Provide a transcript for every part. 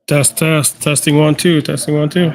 Testing one, two, testing one, two.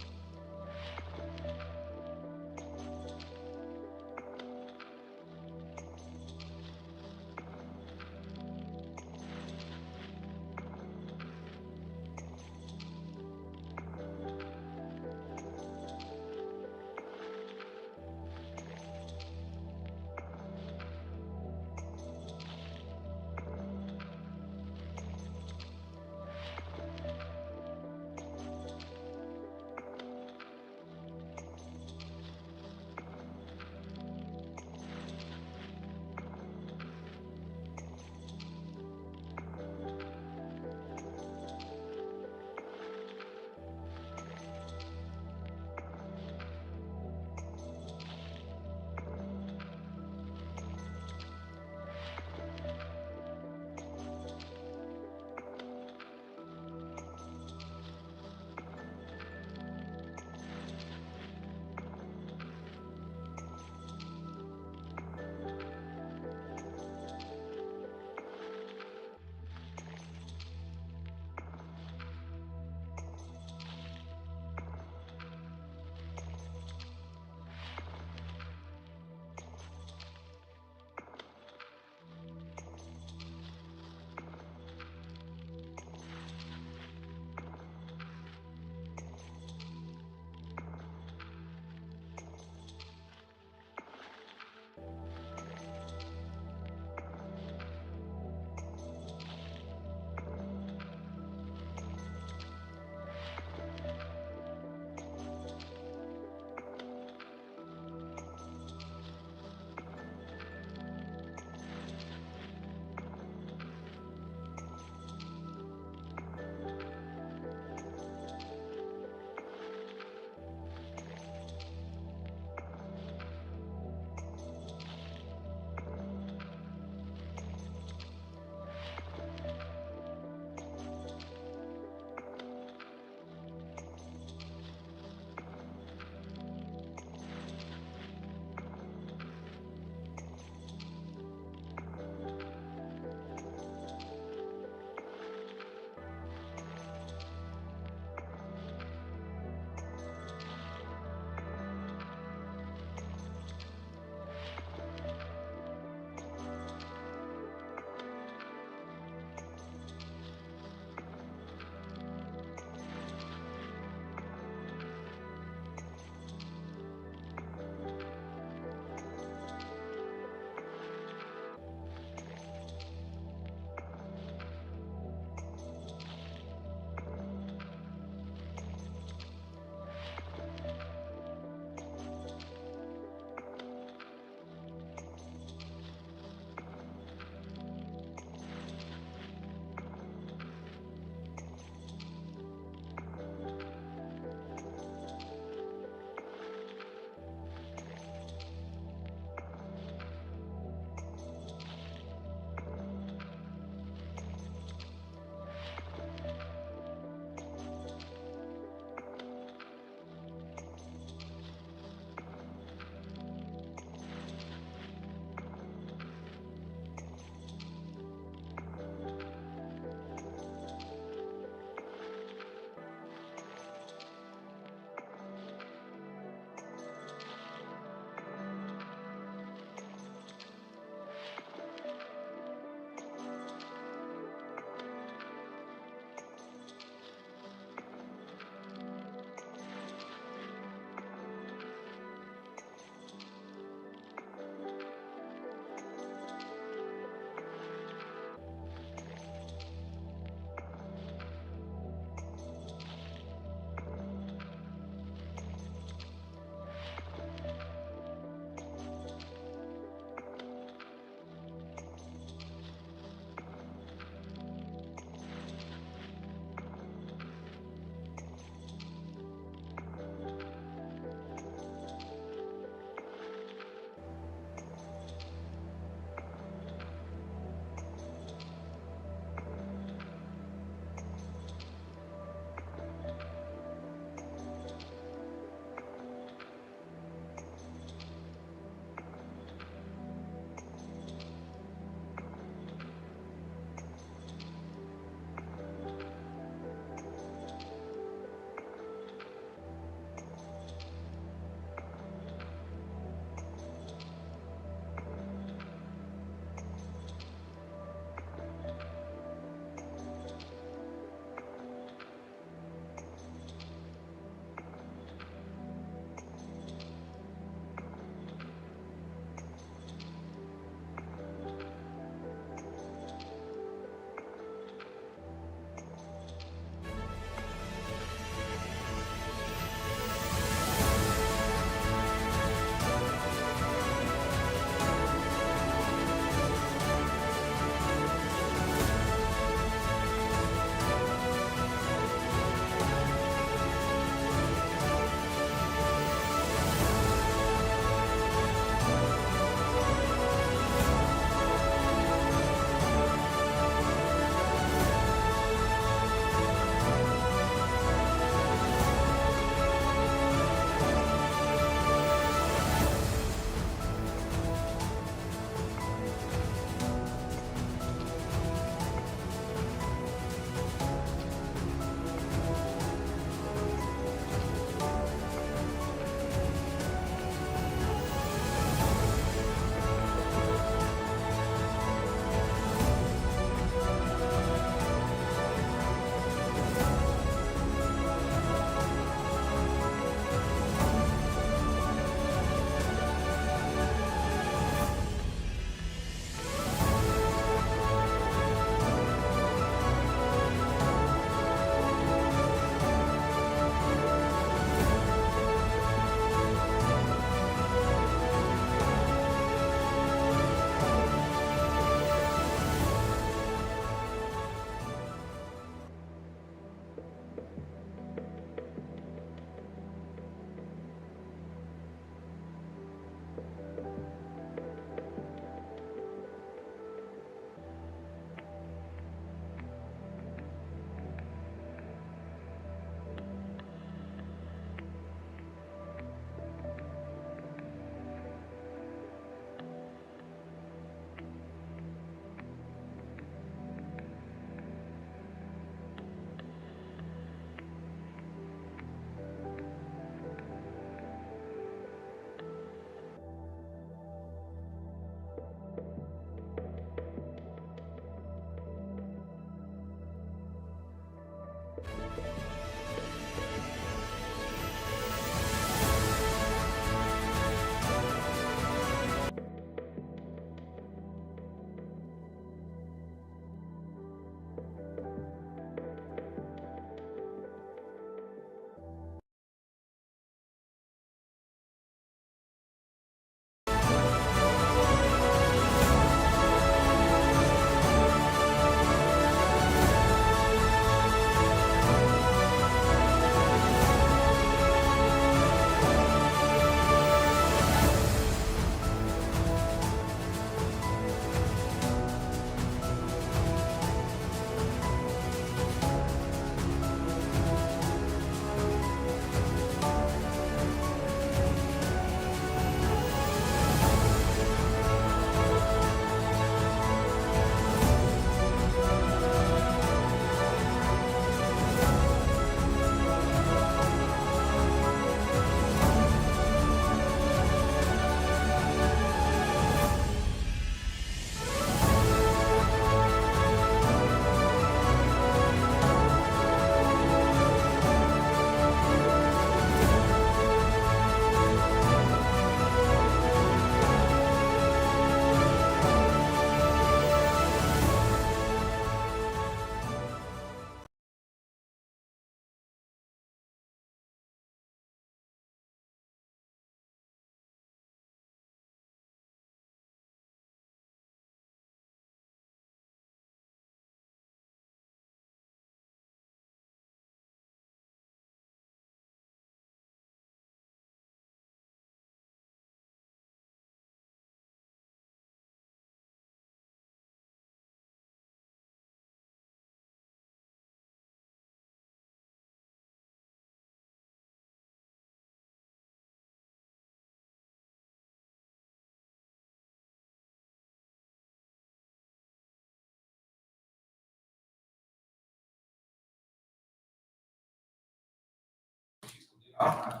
I'd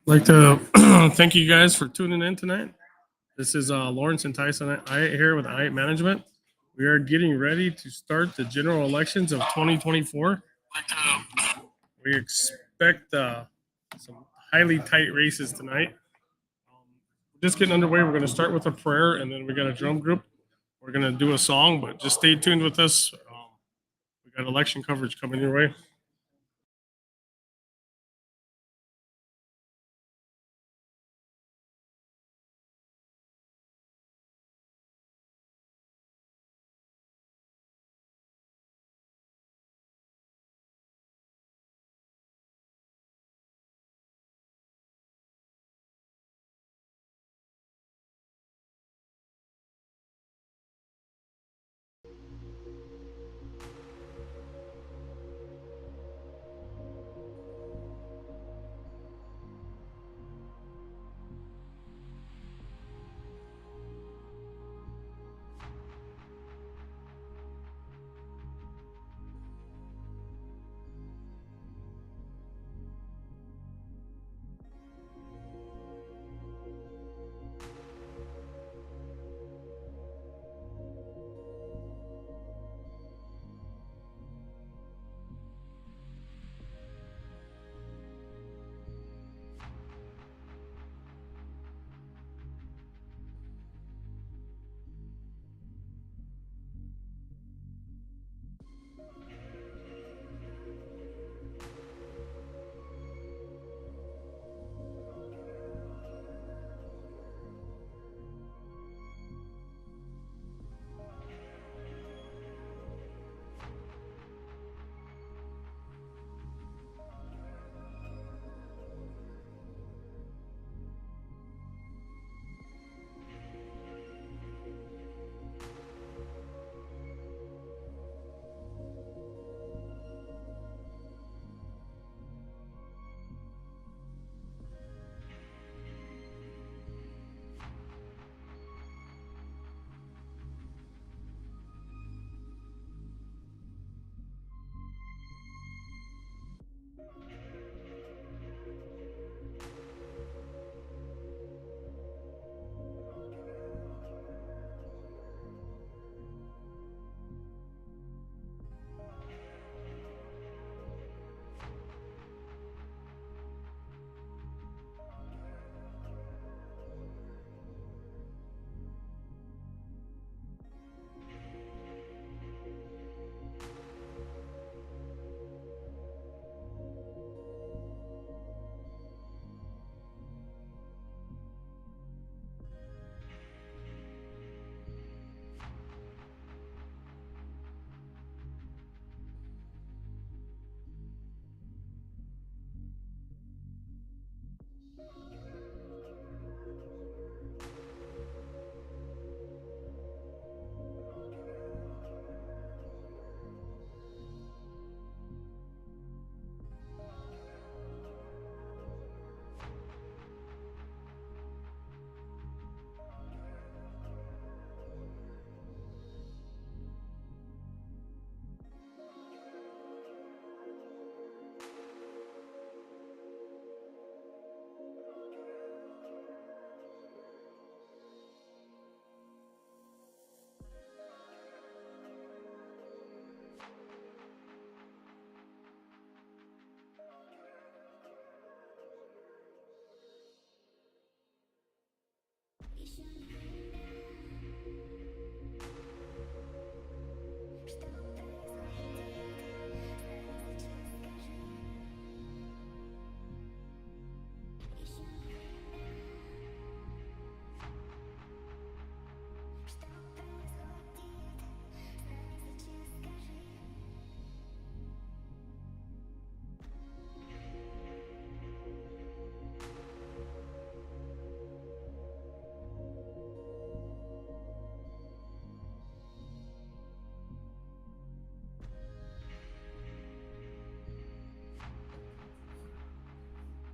like to thank you guys for tuning in tonight. This is Lawrence and Tyson I here with I Management. We are getting ready to start the general elections of 2024. We expect some highly tight races tonight. Just getting underway. We're going to start with a prayer, and then we got a drum group. We're going to do a song, but just stay tuned with us. We got election coverage coming your way.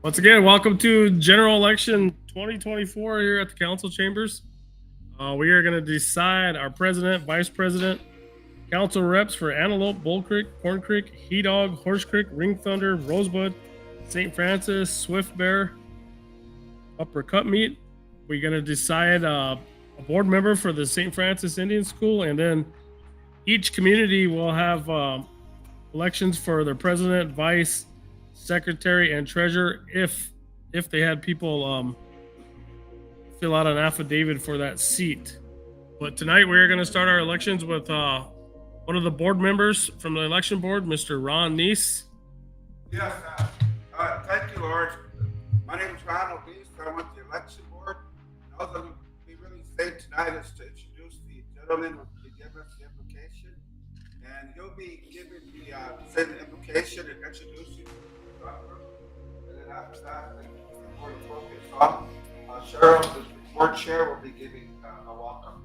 Once again, welcome to General Election 2024 here at the council chambers. We are going to decide our president, vice president, council reps for Antelope, Bull Creek, Corn Creek, He Dog, Horse Creek, Ring Thunder, Rosebud, St. Francis, Swift Bear, Upper Cut Meet. We're going to decide a board member for the St. Francis Indian School, and then each community will have elections for their president, vice, secretary, and treasurer if they had people fill out an affidavit for that seat. But tonight we're going to start our elections with one of the board members from the election board, Mr. Ron Neese. Yes, thank you, Lawrence. My name is Ronald Neese. I want the election board. And all that will be really saying tonight is to introduce the gentleman who will be giving us the application. And he'll be giving the same application and introducing you to the doctor. And then after that, the board will focus on Cheryl, the board chair, will be giving a welcome.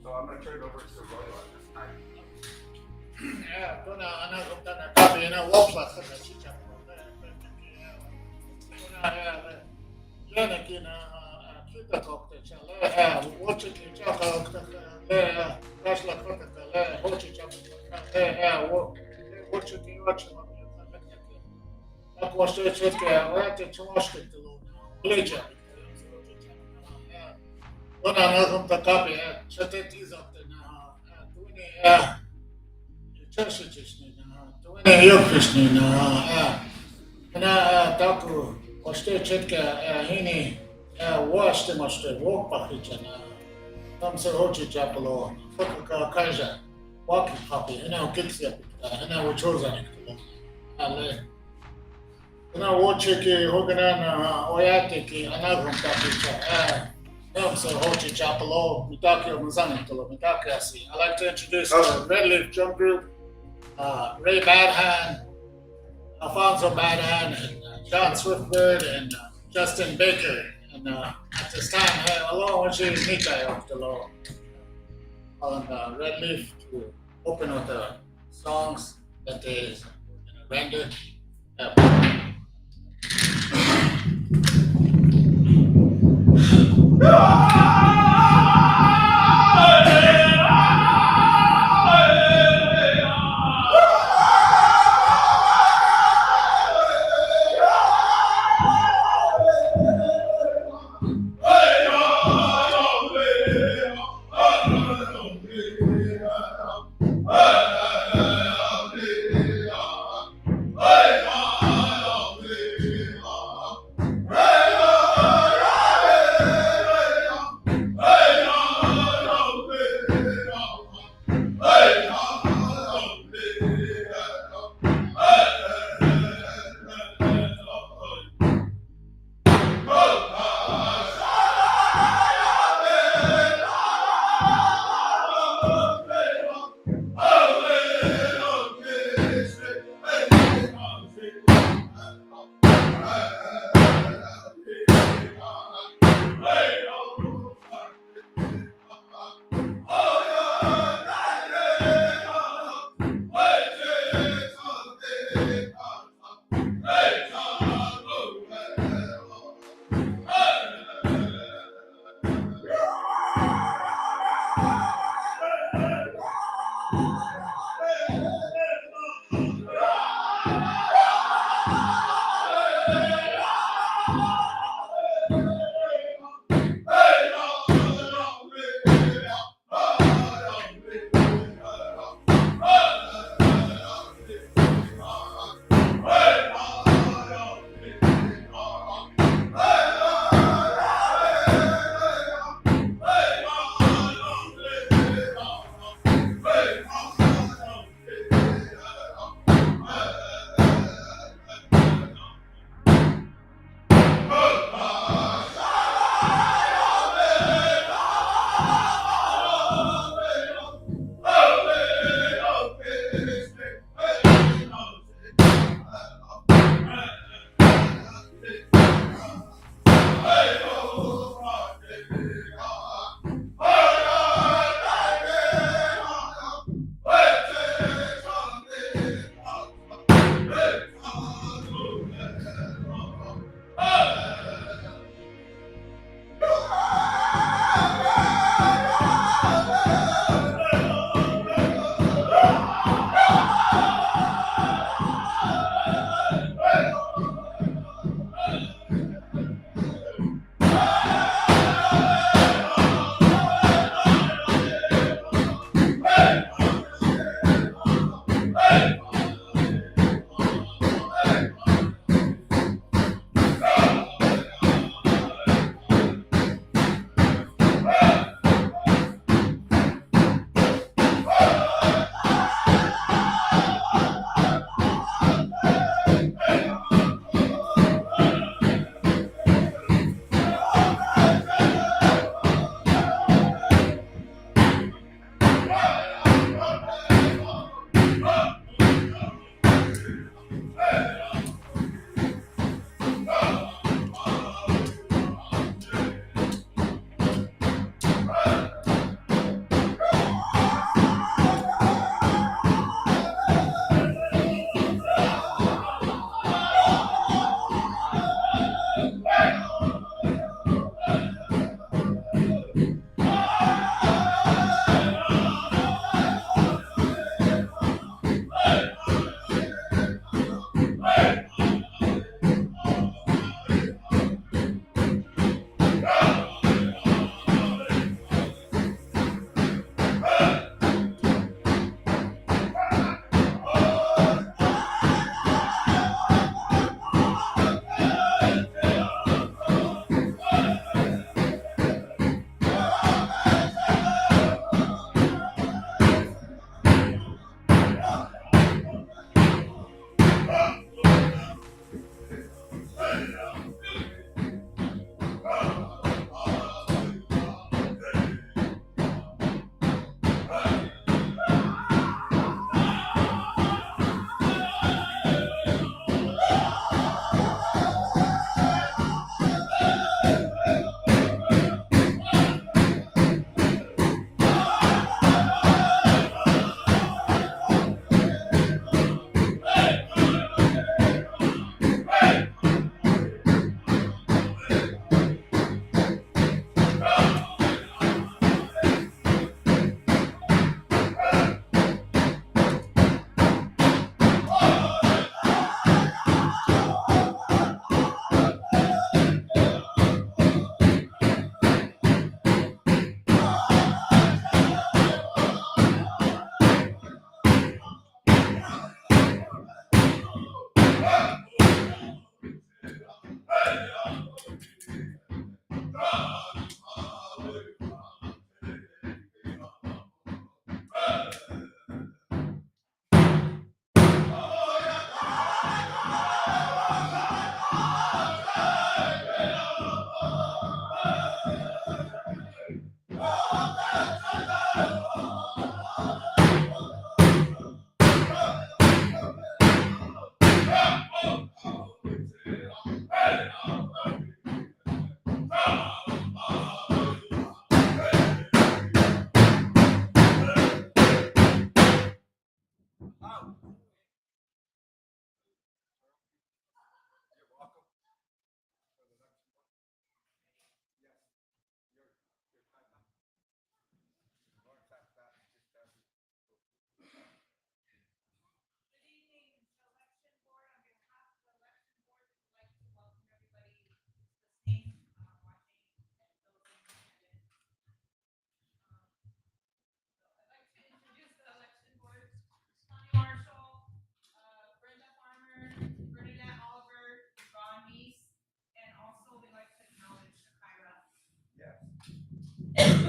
So I'm going to turn it over to Roy on this night. Taku ostechetka hini waste master walk pakichana tamse hochi chapelo foka kaja walk happy hina kitsia hina wochoza ale hina wocheke hogana oyate ki anagum pakicha tamse hochi chapelo mitaki muzani tolo mitaki asi. I'd like to introduce the Red Leaf Drum Group, Ray Badhan, Alfonso Badhan, and John Swiftbird, and Justin Baker. And at this time, along with you, Nika of the law on Red Leaf to open with the songs that they rendered.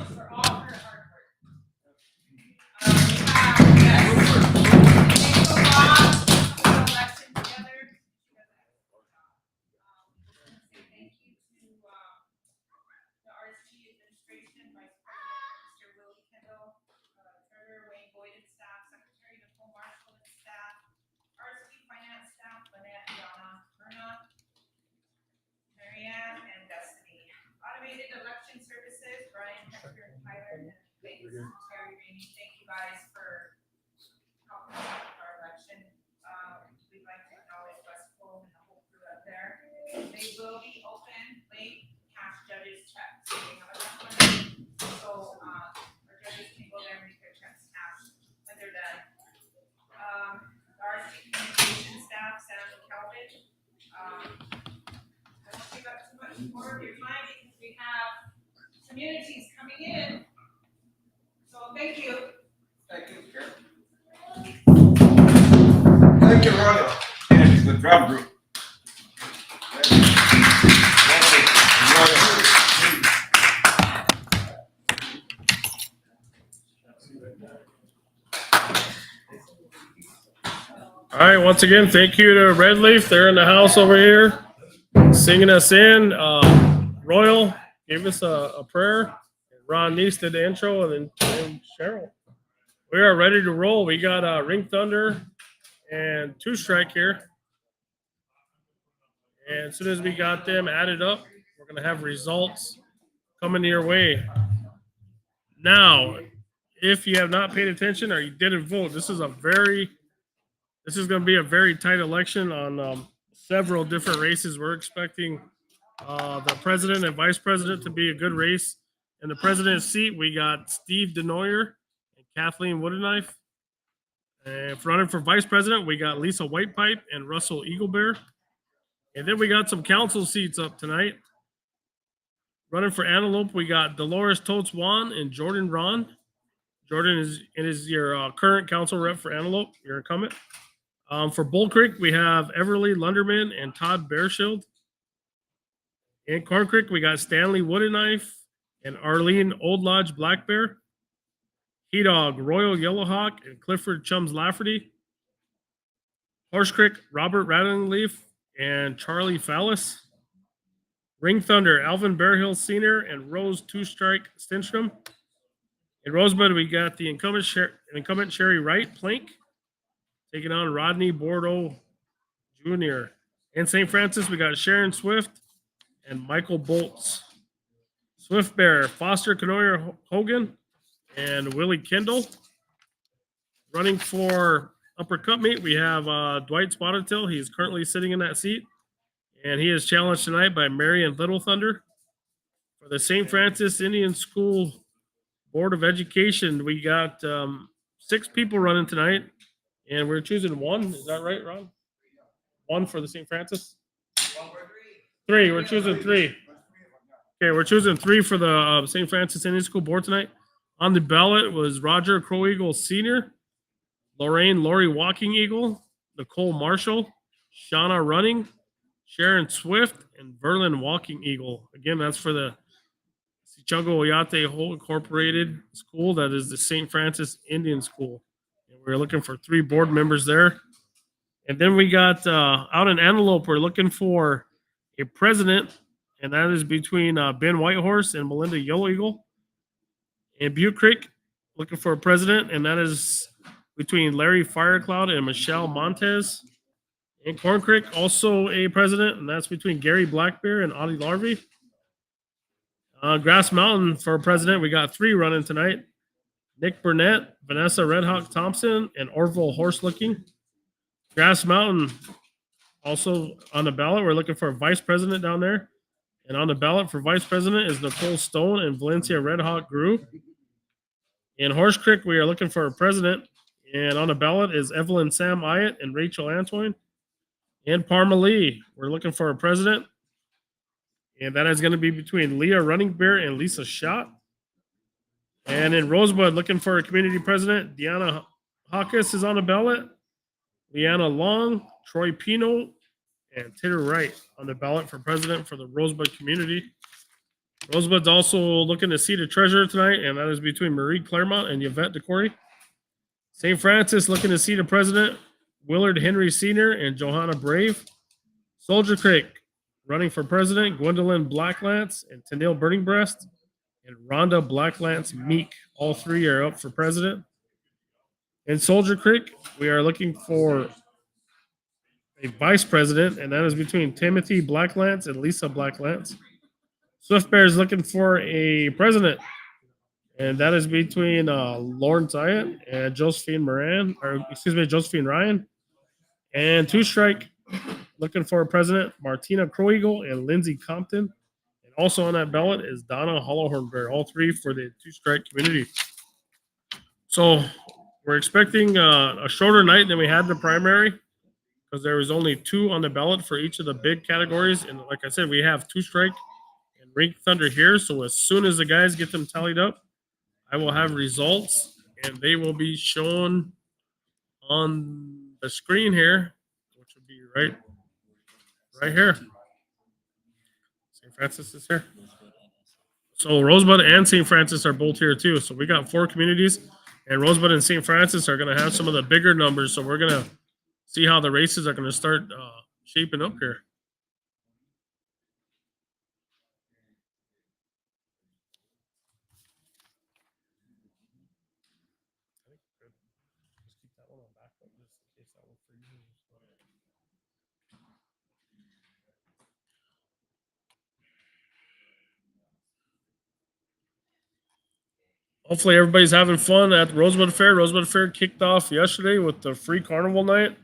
For all her hard work. We have, yes, thanks a lot for the election together. Say thank you to the RSG administration, Vice President Mr. Willie Kendall, Treasurer Wayne Boyd and staff, Secretary Nicole Marshall and staff, RSG finance staff, Lynette, Donna, Myrna, Marianne, and Destiny. Automated election services, Brian, Hector, and Tyler, and thanks to Terry Rainey. Thank you guys for helping us with our election. We'd like to acknowledge West Cove and the whole crew up there. They will be open late cash judges checks. They have enough money, so our judges can go there and make their checks cash when they're done. RSG communication staff, Sam and Calvin. I don't think that's too much more of your time because we have communities coming in. So thank you. Thank you, Chair. Thank you, Royal, and the drum group. All right, once again, thank you to Red Leaf. They're in the house over here, singing us in. Royal gave us a prayer. Ron Neese did the intro, and then Cheryl. We are ready to roll. We got Ring Thunder and Two Strike here. And as soon as we got them added up, we're going to have results coming your way. Now, if you have not paid attention or you didn't vote, this is going to be a very tight election on several different races. We're expecting the president and vice president to be a good race. In the president's seat, we got Steve Denoyer and Kathleen Woodenknife. And running for vice president, we got Lisa Whitepipe and Russell Eaglebear. And then we got some council seats up tonight. Running for Antelope, we got Dolores Totes Wan and Jordan Ron. Jordan is your current council rep for Antelope, your incumbent. For Bull Creek, we have Everly Lunderman and Todd Bearshield. In Corn Creek, we got Stanley Woodenknife and Arlene Old Lodge Black Bear. He Dog Royal Yellowhawk and Clifford Chums Lafferty. Horse Creek, Robert Rattling and Charlie Fallis. Ring Thunder, Alvin Bearhill Sr. and Rose Two Strike Stenstrom. In Rosebud, we got the incumbent Sherry Wright Plank taking on Rodney Bordeaux Jr. In St. Francis, we got Sharon Swift and Michael Bolts. Swift Bear, Foster Canoyer Hogan and Willie Kendall. Running for Upper Cup Meet, we have Dwight Spotted-Tail. He is currently sitting in that seat, and he is challenged tonight by Marion Little Thunder. For the St. Francis Indian School Board of Education, we got 6 people running tonight, and we're choosing one. Is that right, Ron? One for the St. Francis? 3. We're choosing 3. Okay, we're choosing 3 for the St. Francis Indian School Board tonight. On the ballot was Roger Crow Eagle Sr., Lori Walking Eagle, Nicole Marshall, Shauna Running, Sharon Swift, and Verlin Walking Eagle. Again, that's for the Sichungo Oyate Whole Incorporated School. That is the St. Francis Indian School. And we're looking for 3 board members there. And then we got out in Antelope, we're looking for a president, and that is between Ben Whitehorse and Melinda Yellow Eagle. In Butte Creek, looking for a president, and that is between Larry Firecloud and Michelle Montez. In Corn Creek, also a president, and that's between Gary Blackbear and Audie Larvey. Grass Mountain for president, we got 3 running tonight. Nick Burnett, Vanessa Redhawk Thompson, and Orville Horselooking. Grass Mountain also on the ballot. We're looking for a vice president down there. And on the ballot for vice president is Nicole Stone and Valencia Redhawk Grew. In Horse Creek, we are looking for a president. And on the ballot is Evelyn Sam Iott and Rachel Antoine. In Parma Lee, we're looking for a president. And that is going to be between Leah Running Bear and Lisa Schott. And in Rosebud, looking for a community president, Deanna Hawkes is on the ballot. Leanna Long, Troy Pino, and Taylor Wright on the ballot for president for the Rosebud community. Rosebud's also looking to seat a treasurer tonight, and that is between Marie Claremont and Yvette DeCory. St. Francis looking to seat a president, Willard Henry Sr. and Johanna Brave. Soldier Creek running for president, Gwendolyn Blacklance and Tennille Burning Breast. And Rhonda Blacklance Meek. All 3 are up for president. In Soldier Creek, we are looking for a vice president, and that is between Timothy Blacklance and Lisa Blacklance. Swift Bear is looking for a president, and that is between Lawrence Iott and Josephine Ryan. And Two Strike looking for a president, Martina Croeagle and Lindsay Compton. And also on that ballot is Donna Hollowhorn Bear, all 3 for the Two Strike community. So we're expecting a shorter night than we had in the primary because there was only 2 on the ballot for each of the big categories. And like I said, we have Two Strike and Rink Thunder here. So as soon as the guys get them tallied up, I will have results and they will be shown on the screen here, which will be right here. St. Francis is here. So Rosebud and St. Francis are both here too. So we got 4 communities, and Rosebud and St. Francis are going to have some of the bigger numbers. So we're going to see how the races are going to start shaping up here. Hopefully everybody's having fun at the Rosebud Fair. Rosebud Fair kicked off yesterday with the free carnival night.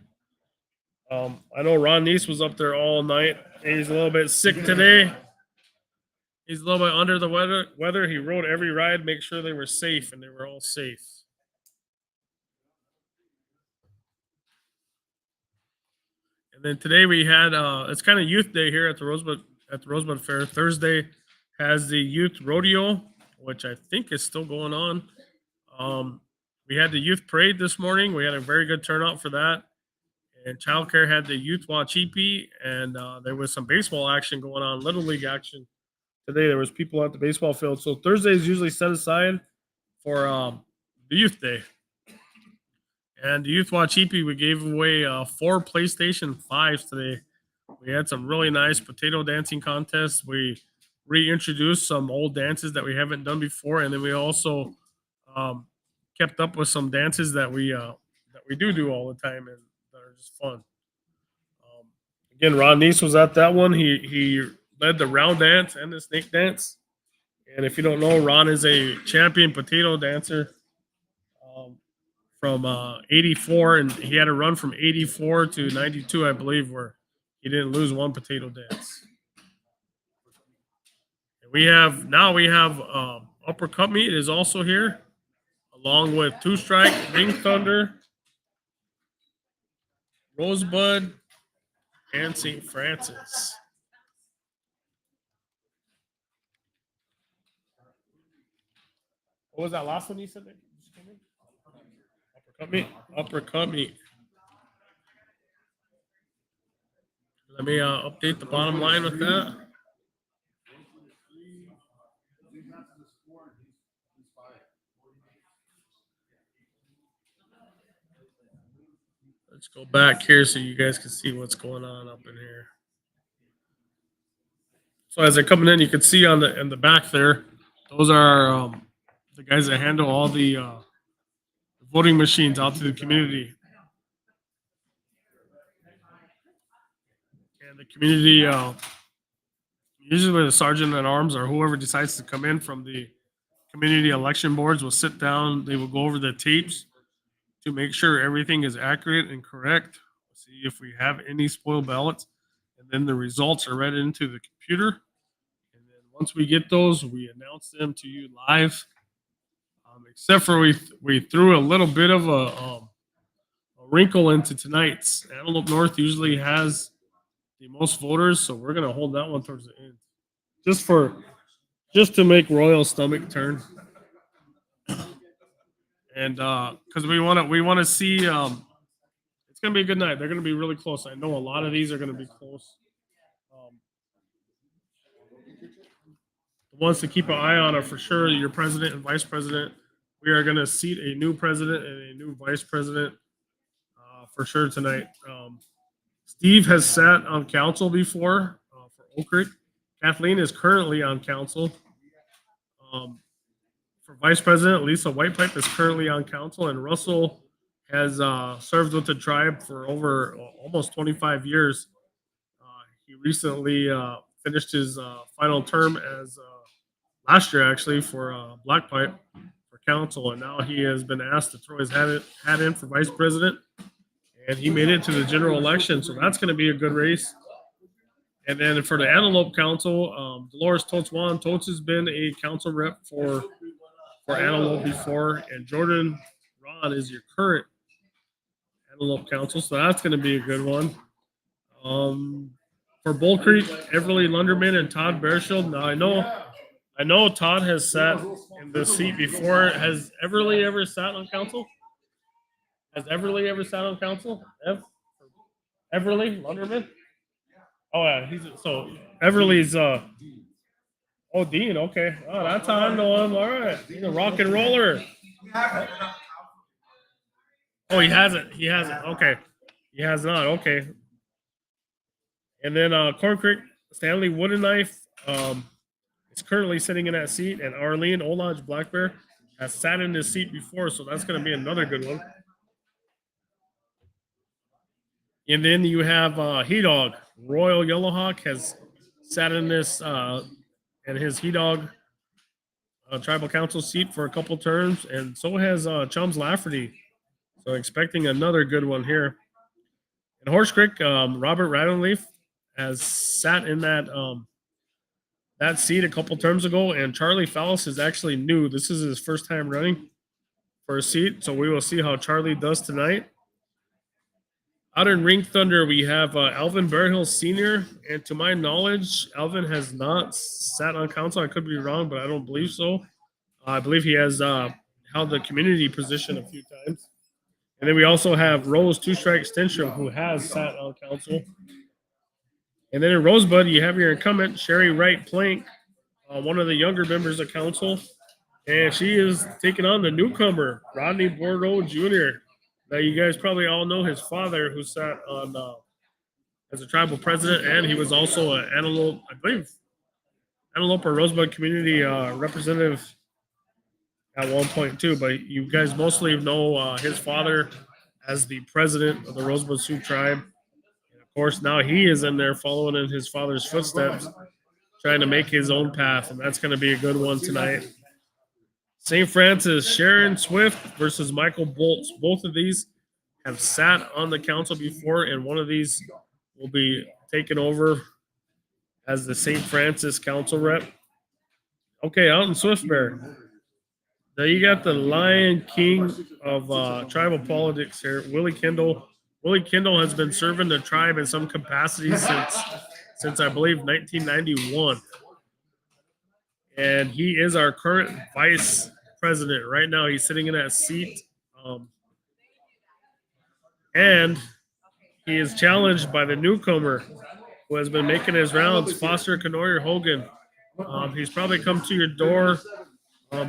I know Ron Neese was up there all night. He's a little bit sick today. He's a little bit under the weather. He rode every ride, make sure they were safe, and they were all safe. And then today we had it's kind of youth day here at the Rosebud Fair. Thursday has the youth rodeo, which I think is still going on. We had the youth parade this morning. We had a very good turnout for that. And childcare had the youth watch EP, and there was some baseball action going on, Little League action today. There was people at the baseball field. So Thursday is usually set aside for the youth day. And the youth watch EP, we gave away 4 PlayStation 5s today. We had some really nice potato dancing contests. We reintroduced some old dances that we haven't done before, and then we also kept up with some dances that we do all the time and that are just fun. Again, Ron Neese was at that one. He led the round dance and the snake dance. And if you don't know, Ron is a champion potato dancer from 84, and he had a run from 84 to 92, I believe, where he didn't lose one potato dance. We have Upper Cup Meet is also here, along with Two Strike, Ring Thunder, Rosebud, and St. Francis. What was that last one you said? Upper Cup Meet. Let me update the bottom line with that. Let's go back here so you guys can see what's going on up in here. So as they're coming in, you can see in the back there, those are the guys that handle all the voting machines out to the community. and the community, usually the sergeant at arms or whoever decides to come in from the community election boards will sit down. They will go over the tapes to make sure everything is accurate and correct. See if we have any spoiled ballots, and then the results are read into the computer. And then once we get those, we announce them to you live. Except for we threw a little bit of a wrinkle into tonight's. Antelope North usually has the most voters, so we're gonna hold that one towards the end, just to make Royal's stomach turn, and because we want to see. It's gonna be a good night. They're gonna be really close. I know a lot of these are gonna be close. The ones to keep an eye on are for sure your president and vice president. We are gonna seat a new president and a new vice president for sure tonight. Steve has sat on council before for Oak Creek. Kathleen is currently on council. For vice president, Lisa Whitepipe is currently on council, and Russell has served with the tribe for over almost 25 years. He recently finished his final term as last year, actually, for Black Pipe for council, and now he has been asked to throw his hat in for vice president, and he made it to the general election, so that's going to be a good race. And then for the Antelope Council, Dolores Totes-Wan. Totes has been a council rep for Antelope before, and Jordan Ron is your current Antelope Council, so that's going to be a good one. For Bull Creek, Everly Lunderman and Todd Bearshield. Now I know Todd has sat in the seat before. Has Everly ever sat on council? Has Everly ever sat on council? Everly Lunderman? Oh yeah, so Everly's Dean, okay. Oh, that's how I know him. All right. He's a rock and roller. Oh, he hasn't. He hasn't. Okay. He has not. Okay. And then Corn Creek, Stanley Wooden Knife is currently sitting in that seat, and Arlene Olage Black Bear has sat in this seat before, so that's going to be another good one. And then you have He Dog. Royal Yellowhawk has sat in this and his He Dog tribal council seat for a couple terms, and so has Chums Lafferty. So expecting another good one here. In Horse Creek, Robert Radonleaf has sat in that seat a couple terms ago, and Charlie Fallis is actually new. This is his first time running for a seat, so we will see how Charlie does tonight. Out in Ring Thunder, we have Alvin Bearhill Sr., and to my knowledge, Alvin has not sat on council. I could be wrong, but I don't believe so. I believe he has held the community position a few times. And then we also have Rose Two Strike Stenstrom, who has sat on council. And then in Rosebud, you have your incumbent, Sherry Wright Plank, one of the younger members of council. And she is taking on the newcomer, Rodney Bordeaux Jr. Now, you guys probably all know his father, who sat on as a tribal president, and he was also an Antelope, I believe, Antelope or Rosebud community representative at one point too. But you guys mostly know his father as the president of the Rosebud Sioux tribe. And of course, now he is in there following in his father's footsteps, trying to make his own path, and that's going to be a good one tonight. St. Francis, Sharon Swift versus Michael Bolts. Both of these have sat on the council before, and one of these will be taken over as the St. Francis council rep. Okay, out in Swift Bear. Now you got the Lion King of tribal politics here, Willie Kendall. Willie Kendall has been serving the tribe in some capacity since I believe 1991. And he is our current vice president. Right now, he's sitting in that seat. And he is challenged by the newcomer who has been making his rounds, Foster Canoyer Hogan. He's probably come to your door.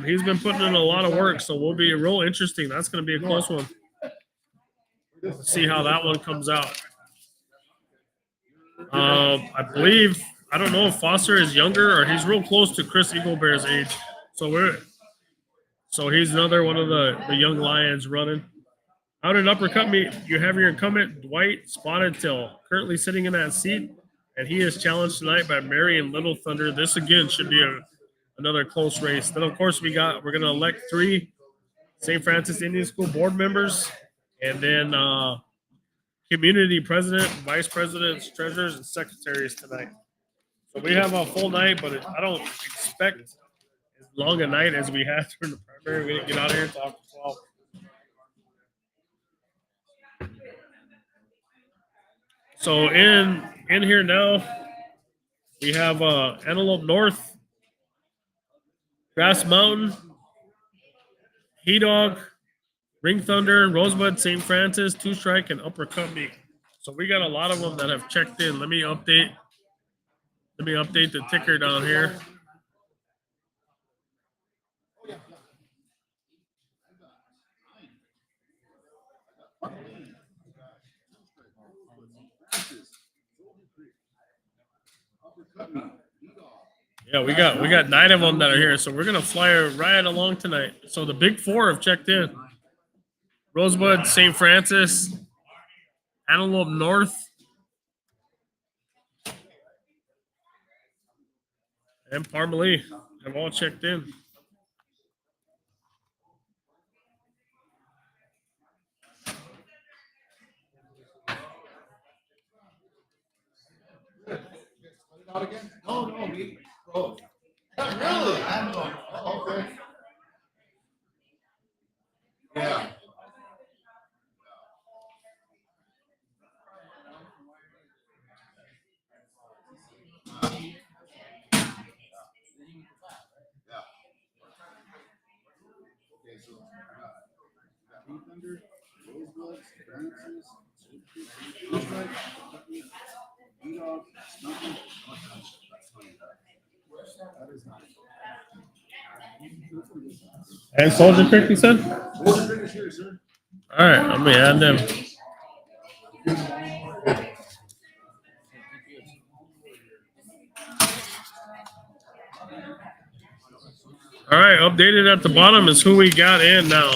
He's been putting in a lot of work, so will be real interesting. That's going to be a close one. Let's see how that one comes out. I believe, I don't know if Foster is younger or he's real close to Chris Eaglebear's age. So he's another one of the young lions running. Out in uppercut meet, you have your incumbent Dwight Spotted Tail currently sitting in that seat. and he is challenged tonight by Marion Little Thunder. This again should be another close race. Then, of course, we're going to elect 3 St. Francis Indian School board members, and then community president, vice presidents, treasurers, and secretaries tonight. So we have a full night, but I don't expect as long a night as we had during the primary. We didn't get out of here until after 12. So in here now, we have Antelope North, Grass Mountain, He Dog, Ring Thunder, Rosebud, St. Francis, Two Strike, and Upper Cubby. So we got a lot of them that have checked in. Let me update the ticker down here. Yeah, we got 9 of them that are here, so we're gonna fly right along tonight. So the big 4 have checked in: Rosebud, St. Francis, Antelope North, and Parmalee have all checked in. No, me. Bro. Really? I'm going. Oh, okay. Yeah. And Soldier Creek, you said? All right, I'm gonna add them. All right, updated at the bottom is who we got in now.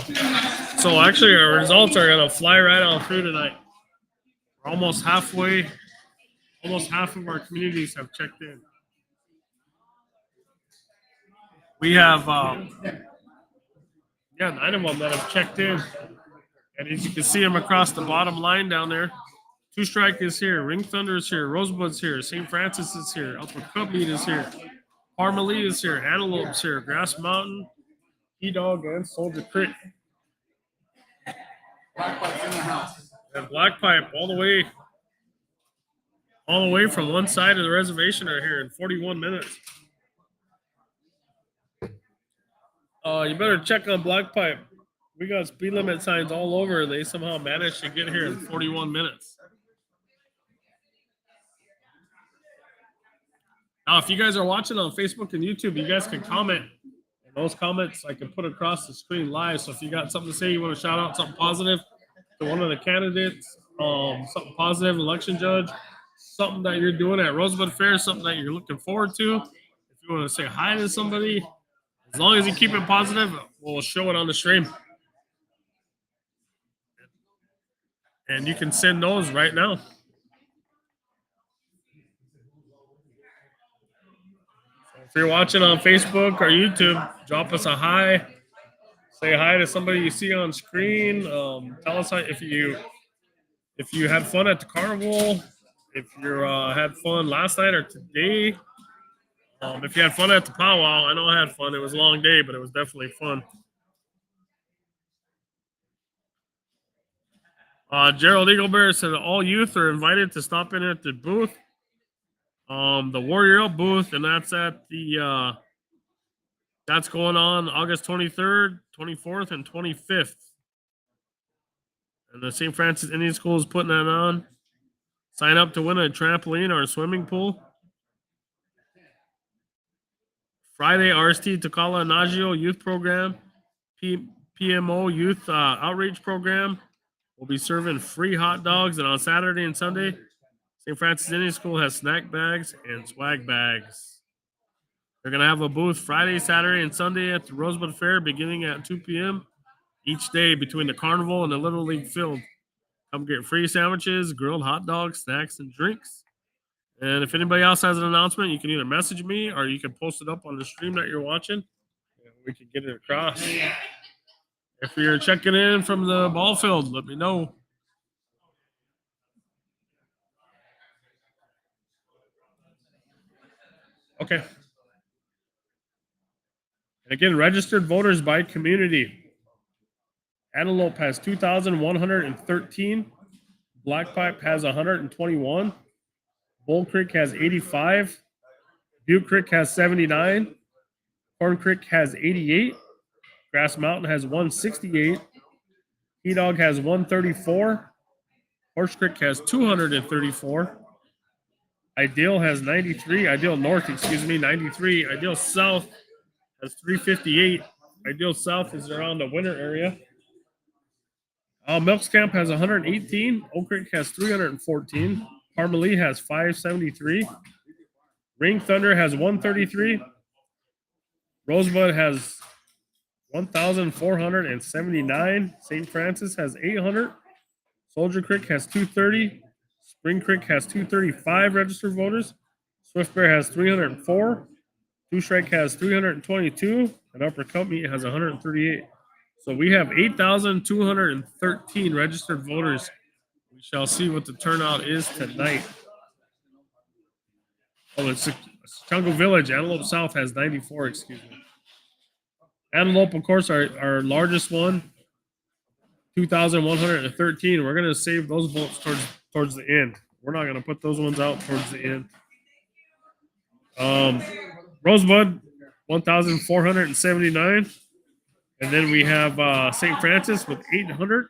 So actually, our results are gonna fly right on through tonight. We're almost halfway. Almost half of our communities have checked in. We have 9 of them that have checked in, and as you can see them across the bottom line down there. Two Strike is here, Ring Thunder is here, Rosebud's here, St. Francis is here, Upper Cubby is here, Parmalee is here, Antelope's here, Grass Mountain, E-Dog, and Soldier Creek. Black Pipe's in the house. And Black Pipe all the way from one side of the reservation are here in 41 minutes. You better check on Black Pipe. We got speed limit signs all over. They somehow managed to get here in 41 minutes. Now, if you guys are watching on Facebook and YouTube, you guys can comment. And those comments I can put across the screen live. So if you got something to say, you want to shout out something positive to one of the candidates, something positive, election judge, something that you're doing at Rosebud Fair, something that you're looking forward to. If you want to say hi to somebody, as long as you keep it positive, we'll show it on the stream. And you can send those right now. If you're watching on Facebook or YouTube, drop us a hi. Say hi to somebody you see on screen. Tell us if you had fun at the carnival, if you had fun last night or today. If you had fun at the powwow, I know I had fun. It was a long day, but it was definitely fun. Gerald Eaglebear said all youth are invited to stop in at the booth. The Warrior Up booth, and that's at the that's going on August 23rd, 24th, and 25th. And the St. Francis Indian School is putting that on. Sign up to win a trampoline or a swimming pool. Friday, RST Tocala Nagio Youth Program, PMO Youth Outreach Program will be serving free hot dogs. And on Saturday and Sunday, St. Francis Indian School has snack bags and swag bags. They're going to have a booth Friday, Saturday, and Sunday at the Rosebud Fair beginning at 2 p.m. each day between the carnival and the Little League field. Come get free sandwiches, grilled hot dogs, snacks, and drinks. And if anybody else has an announcement, you can either message me or you can post it up on the stream that you're watching. And we can get it across. If you're checking in from the ball field, let me know. Okay. And again, registered voters by community. Antelope has 2,113. Black Pipe has 121. Bull Creek has 85. Butte Creek has 79. Corn Creek has 88. Grass Mountain has 168. He Dog has 134. Horse Creek has 234. Ideal has 93. Ideal North, 93. Ideal South has 358. Ideal South is around the winter area. Milks Camp has 118. Oak Creek has 314. Parmalee has 573. Ring Thunder has 133. Rosebud has 1,479. St. Francis has 800. Soldier Creek has 230. Spring Creek has 235 registered voters. Swift Bear has 304. Two Shrike has 322. And Upper Company has 138. So we have 8,213 registered voters. We shall see what the turnout is tonight. Oh, it's Chungo Village. Antelope South has 94, excuse me. Antelope, of course, our largest one, 2,113. We're going to save those votes towards the end. We're not going to put those ones out towards the end. Rosebud, 1,479. And then we have St. Francis with 800.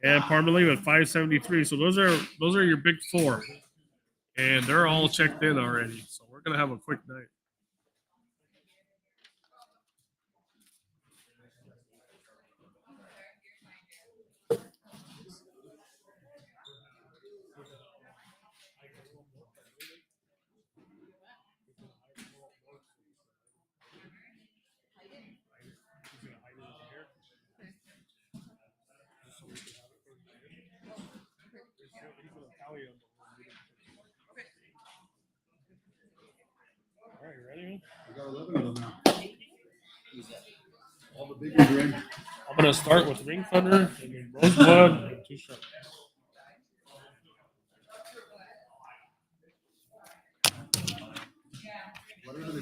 And Parmalee with 573. So those are your big four. And they're all checked in already. So we're going to have a quick night. All right, you ready? I got 11 of them now. All the big ones are in. I'm going to start with Ring Thunder and then Rosebud and Two Sharp.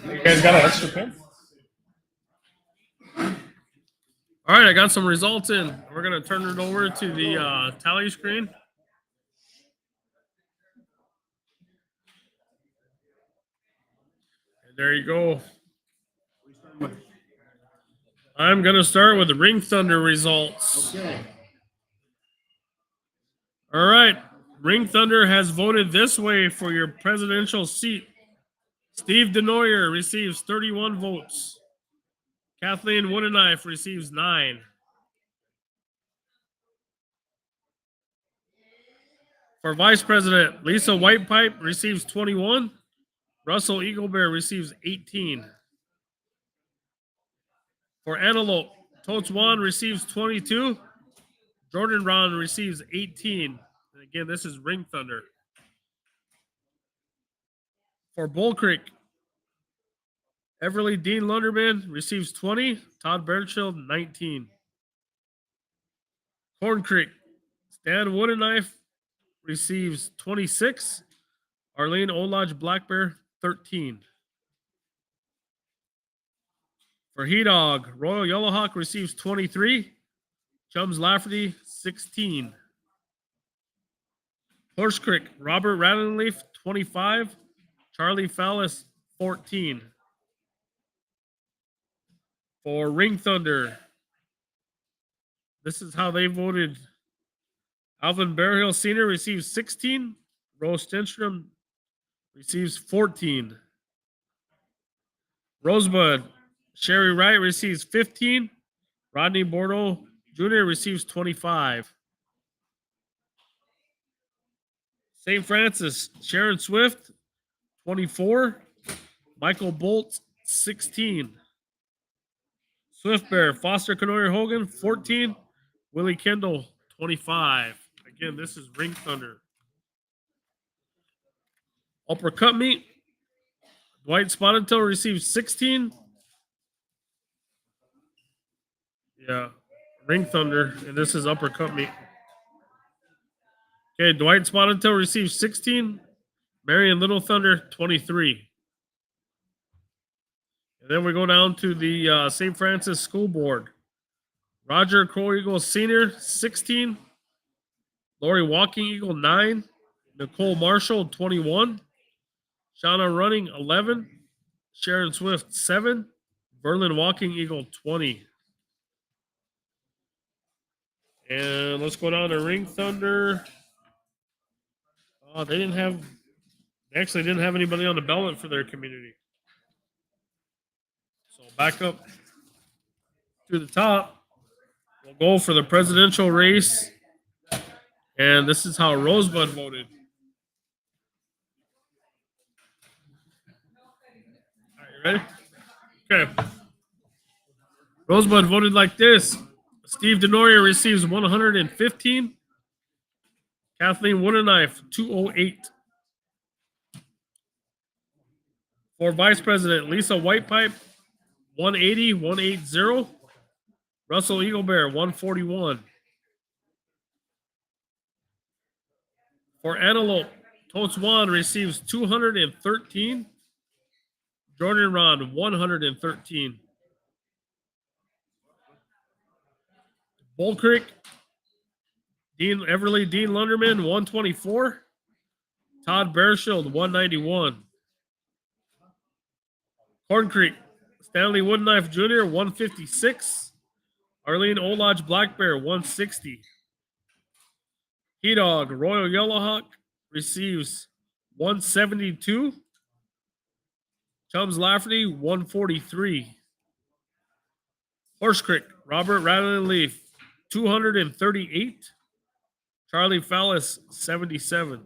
You guys got an extra pen? All right, I got some results in. We're going to turn it over to the tally screen. And there you go. I'm going to start with the Ring Thunder results. Okay. All right. Ring Thunder has voted this way for your presidential seat. Steve Denoyer receives 31 votes. Kathleen Woodenknife receives 9. For vice president, Lisa Whitepipe receives 21. Russell Eaglebear receives 18. For Antelope, Totes Wan receives 22. Jordan Ron receives 18. And again, this is Ring Thunder. For Bull Creek, Everly Dean Lunderman receives 20. Todd Birchill, 19. Corn Creek, Stan Woodenknife receives 26. Arlene Olodge Black Bear, 13. For He Dog, Royal Yellowhawk receives 23. Chums Lafferty, 16. Horse Creek, Robert Rattenleaf, 25. Charlie Fallis, 14. For Ring Thunder, this is how they voted. Alvin Bearhill Sr. receives 16. Rose Stenstrom receives 14. Rosebud, Sherry Wright receives 15. Rodney Bordeaux Jr. receives 25. St. Francis, Sharon Swift, 24. Michael Bolt, 16. Swift Bear, Foster Canoyer Hogan, 14. Willie Kendall, 25. Again, this is Ring Thunder. Upper Cut Meat, Dwight Spotted Tail receives 16. Yeah, Ring Thunder, and this is Upper Cut Meat. Okay, Dwight Spotted Tail receives 16. Marion Little Thunder, 23. And then we go down to the St. Francis School Board. Roger Crow Eagle Sr., 16. Lori Walking Eagle, 9. Nicole Marshall, 21. Shauna Running, 11. Sharon Swift, 7. Berlin Walking Eagle, 20. And let's go down to Ring Thunder. Oh, they actually didn't have anybody on the ballot for their community. So back up to the top. We'll go for the presidential race. And this is how Rosebud voted. All right, you ready? Okay. Rosebud voted like this. Steve Denoria receives 115. Kathleen Woodenknife, 208. For Vice President, Lisa Whitepipe, 180, 180. Russell Eaglebear, 141. For Antelope, Totes Juan receives 213. Jordan Ron, 113. Bull Creek, Dean Lunderman, 124. Todd Bearshield, 191. Corn Creek, Stanley Woodenknife Jr., 156. Arlene Olodge Black Bear, 160. He Dog, Royal Yellowhawk receives 172. Chums Lafferty, 143. Horse Creek, Robert Rattling Leaf, 238. Charlie Fallis, 77.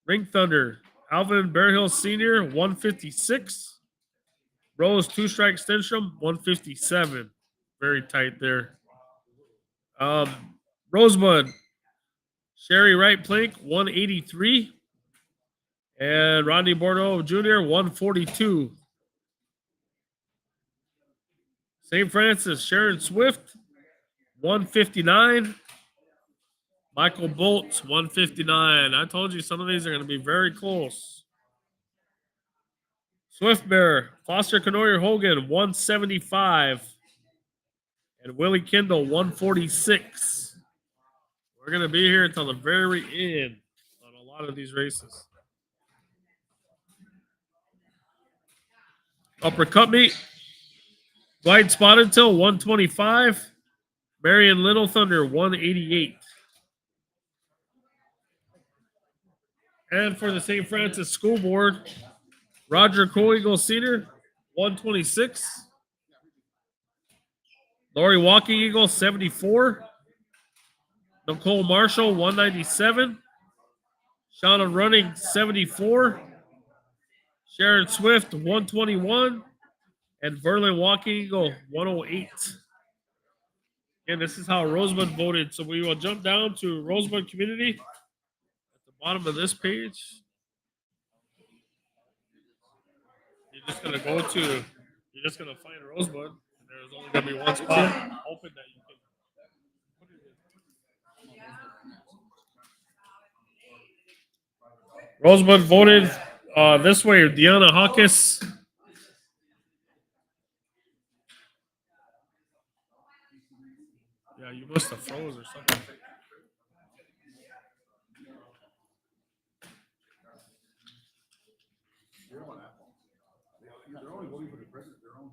Ring Thunder, Alvin Bearhill Sr., 156. Rose Two Strike Stenstrom, 157. Very tight there. Rosebud, Sherry Wright Plank, 183. And Rodney Bordeaux Jr., 142. St. Francis, Sharon Swift, 159. Michael Bolts, 159. I told you some of these are going to be very close. Swift Bear, Foster Canoyer Hogan, 175. And Willie Kendall, 146. We're going to be here until the very end on a lot of these races. Upper Cut Meat, Dwight Spotted Tail, 125. Marion Little Thunder, 188. And for the St. Francis School Board, Roger Crow Eagle Sr., 126. Lori Walking Eagle, 74. Nicole Marshall, 197. Shauna Running, 74. Sharon Swift, 121. And Verlin Walking Eagle, 108. And this is how Rosebud voted. So we will jump down to Rosebud Community at the bottom of this page. You're just going to find Rosebud. And there's only going to be one spot open that you can put it in. Rosebud voted this way. Deanna Hawkins. Yeah, you must have froze or something. They're only voting for the president, their own.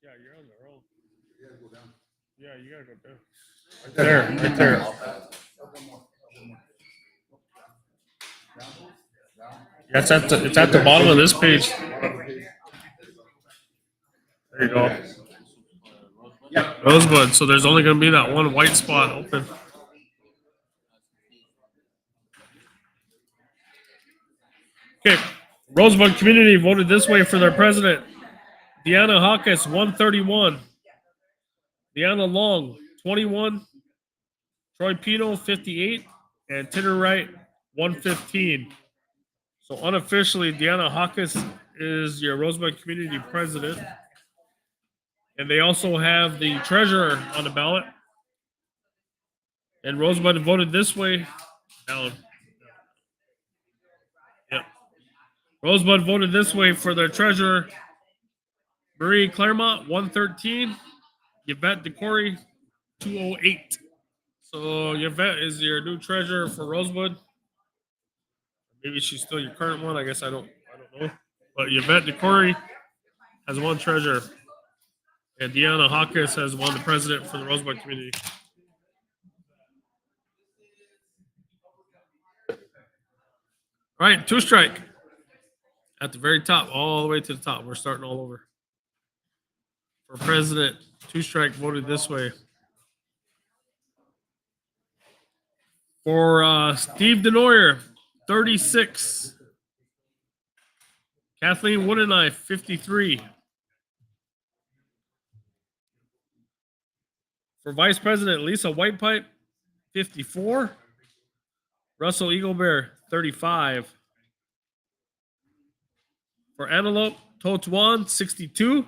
Yeah, you're on their own. You gotta go down. Yeah, you gotta go there. Right there. That's it's at the bottom of this page. There you go. Rosebud. So there's only gonna be that one white spot open. Okay. Rosebud Community voted this way for their president. Deanna Hawkins, 131. Deanna Long, 21. Troy Pino, 58. And Tanner Wright, 115. So unofficially, Deanna Hawkins is your Rosebud Community President. And they also have the treasurer on the ballot. And Rosebud voted this way. Down. Yep. Rosebud voted this way for their treasurer. Marie Claremont, 113. Yvette DeCory, 208. So Yvette is your new treasurer for Rosebud. Maybe she's still your current one. I guess I don't know. But Yvette DeCory has one treasurer. And Deanna Hawkins has won the president for the Rosebud community. All right, two strike. At the very top, all the way to the top. We're starting all over. For president, two strike voted this way. For Steve Denoyer, 36. Kathleen Woodenknife, 53. For vice president, Lisa Whitepipe, 54. Russell Eaglebear, 35. For Antelope, Totuan, 62.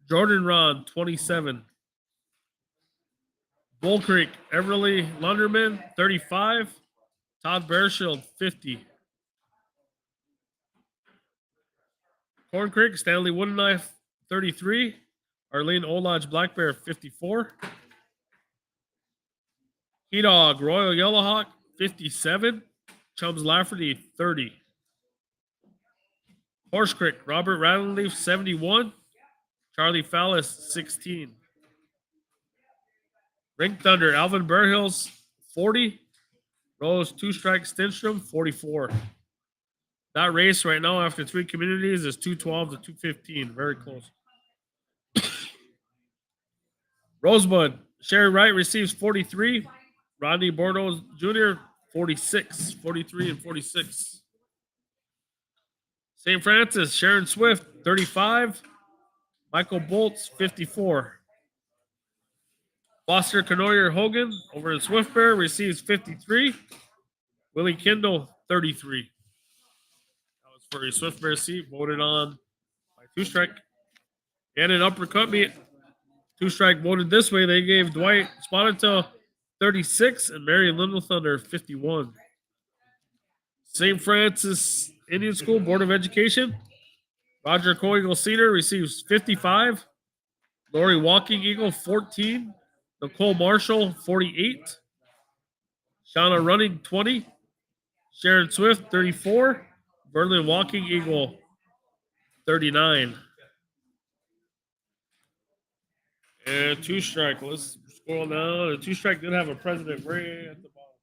Jordan Ron, 27. Bull Creek, Everly Lunderman, 35. Todd Bearshield, 50. Corn Creek, Stanley Woodenknife, 33. Arlene Olodge Black Bear, 54. Key Dog, Royal Yellowhawk, 57. Chums Lafferty, 30. Horse Creek, Robert Rattleleaf, 71. Charlie Fallis, 16. Ring Thunder, Alvin Bearhills, 40. Rose Two Strike Stenstrom, 44. That race right now after three communities is 212 to 215. Very close. Rosebud, Sherry Wright receives 43. Rodney Bordeaux Jr., 46. 43 and 46. St. Francis, Sharon Swift, 35. Michael Bolts, 54. Foster Canoyer Hogan over in Swift Bear receives 53. Willie Kendall, 33. That was for a Swift Bear seat voted on by Two Strike. And an uppercut meet. Two Strike voted this way. They gave Dwight Spotted 36 and Marion Little Thunder 51. St. Francis Indian School Board of Education. Roger Coeagle Senior receives 55. Lori Walking Eagle 14. Nicole Marshall 48. Shauna Running 20. Sharon Swift 34. Berlin Walking Eagle 39. And Two Strike. Let's scroll down. The Two Strike did have a president right at the bottom.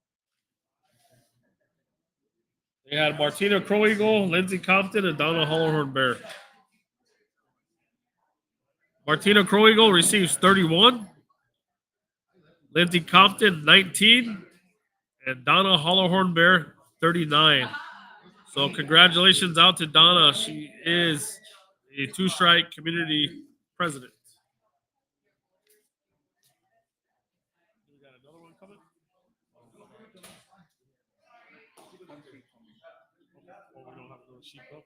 They had Martina Crow Eagle, Lindsay Compton, and Donna Hollowhorn Bear. Martina Crow Eagle receives 31. Lindsay Compton, 19. And Donna Hollowhorn Bear, 39. So congratulations out to Donna. She is a Two Strike community president. We got another one coming? Oh, we don't have another sheet up.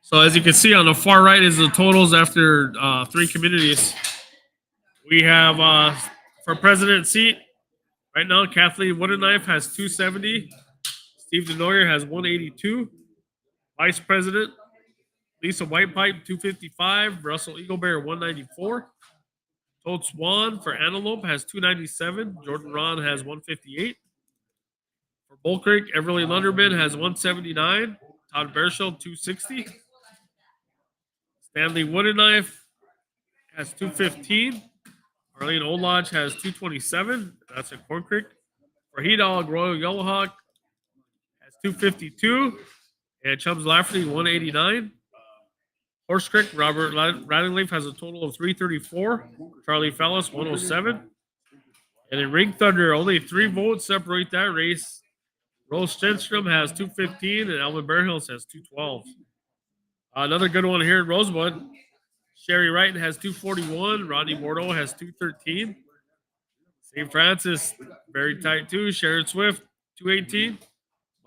So as you can see on the far right is the totals after three communities. We have for president seat right now, Kathleen Woodenknife has 270. Steve Denoyer has 182. Vice president Lisa Whitepipe 255. Russell Eaglebear 194. Toad Swan for Antelope has 297. Jordan Ron has 158. For Bull Creek, Everly Lunderman has 179. Todd Bearshield 260. Stanley Woodenknife has 215. Arlene Olodge has 227. That's at Corn Creek. For He Dog, Royal Yellowhawk has 252. And Chums Lafferty 189. Horse Creek, Robert Rattleleaf has a total of 334. Charlie Fallis 107. And in Ring Thunder, only 3 votes separate that race. Rose Stenstrom has 215 and Alvin Bearhills has 212. Another good one here in Rosebud. Sherry Wright has 241. Rodney Bordeaux has 213. St. Francis, very tight too. Sharon Swift, 218.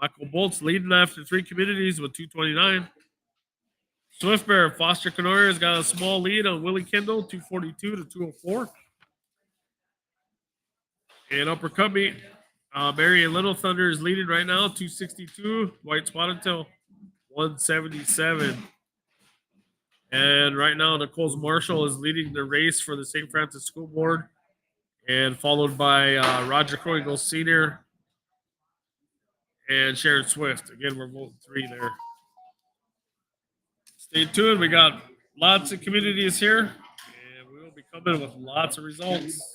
Michael Bolt's leading after 3 communities with 229. Swift Bear, Foster Canoyer has got a small lead on Willie Kendall, 242 to 204. And Upper Cubby, Marion Little Thunder is leading right now, 262. White Spotted Tail, 177. And right now, Nicole's Marshall is leading the race for the St. Francis School Board, and followed by Roger Coingle Sr. and Sharon Swift. Again, we're voting 3 there. Stay tuned. We got lots of communities here, and we will be coming with lots of results.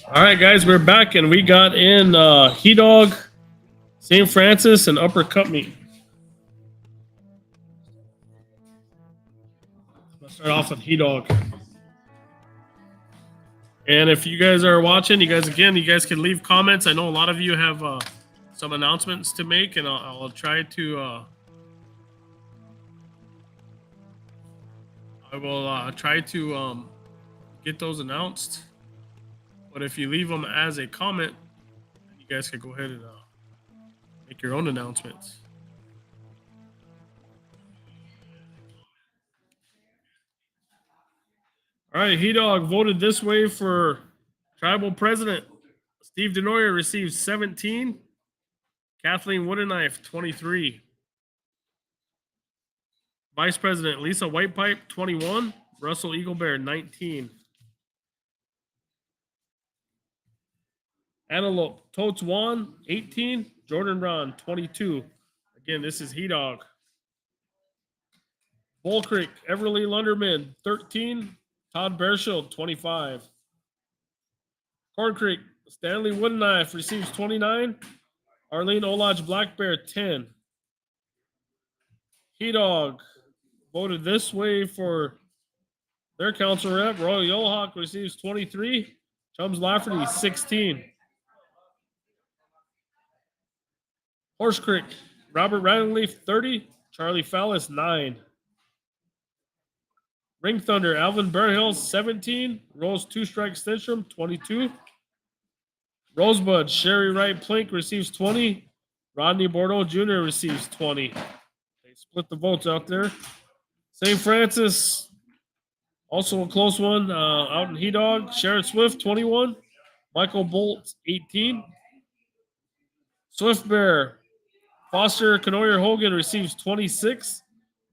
All right, guys, we're back and we got in He Dog, St. Francis, and Upper Cutmeat. Let's start off with He Dog. And if you guys are watching, you guys can leave comments. I know a lot of you have some announcements to make, and I'll try to. I will try to get those announced. But if you leave them as a comment, you guys can go ahead and make your own announcements. All right, He Dog voted this way for tribal president. Steve Denoyer receives 17. Kathleen Woodenknife, 23. Vice President Lisa Whitepipe, 21. Russell Eaglebear, 19. Antelope Totes Wan, 18. Jordan Ron, 22. Again, this is He Dog. Bull Creek Everly Lunderman, 13. Todd Bearshield, 25. Corn Creek Stanley Woodenknife receives 29. Arlene Olaj Black Bear, 10. He Dog voted this way for their council rep. Royal Yellowhawk receives 23. Chums Lafferty, 16. Horse Creek, Robert Rattleleaf, 30. Charlie Fallis, 9. Ring Thunder, Alvin Bearhill, 17. Rose Two Strike Stenstrom, 22. Rosebud, Sherry Wright Plink receives 20. Rodney Bordeaux Jr. receives 20. They split the votes out there. St. Francis, also a close one out in He Dog. Sharon Swift, 21. Michael Bolt, 18. Swift Bear, Foster Canoyer Hogan receives 26.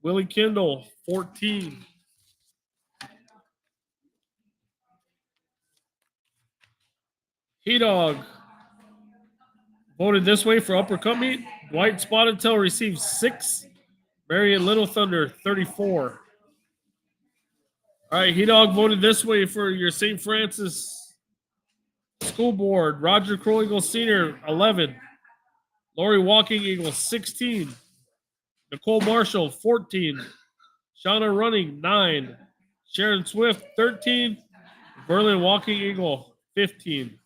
Willie Kendall, 14. He Dog voted this way for Upper Cutmeat. Dwight Spotted Tail receives 6. Marion Little Thunder, 34. All right, He Dog voted this way for your St. Francis School Board. Roger Crow Eagle Sr., 11. Lori Walking Eagle, 16. Nicole Marshall, 14. Shauna Running, 9. Sharon Swift, 13. Berlin Walking Eagle, 15.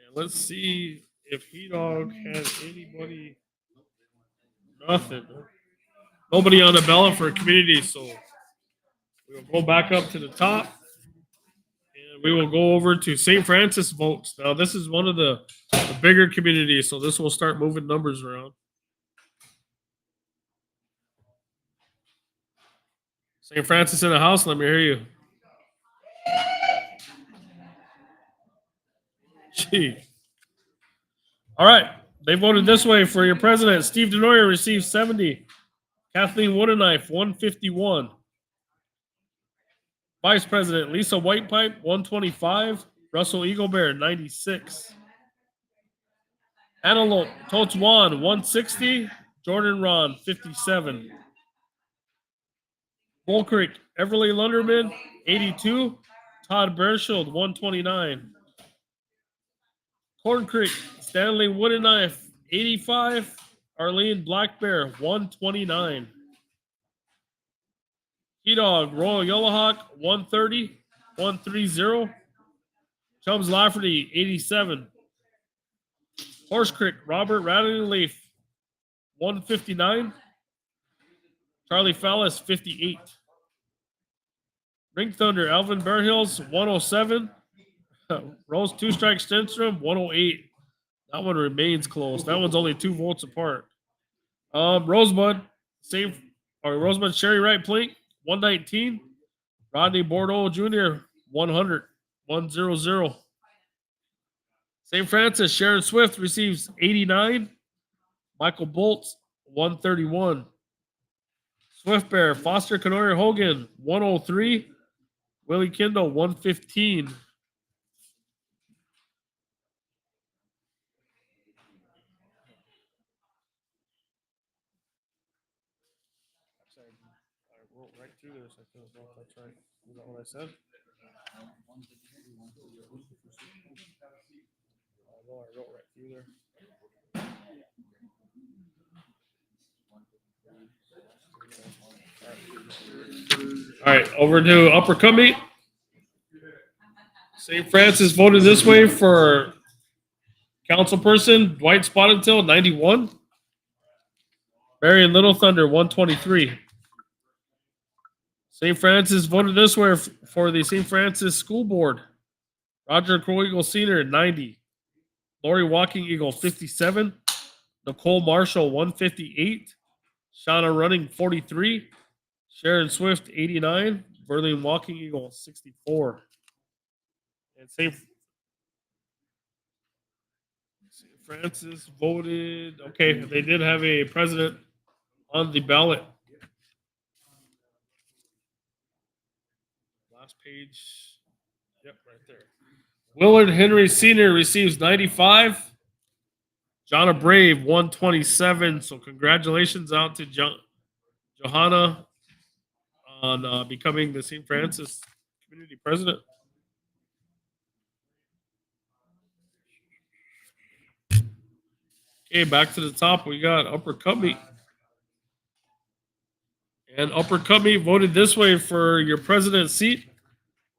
And let's see if He Dog has anybody. Nothing. Nobody on the ballot for community, so we'll go back up to the top. And we will go over to St. Francis votes. Now, this is one of the bigger communities, so this will start moving numbers around. St. Francis in the house, let me hear you. Gee. All right. They voted this way for your president. Steve Denoyer receives 70. Kathleen Woodenknife, 151. Vice President Lisa Whitepipe, 125. Russell Eaglebear, 96. Antelope Totes Wan, 160. Jordan Ron, 57. Bull Creek Everly Lunderman, 82. Todd Bearshield, 129. Corn Creek Stanley Woodenknife, 85. Arlene Black Bear, 129. He Dog Royal Yellowhawk, 130. 130. Chums Lafferty, 87. Horse Creek Robert Rattleleaf, 159. Charlie Fallis, 58. Ring Thunder Alvin Bearhills, 107. Rose Two Strike Stenstrom, 108. That one remains close. That one's only 2 votes apart. Rosebud, Rosebud Sherry Wright Plink, 119. Rodney Bordeaux Jr., 100. 100. St. Francis Sharon Swift receives 89. Michael Bolts, 131. Swift Bear Foster Canoyer Hogan, 103. Willie Kendall, 115. I wrote right through this. I don't know if that's right. Is that what I said? there. All right, over to Upper Cumby. St. Francis voted this way for councilperson Dwight Spotted 91. Marion Little Thunder 123. St. Francis voted this way for the St. Francis School Board. Roger Crow Eagle Sr. 90. Lori Walking Eagle 57. Nicole Marshall 158. Shauna Running 43. Sharon Swift 89. Berlin Walking Eagle 64. And St. Francis voted. Okay, they did have a president on the ballot. Last page. Yep, right there. Willard Henry Sr. receives 95. Jonna Brave 127. So congratulations out to Johanna on becoming the St. Francis community president. Okay, back to the top. We got Upper Cumby. And Upper Cumby voted this way for your president seat.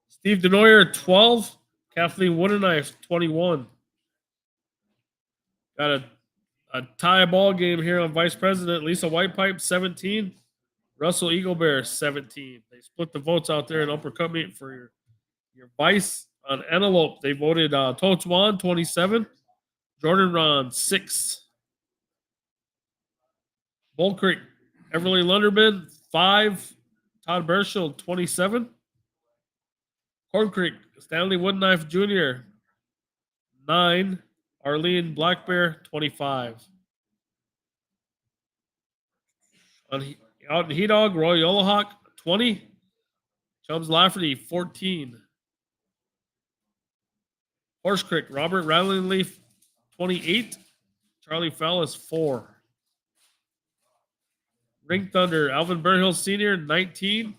Steve Denoyer, 12. Kathleen Woodenknife, 21. Got a tie ball game here on vice president. Lisa Whitepipe, 17. Russell Eaglebear, 17. They split the votes out there in Upper Cumby for your vice. On Antelope, they voted Totes Wan, 27. Jordan Ron, 6. Bull Creek, Everly Lunderman, 5. Todd Bershel, 27. Corn Creek, Stanley Woodenknife Jr., 9. Arlene Black Bear, 25. Out in He Dog, Roy Yellowhawk, 20. Chubbs Lafferty, 14. Horse Creek, Robert Rattling Leaf, 28. Charlie Fallis, 4. Ring Thunder, Alvin Burhill Sr., 19.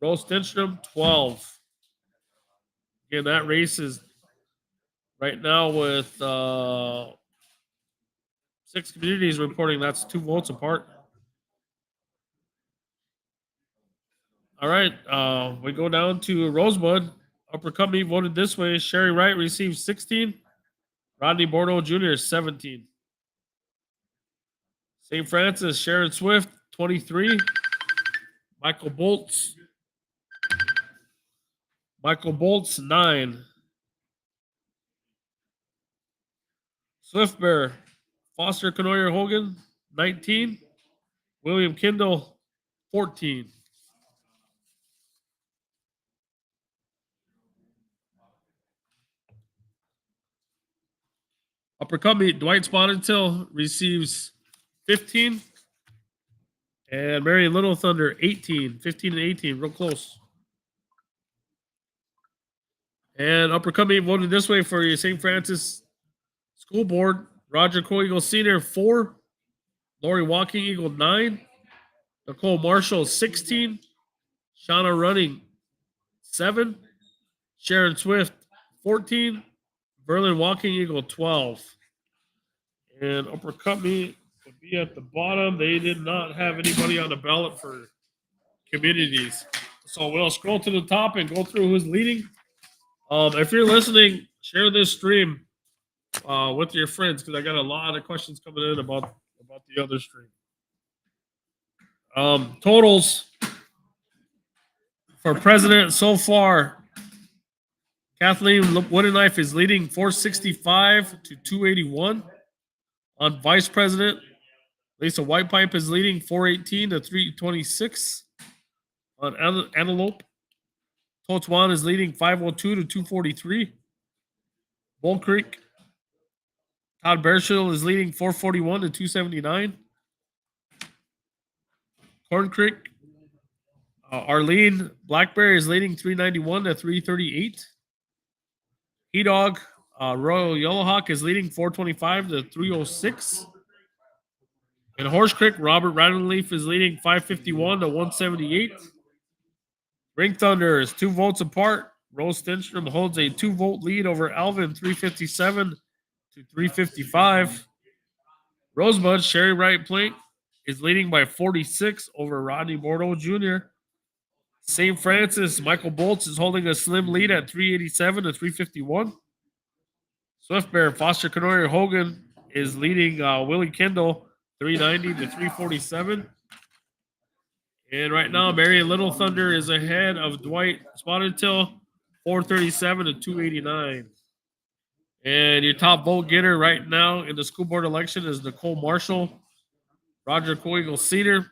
Rose Stenstrom, 12. Again, that race is right now with 6 communities reporting. That's 2 votes apart. All right, we go down to Rosebud. Upper Cumby voted this way. Sherry Wright received 16. Rodney Bordeaux Jr. 17. St. Francis, Sharon Swift, 23. Michael Bolts, 9. Swift Bear, Foster Canoyer Hogan, 19. William Kindle, 14. Upper Cumby, Dwight Spotted receives 15. And Mary Little Thunder, 18. 15 and 18, real close. And Upper Cumby voted this way for your St. Francis School Board. Roger Crow Eagle Sr., 4. Lori Walking Eagle, 9. Nicole Marshall, 16. Shauna Running, 7. Sharon Swift, 14. Berlin Walking Eagle, 12. And Upper Cumby would be at the bottom. They did not have anybody on the ballot for communities. So we'll scroll to the top and go through who's leading. If you're listening, share this stream with your friends because I got a lot of questions coming in about the other stream. Totals for president so far. Kathleen Woodenknife is leading 465 to 281. On vice president, Lisa Whitepipe is leading 418 to 326. On Antelope, Totes Wan is leading 502 to 243. Bull Creek, Todd Bershel is leading 441 to 279. Corn Creek, Arlene Blackberry is leading 391 to 338. He Dog, Royal Yellowhawk is leading 425 to 306. In Horse Creek, Robert Rattling is leading 551 to 178. Ring Thunder is 2 votes apart. Rose Stenstrom holds a 2-vote lead over Alvin, 357 to to 355. Rosebud, Sherry Wright Plate, is leading by 46 over Rodney Bordeaux Jr. St. Francis, Michael Bolts is holding a slim lead at 387 to 351. Swift Bear, Foster Canori Hogan is leading Willie Kendall 390 to 347. And right now, Marion Little Thunder is ahead of Dwight Spotted Tail 437 to 289. And your top vote getter right now in the school board election is Nicole Marshall, Roger Coeagle Cedar,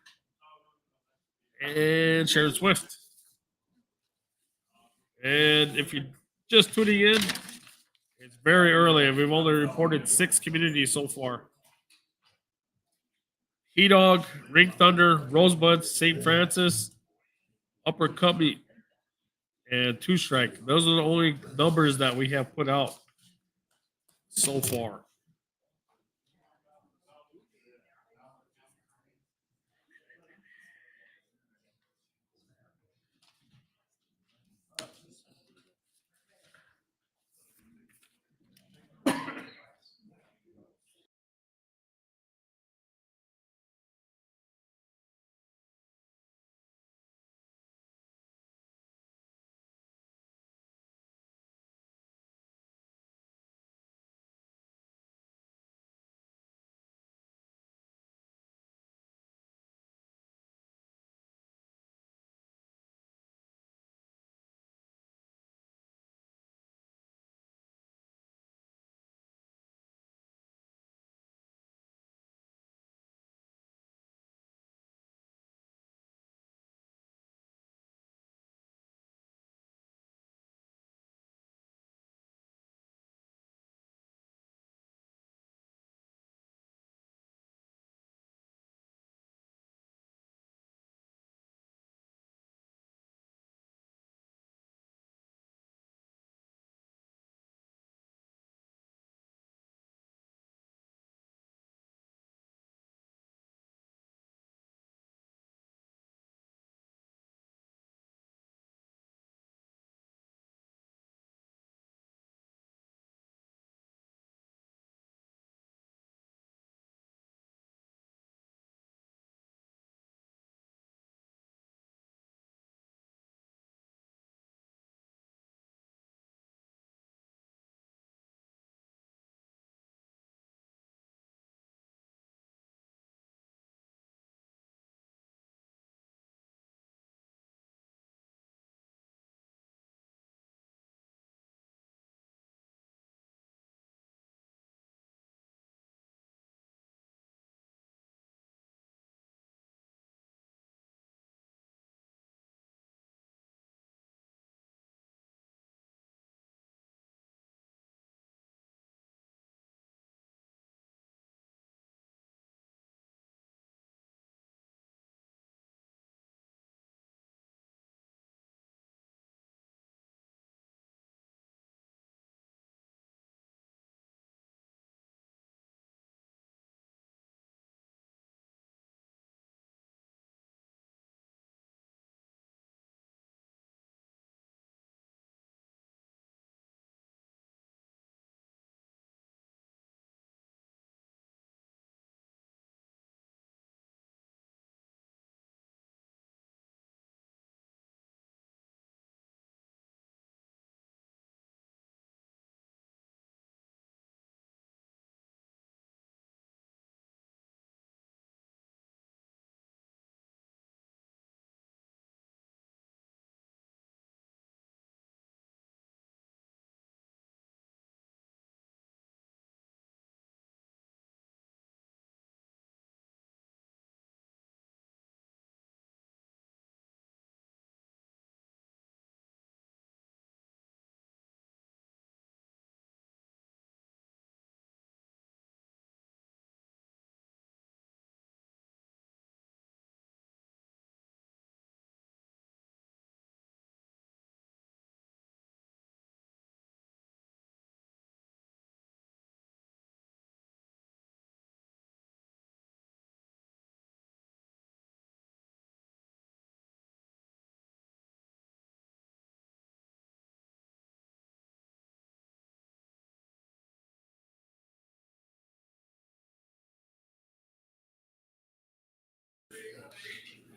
and Sharon Swift. And if you're just tuning in, it's very early, and we've only reported 6 communities so far. He Dog, Ring Thunder, Rosebud, St. Francis, Upper Cubby, and Two Strike. Those are the only numbers that we have put out so far.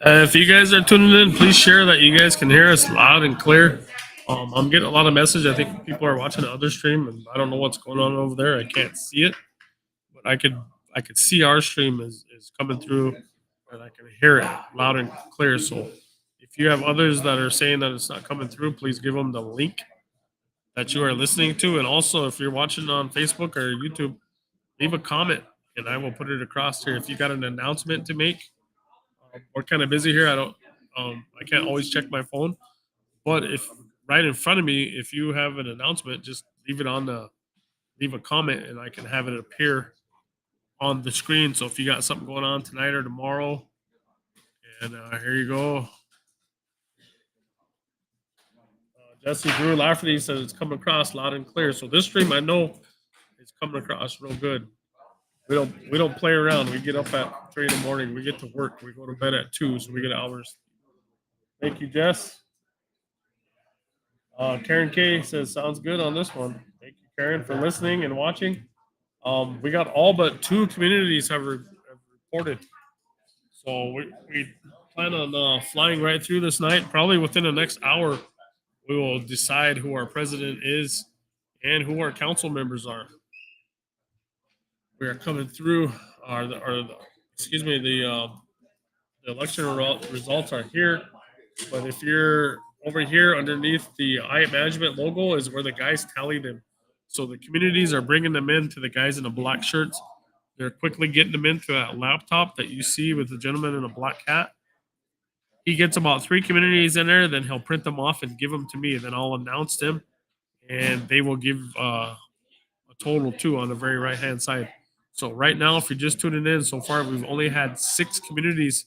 If you guys are tuning in, please share that you guys can hear us loud and clear. I'm getting a lot of message. I think people are watching the other stream, and I don't know what's going on over there. I can't see it, but I could see our stream is coming through, and I can hear it loud and clear. So if you have others that are saying that it's not coming through, please give them the link that you are listening to. And also, if you're watching on Facebook or YouTube, leave a comment, and I will put it across here. If you got an announcement to make, we're kind of busy here. I can't always check my phone, but if right in front of me, if you have an announcement, just leave a comment, and I can have it appear on the screen. So if you got something going on tonight or tomorrow, and here you go. Jesse Drew Lafferty says it's coming across loud and clear. So this stream, I know, is coming across real good. We don't play around. We get up at 3 in the morning. We get to work. We go to bed at 2, so we get hours. Thank you, Jess. Karen K says sounds good on this one. Thank you, Karen, for listening and watching. We got all but 2 communities have reported. So we plan on flying right through this night. Probably within the next hour, we will decide who our president is and who our council members are. We are coming through. The election results are here. But if you're over here underneath the management logo is where the guys tally them. So the communities are bringing them in to the guys in the black shirts. They're quickly getting them into that laptop that you see with the gentleman in a black hat. He gets about 3 communities in there, then he'll print them off and give them to me. Then I'll announce them, and they will give a total too on the very right hand side. So right now, if you're just tuning in, so far we've only had 6 communities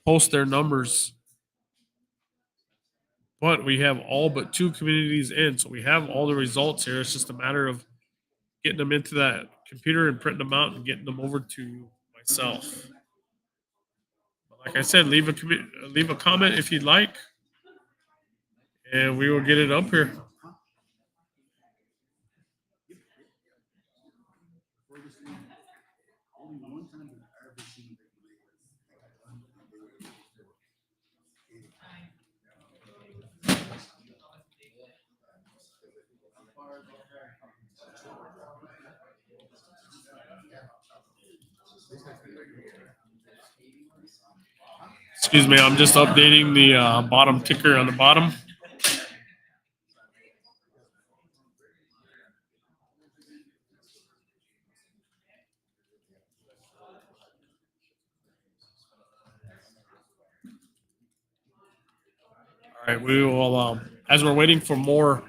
post their numbers, but we have all but 2 communities in. So we have all the results here. It's just a matter of getting them into that computer and printing them out and getting them over to myself. But like I said, leave a comment if you'd like, and we will get it up here. Excuse me, I'm just updating the bottom ticker on the bottom. All right, we will. As we're waiting for more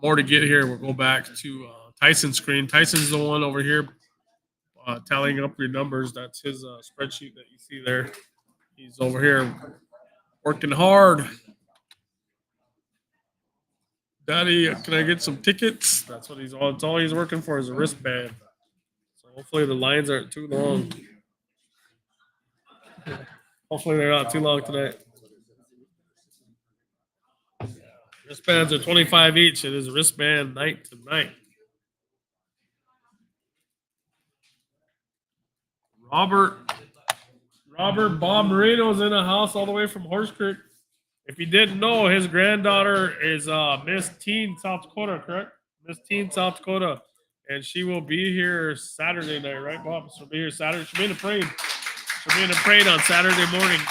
to get here, we'll go back to Tyson's screen. Tyson's the one over here tallying up your numbers. That's his spreadsheet that you see there. He's over here working hard. Daddy, can I get some tickets? That's what that's all he's working for is a wristband. So hopefully the lines aren't too long. Hopefully they're not too long tonight. Wristbands are 25 each. It is wristband night tonight. Robert Bob Marino's in the house all the way from Horse Creek. If you didn't know, his granddaughter is Miss Teen South Dakota, correct? Miss Teen South Dakota. And she will be here Saturday night, right, Bob? She'll be here Saturday. She'll be in the parade. She'll be in the parade on Saturday morning.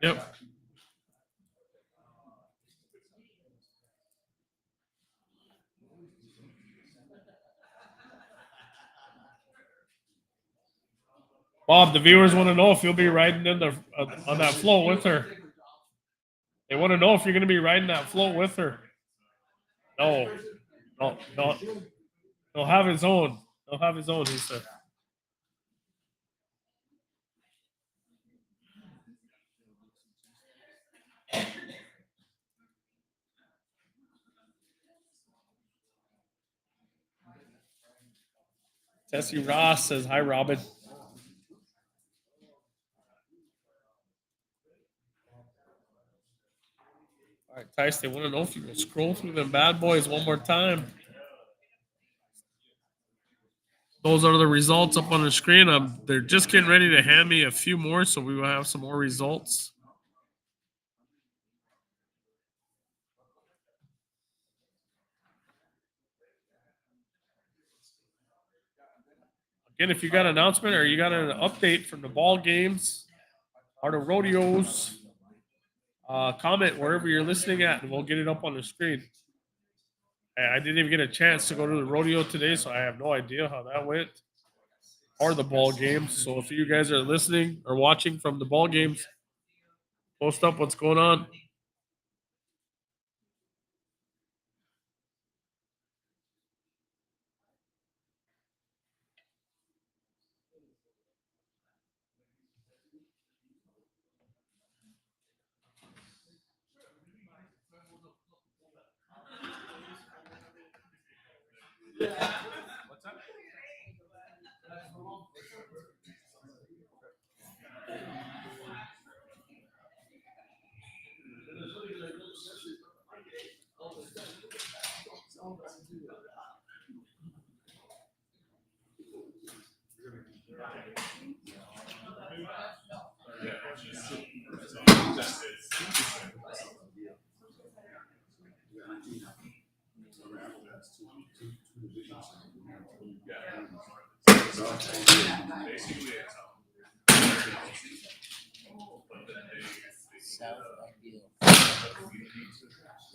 Yep. Bob, the viewers want to know if you'll be riding in the on that float with her. They want to know if you're going to be riding that float with her. No. He'll have his own. He'll have his own, he said. Tessie Ross says, hi, Robin. All right, Tice, they want to know if you can scroll through them bad boys one more time. Those are the results up on the screen. They're just getting ready to hand me a few more, so we will have some more results. Again, if you got an announcement or you got an update from the ball games or the rodeos, comment wherever you're listening at, and we'll get it up on the screen. I didn't even get a chance to go to the rodeo today, so I have no idea how that went or the ball games. So if you guys are listening or watching from the ball games, post up what's going on.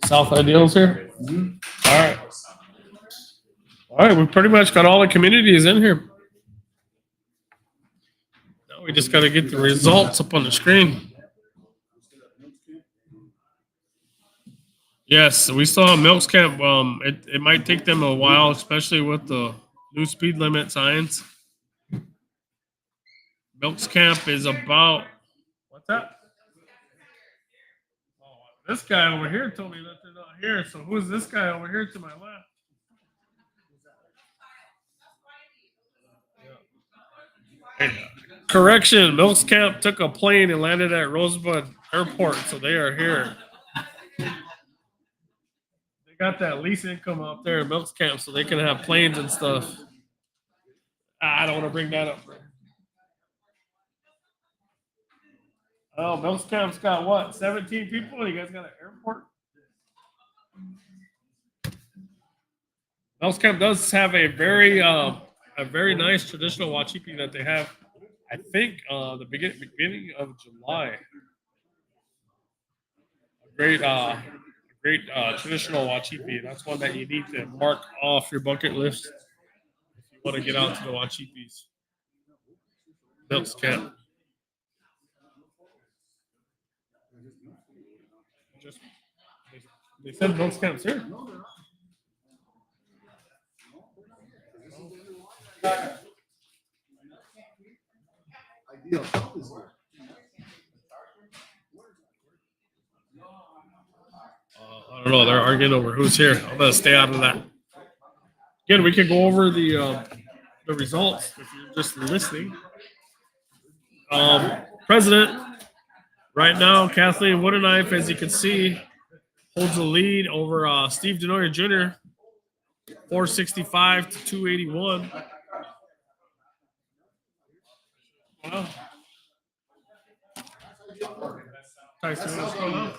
South Ideals here. All right. All right, we pretty much got all the communities in here. Now we just got to get the results up on the screen. Yes, we still have Milks Camp. It might take them a while, especially with the new speed limit signs. Milks Camp is about what's that? Oh, this guy over here told me that they're not here. So who's this guy over here to my left? Hey, correction, Milks Camp took a plane and landed at Rosebud Airport, so they are here. They got that lease income up there at Milks Camp, so they can have planes and stuff. I don't want to bring that up. Oh, Milks Camp's got what? 17 people? You guys got an airport? Milks Camp does have a very nice traditional wachipi that they have. I think the beginning of July. Great traditional wachipi. That's one that you need to mark off your bucket list if you want to get out to the wachipis. Milks Camp. They said Milks Camp's here. Ideal Health is here. I don't know. They're arguing over who's here. I'm gonna stay out of that. Again, we can go over the results if you're just listening. President right now, Kathleen Woodenknife, as you can see, holds the lead over Steve Denoyer Jr. 465 to 281. Wow. Tyson, what's going on?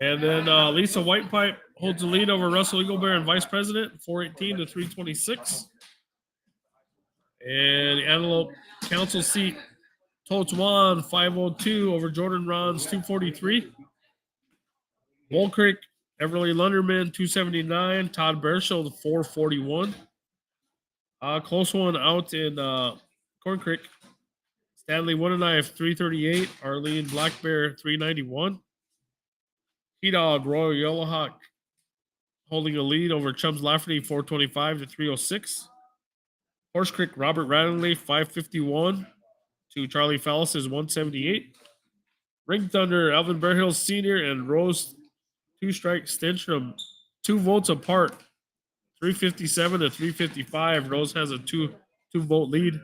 And then Lisa Whitepipe holds the lead over Russell Eaglebear and Vice President, 418 to 326. And the Antelope Council seat, Totes Juan, 502 over Jordan Ron's 243. Bull Creek, Everly Lunderman, 279. Todd Bearshill, 441. Close one out in Corn Creek. Stanley Woodenknife, 338. Arlene Black Bear, 391. P-Dog, Royal Yellowhawk holding a lead over Chubbs Lafferty, 425 to 306. Horse Creek, Robert Radley, 551 to Charlie Fallis' 178. Ring Thunder, Alvin Bearhill Sr. and Rose Two Strike Stenstrom, 2 votes apart, 357 to 355. Rose has a two vote lead.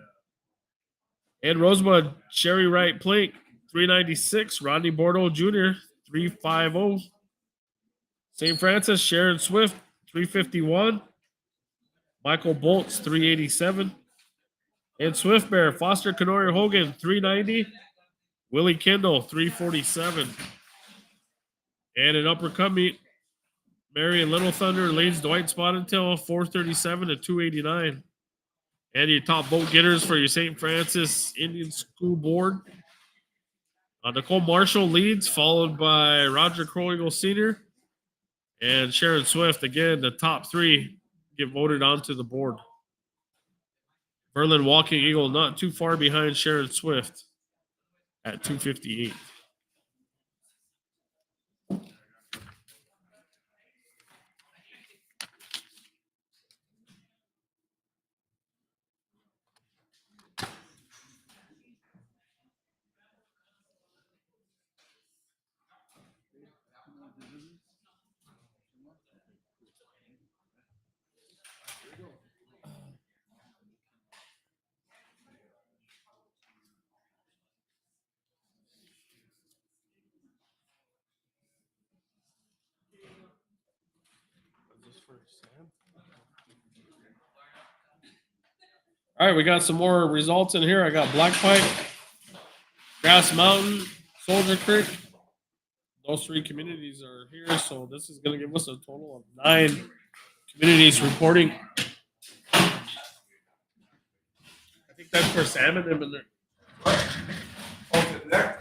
And Rosebud, Sherry Wright Plink, 396. Rodney Bordeaux Jr., 350. St. Francis, Sharon Swift, 351. Michael Bolts, 387. And Swift Bear, Foster Kenori Hogan, 390. Willie Kendall, 347. And in uppercut meet, Marion Little Thunder leads Dwight Spotted Tail, 437 to 289. And your top vote getters for your St. Francis Indian School Board. Nicole Marshall leads, followed by Roger Crow Eagle Sr. and Sharon Swift. Again, the top three get voted onto the board. Berlin Walking Eagle not too far behind Sharon Swift at 258. All right, we got some more results in here. I got Black Pipe, Grass Mountain, Soldier Creek. Those three communities are here, so this is going to give us a total of 9 communities reporting. I think that's for salmon in there. Okay, there.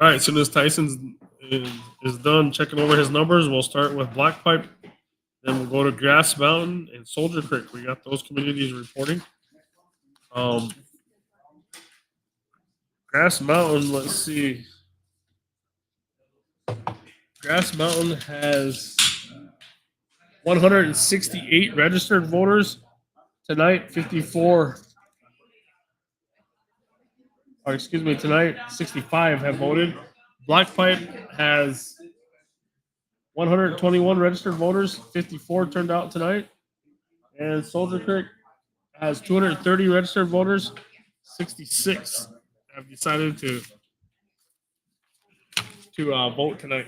All right, as soon as Tyson is done checking over his numbers, we'll start with Black Pipe. Then we'll go to Grass Mountain and Soldier Creek. We got those communities reporting. Grass Mountain, let's see. Grass Mountain has 168 registered voters. Tonight, 54. Or excuse me, tonight, 65 have voted. Black Pipe has 121 registered voters. 54 turned out tonight. And Soldier Creek has 230 registered voters. 66 have decided to vote tonight.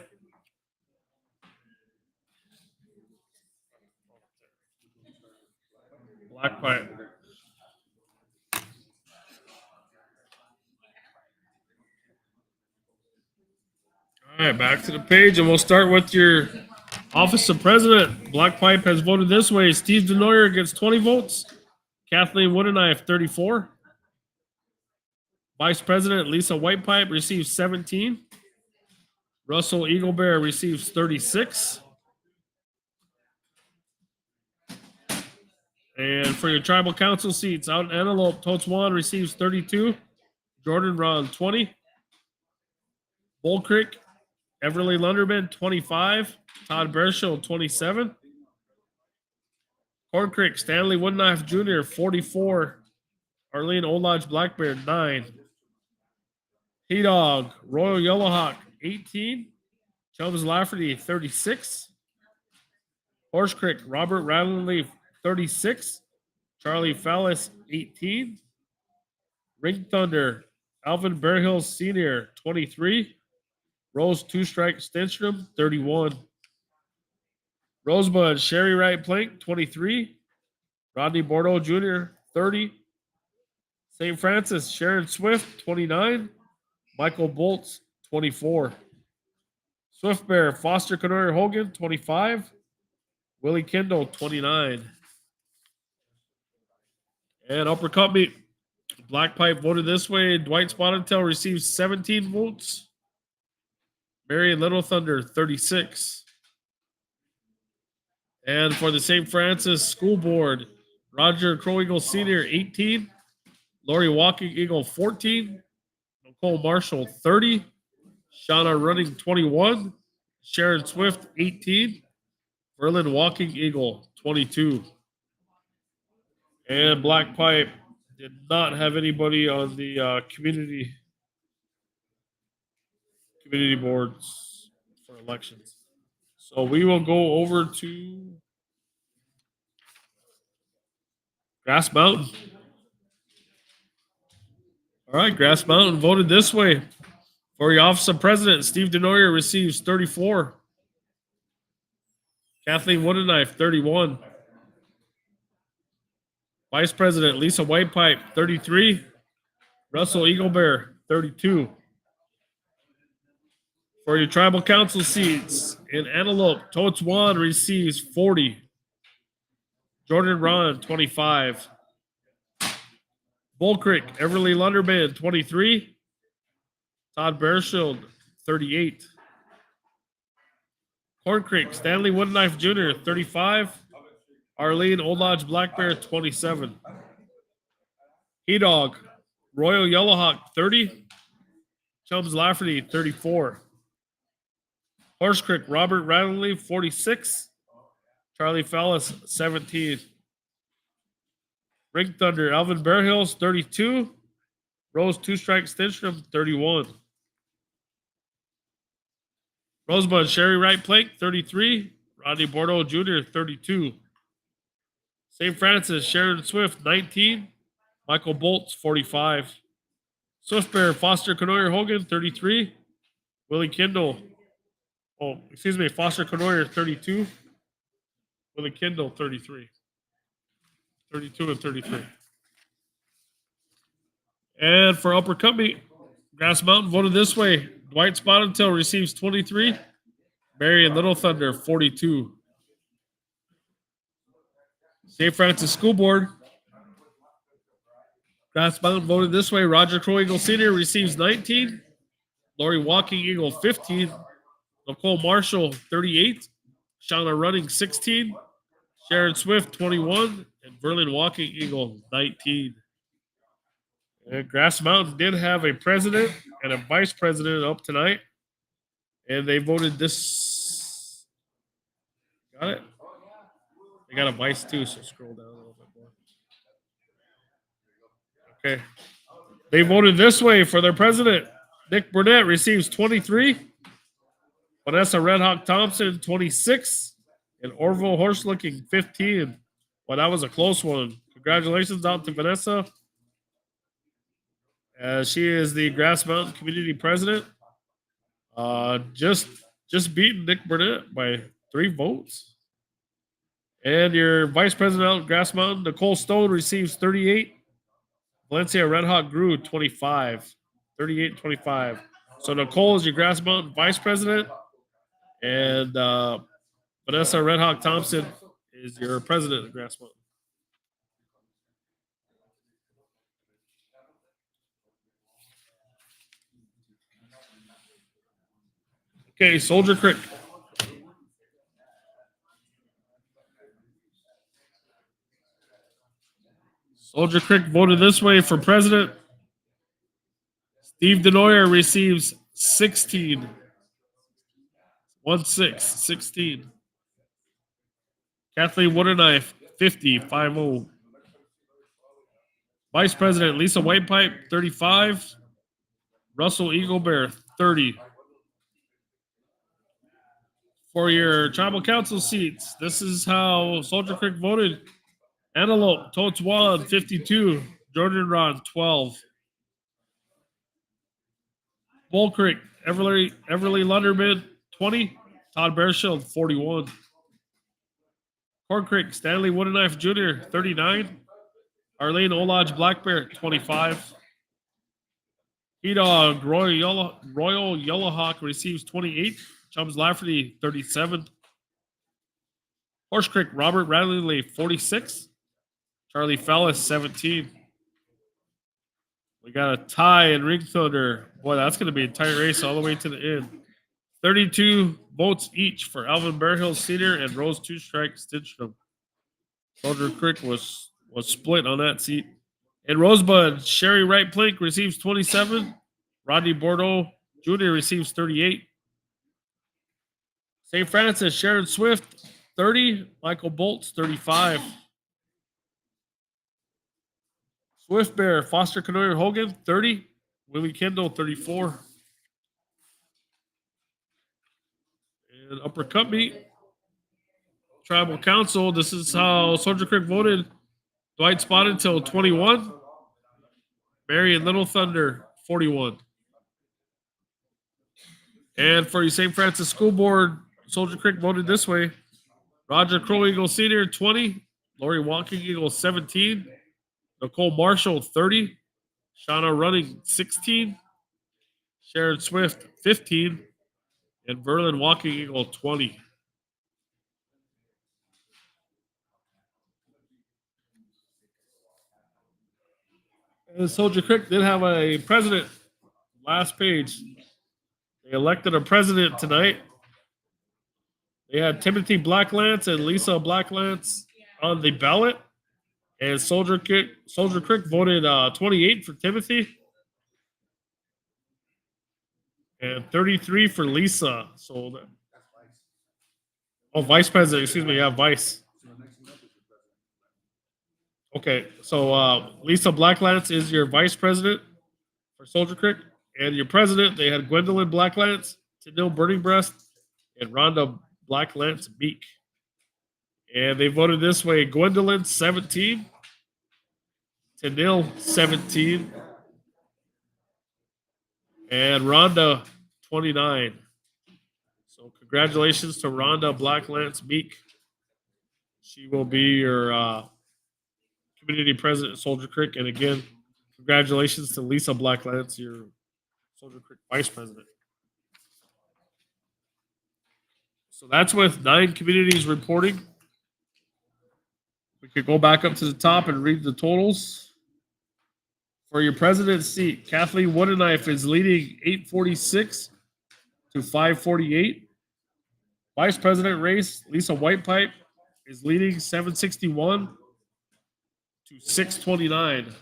Black Pipe. All right, back to the page, and we'll start with your Office of President. Black Pipe has voted this way. Steve Denoyer gets 20 votes. Kathleen Woodenknife, 34. Vice President Lisa Whitepipe receives 17. Russell Eaglebear receives 36. And for your tribal council seats, out in Antelope, Totes One receives 32. Jordan Ron, 20. Bull Creek, Everly Lunderman, 25. Todd Bearshill, 27. Corn Creek, Stanley Woodenknife Jr., 44. Arlene Olodge Blackbeard, 9. T-Dog, Royal Yellowhawk, 18. Chubbs Lafferty, 36. Horse Creek, Robert Rattlenleaf, 36. Charlie Fallis, 18. Ring Thunder, Alvin Bearhill Sr., 23. Rose Two Strike Stenstrom, 31. Rosebud, Sherry Wright Plank, 23. Rodney Bordeaux Jr., 30. St. Francis, Sharon Swift, 29. Michael Bolts, 24. Swift Bear, Foster Kenori Hogan, 25. Willie Kendall, 29. And uppercut meet, Black Pipe voted this way. Dwight Spotted Tail receives 17 votes. Marion Little Thunder, 36. And for the St. Francis School Board, Roger Crow Eagle Sr., 18. Lori Walking Eagle, 14. Nicole Marshall, 30. Shauna Running, 21. Sharon Swift, 18. Berlin Walking Eagle, 22. And Black Pipe did not have anybody on the community boards for elections. So we will go over to Grass Mountain. All right, Grass Mountain voted this way. For your office of president, Steve Denoyer receives 34. Kathleen Woodenknife, 31. Vice President Lisa Whitepipe, 33. Russell Eaglebear, 32. For your tribal council seats, in Antelope, Totes Juan receives 40. Jordan Ron, 25. Bull Creek, Everly Lunderman, 23. Todd Bearshield, 38. Corn Creek, Stanley Woodenknife Jr., 35. Arlene Old Lodge Black Bear, 27. He Dog, Royal Yellowhawk, 30. Chums Lafferty, 34. Horse Creek, Robert Radley, 46. Charlie Fellis, 17. Ring Thunder, Alvin Bear Hills, 32. Rose Two Strike Stinstrom, 31. Rosebud, Sherry Wright Plank, 33. Rodney Bordeaux Jr., 32. St. Francis, Sharon Swift, 19. Michael Bolts, 45. Swift Bear, Foster Canoyer Hogan, 33. Willie Kindle, Foster Canoyer, 32. Willie Kindle, 33. 32 and 33. And for Upper Company, Grass Mountain voted this way. Dwight Spotted Tail receives 23. Marion Little Thunder, 42. St. Francis School Board, Grass Mountain voted this way. Roger Crow Eagle Sr. receives 19. Lori Walking Eagle, 15. Nicole Marshall, 38. Shauna Running, 16. Sharon Swift, 21. And Verlin Walking Eagle, 19. And Grass Mountain did have a president and a vice president up tonight. And they voted this. Got it? They got a vice too, so scroll down a little bit more. Okay. They voted this way for their president. Nick Burnett receives 23. Vanessa Red Hawk Thompson, 26. And Orville Horselooking, 15. Well, that was a close one. Congratulations out to Vanessa. She is the Grass Mountain Community President. Just beating Nick Burnett by 3 votes. And your Vice President out of Grass Mountain, Nicole Stone, receives 38. Valencia Red Hawk grew 25. 38-25. So Nicole is your Grass Mountain Vice President. And Vanessa Red Hawk Thompson is your President of Grass Mountain. Okay, Soldier Creek. Soldier Creek voted this way for president. Steve Denoyer receives 16. 16. Kathleen Woodenknife, 50. Vice President Lisa Whitepipe, 35. Russell Eaglebear, 30. For your tribal council seats, this is how Soldier Creek voted. Antelope, Totes Juan, 52. Jordan Ron, 12. Bull Creek, Everly Lunderman, 20. Todd Bearshield, 41. Corn Creek, Stanley Woodenknife Jr., 39. Arlene Olodge Black Bear, 25. He Dog, Royal Yellowhawk receives 28. Chums Lafferty, 37. Horse Creek, Robert Radley, 46. Charlie Fellis, 17. We got a tie in Ring Thunder. Boy, that's going to be a tight race all the way to the end. 32 votes each for Alvin Bearhill Sr. and Rose Two Strike Stinstrom. Soldier Creek was split on that seat. And Rosebud, Sherry Wright Plank receives 27. Rodney Bordeaux Jr. receives 38. St. Francis, Sharon Swift, 30. Michael Bolts, 35. Swift Bear, Foster Canoyer Hogan, 30. Willie Kendall, 34. And Upper Company Tribal Council, this is how Soldier Creek voted. Dwight Spotted till 21. Marion Little Thunder 41. And for your St. Francis School Board, Soldier Creek voted this way. Roger Crow Eagle Senior 20. Lori Walking Eagle 17. Nicole Marshall 30. Shauna Running 16. Sharon Swift 15. And Verlin Walking Eagle 20. And Soldier Creek did have a president. Last page. They elected a president tonight. They had Timothy Blacklance and Lisa Blacklance on the ballot. And Soldier Creek voted 28 for Timothy and 33 for Lisa. So, vice president, excuse me, yeah, vice. Okay, so Lisa Blacklance is your vice president for Soldier Creek. And your president, they had Gwendolyn Blacklance, Tennille Burning Breast, and Rhonda Blacklance Beak. And they voted this way: Gwendolyn 17, Tennille 17, and Rhonda 29. So congratulations to Rhonda Blacklance Meek. She will be your community president at Soldier Creek. And again, congratulations to Lisa Blacklance, your Soldier Creek vice president. So that's with 9 communities reporting. We could go back up to the top and read the totals. For your president's seat, Kathleen Woodenknife is leading 846 to 548. Vice president race, Lisa Whitepipe is leading 761 to 629.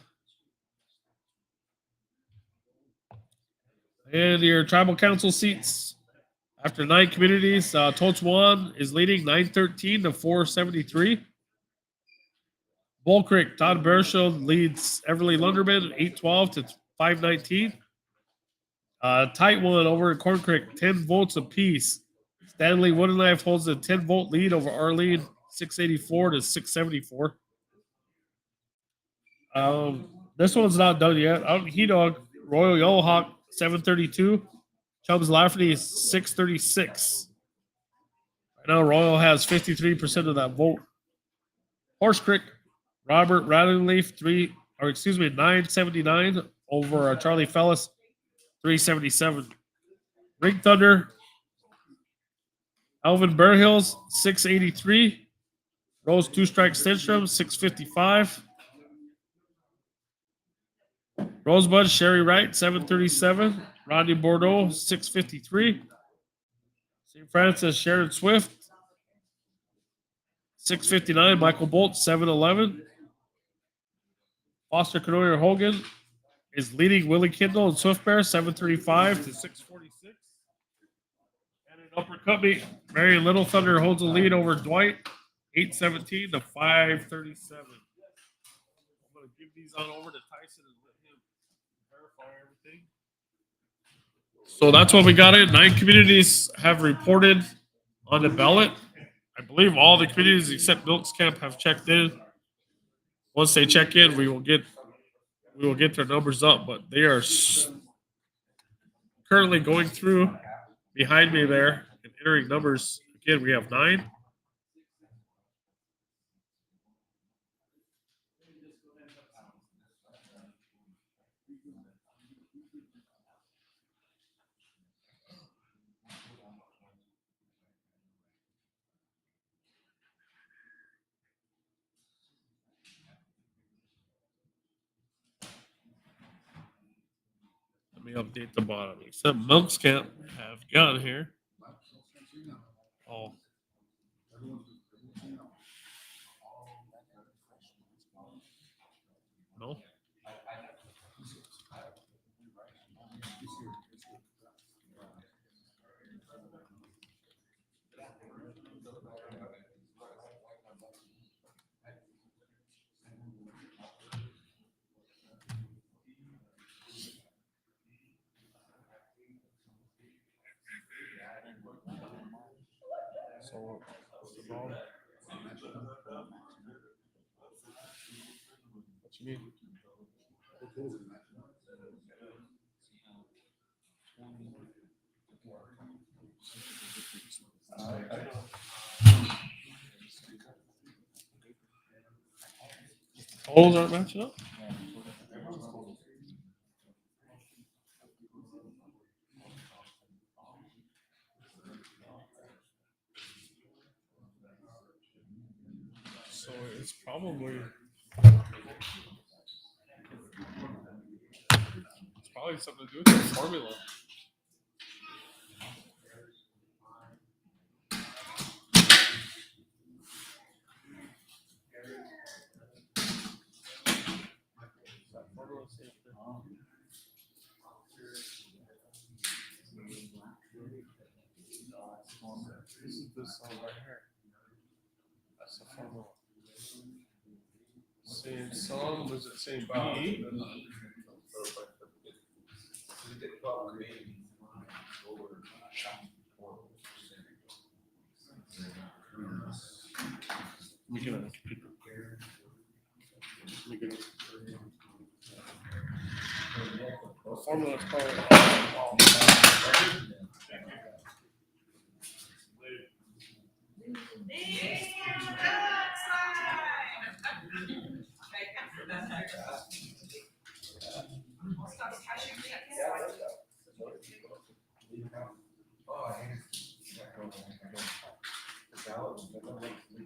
And your tribal council seats, after 9 communities, Tochuan is leading 913 to 473. Bull Creek, Todd Bershill leads Everly Lunderman 812 to 519. Tight one over at Corn Creek, 10 votes apiece. Stanley Woodenknife holds a 10-vote lead over Arlene, 684 to 674. This one's not done yet. Out in Hedog, Royal Yellowhawk 732, Chubbs Lafferty 636. Right now, Royal has 53% of that vote. Horse Creek, Robert Radleyleaf 979 over Charlie Fellis 377. Ring Thunder, Alvin Burhills 683. Rose Two Strike Stenstrom 655. Rosebud Sherry Wright 737. Rodney Bordeaux 653. St. Francis Sharon Swift 659. Michael Bolt 711. Foster Canoyer Hogan is leading Willie Kindle and Swift Bear 735 to 646. And in Upper Cubby, Mary Little Thunder holds a lead over Dwight 817 to 537. I'm going to give these on over to Tyson and let him verify everything. So that's what we got in. 9 communities have reported on the ballot. I believe all the communities except Milks Camp have checked in. Once they check in, we will get their numbers up, but they are currently going through behind me there and entering numbers. Again, we have 9. Let me update the bottom. Except Milks Camp have got here. Oh. No. So, you mean? Totals aren't matching up? So it's probably something to do with the formula. This is this song right here. That's the formula. Same song, was it same beat? Let me get a paper. Let me get a- The formula is called.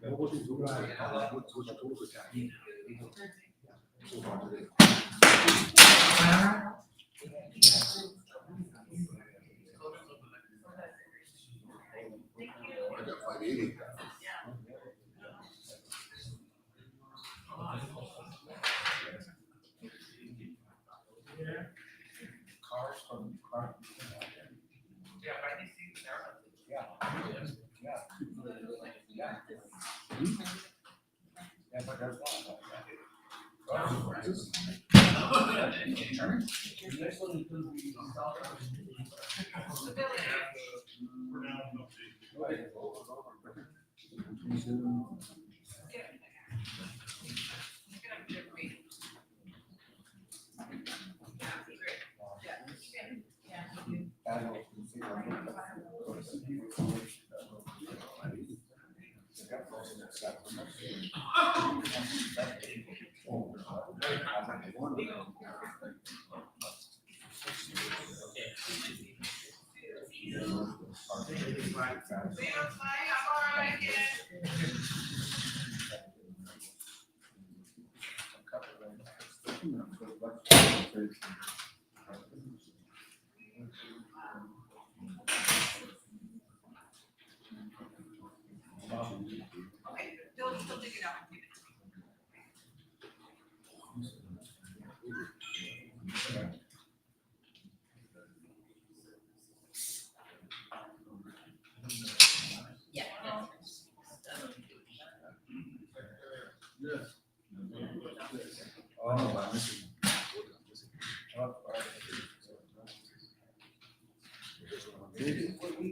What was he doing? What's your total attack? I got 580. Okay, they'll dig it out.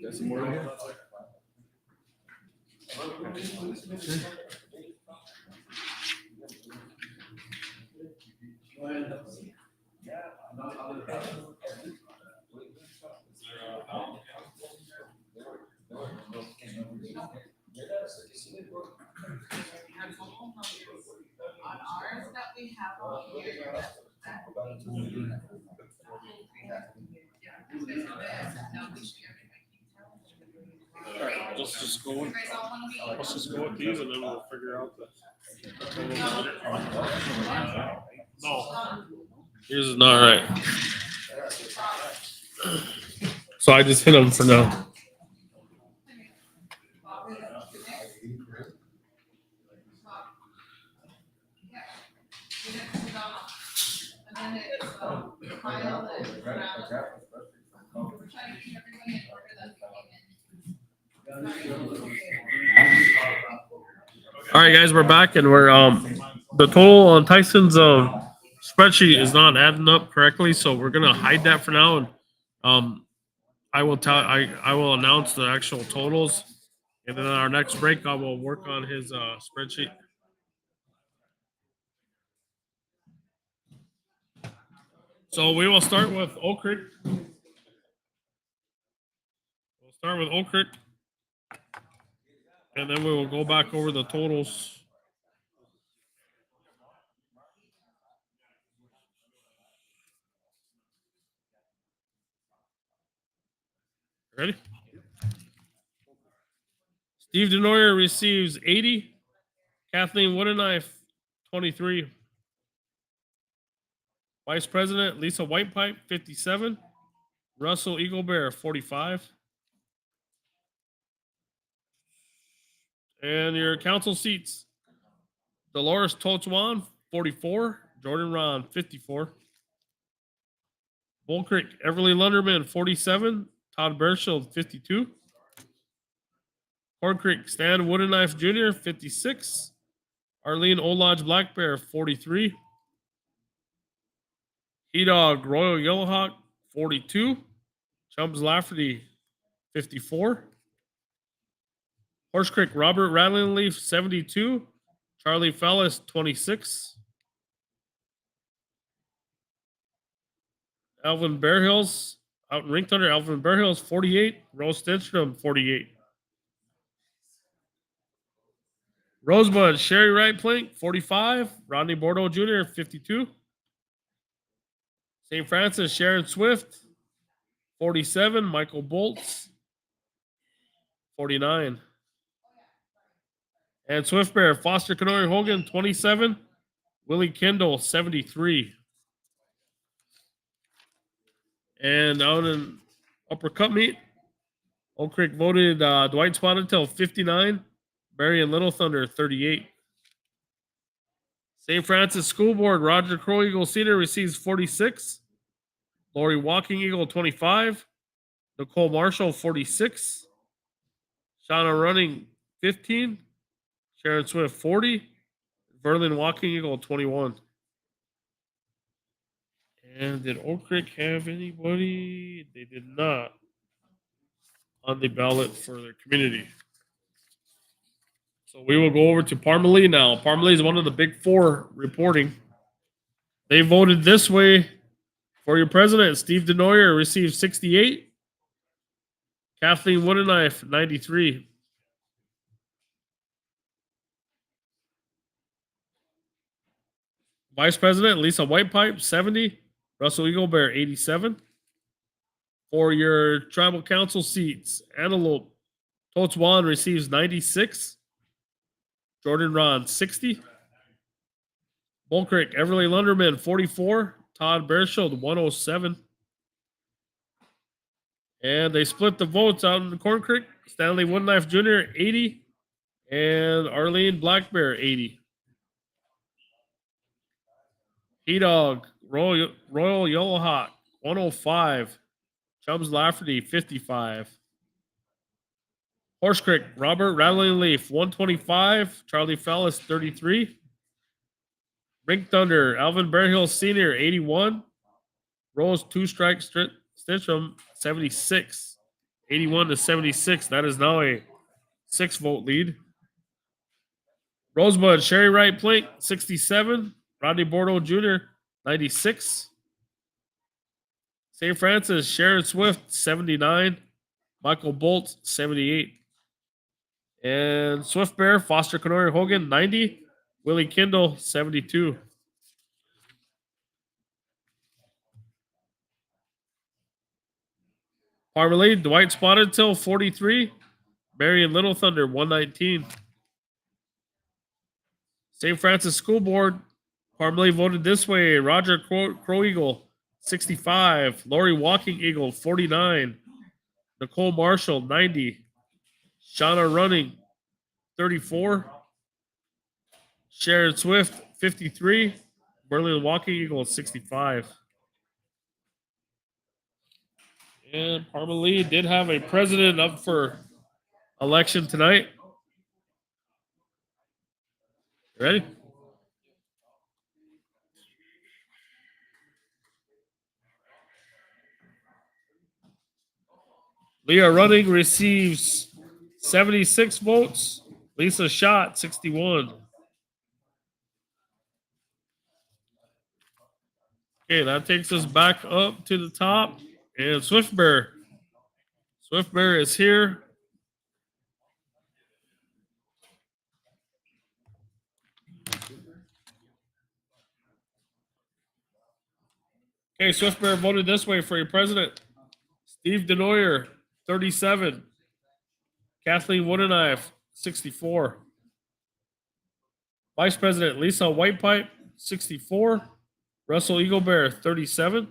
Got some more here? On ours that we have on here, that. All right, let's just go with these and then we'll figure out the. No, yours is not right. So I just hit them for now. And then it's, file and grab. We're trying to keep everything in order that we came in. All right, guys, we're back and we're the total on Tyson's spreadsheet is not adding up correctly, so we're gonna hide that for now and I will announce the actual totals and then our next break I will work on his spreadsheet. So we will start with Oak Creek. We'll start with Oak Creek. And then we will go back over the totals. Ready? Steve Denoyer receives 80. Kathleen Woodenknife, 23. Vice President Lisa Whitepipe, 57. Russell Eaglebear, 45. And your council seats: Dolores Tochuan, 44. Jordan Ron, 54. Bull Creek, Everly Lunderman, 47. Todd Bearshield, 52. Horn Creek, Stan Woodenknife Jr., 56. Arlene Olodge Black Bear, 43. He-Dog Royal Yellowhawk, 42. Chubbs Lafferty, 54. Horse Creek Robert Rattling Leaf, 72. Charlie Fellis, 26. Alvin Bear Hills, out in Ring Thunder, Alvin Bear Hills, 48. Rose Stenstrom, 48. Rosebud, Sherry Wright Plink, 45. Rodney Bordeaux Jr., 52. St. Francis, Sharon Swift, 47. Michael Bolts, 49. And Swift Bear, Foster Kenori Hogan, 27. Willie Kendall, 73. And out in Upper Cup Meet, Oak Creek voted Dwight Spotted 59. Barry and Little Thunder, 38. St. Francis School Board, Roger Crow Eagle Cedar receives 46. Lori Walking Eagle, 25. Nicole Marshall, 46. Shauna Running, 15. Sharon Swift, 40. Verlin Walking Eagle, 21. And did Oak Creek have anybody? They did not on the ballot for their community. So we will go over to Parmalee now. Parmalee is one of the big four reporting. They voted this way for your president. Steve Denoyer received 68. Kathleen Woodenknife, 93. Vice President Lisa Whitepipe, 70. Russell Eaglebear, 87. For your tribal council seats, Antelope Totswan receives 96. Jordan Ron, 60. Bull Creek, Everly Lunderman, 44. Todd Bearshield, 107. And they split the votes out in the Corn Creek. Stanley Woodenknife Jr., 80. And Arlene Black Bear, 80. He-Dog, Royal Yellowhawk, 105. Chubbs Lafferty, 55. Horse Creek, Robert Rattling Leaf, 125. Charlie Fellis, 33. Ring Thunder, Alvin Bearhill Sr., 81. Rose Two Strike Stitchum, 76. 81 to 76. That is now a 6-vote lead. Rosebud, Sherry Wright Plink, 67. Rodney Bordeaux Jr., 96. St. Francis, Sharon Swift, 79. Michael Bolt, 78. And Swift Bear, Foster Kenori Hogan, 90. Willie Kindle, 72. Parmalee, Dwight Spotted Till, 43. Marion Little Thunder, 119. St. Francis School Board, Parmalee voted this way. Roger Crow Eagle, 65. Lori Walking Eagle, 49. Nicole Marshall, 90. Shauna Running, 34. Sharon Swift, 53. Berlin Walking Eagle, 65. And Parmalee did have a president up for election tonight. Ready? Leah Running receives 76 votes. Lisa Schott, 61. Okay, that takes us back up to the top. And Swift Bear. Swift Bear is here. Okay, Swift Bear voted this way for your president. Steve Denoyer, 37. Kathleen Woodenknife, 64. Vice President Lisa Whitepipe, 64. Russell Eaglebear, 37.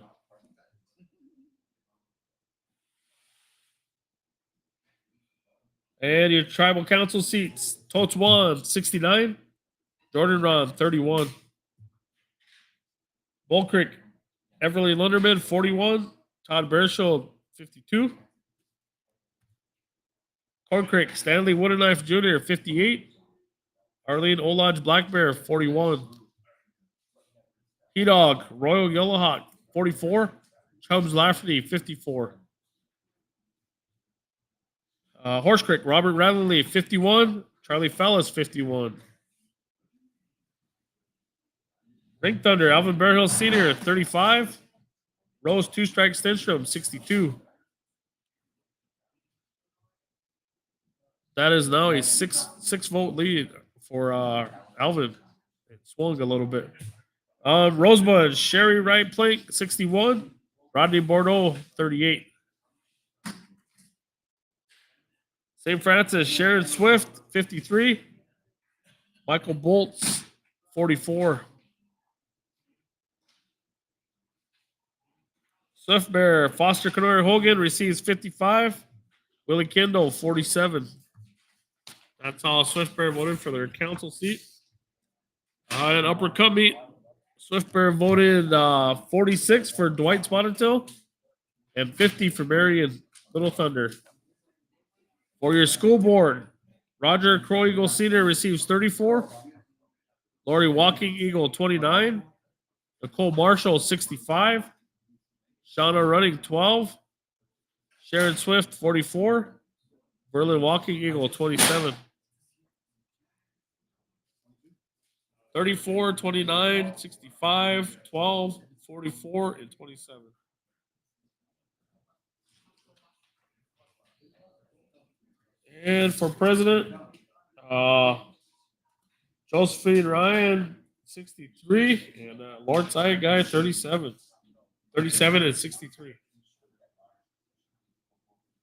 And your tribal council seats, Totes Wan, 69. Jordan Ron, 31. Bull Creek, Everly Lunderman, 41. Todd Bearshield, 52. Corn Creek, Stanley Woodenknife Jr., 58. Arlene Olodge Black Bear, 41. P-Dog, Royal Yellowhawk, 44. Chubbs Lafferty, 54. Horse Creek, Robert Radley, 51. Charlie Fellis, 51. Ring Thunder, Alvin Bearhill Sr., 35. Rose Two Strike Stenstrom, 62. That is now a six vote lead for Alvin. It swung a little bit. Rosebud, Sherry Wright Plank, 61. Rodney Bordeaux, 38. St. Francis, Sharon Swift, 53. Michael Bolts, 44. Swift Bear, Foster Kenora Hogan receives 55. Willie Kendall, 47. That's how Swift Bear voted for their council seat. And Upper Cut Meet, Swift Bear voted 46 for Dwight Spotted and 50 for Marion Little Thunder. For your school board, Roger Crow Eagle Sr. receives 34. Lori Walking Eagle, 29. Nicole Marshall, 65. Shauna Running, 12. Sharon Swift, 44. Berlin Walking Eagle, 27. 34, 29, 65, 12, 44, and 27. And for president, Josephine Ryan, 63, and Lord Side Guy, 37. 37 and 63.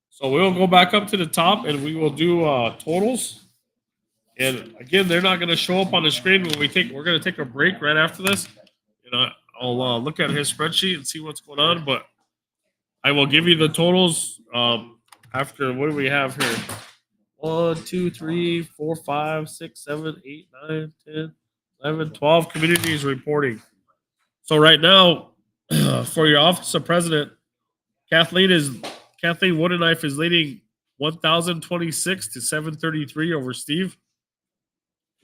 So we'll go back up to the top and we will do totals. And again, they're not going to show up on the screen when we're going to take a break right after this. And I'll look at his spreadsheet and see what's going on, but I will give you the totals after. What do we have here? 1, 2, 3, 4, 5, 6, 7, 8, 9, 10, 11, 12 communities reporting. So right now, for your office of president, Kathleen Woodenknife is leading 1,026 to 733 over Steve.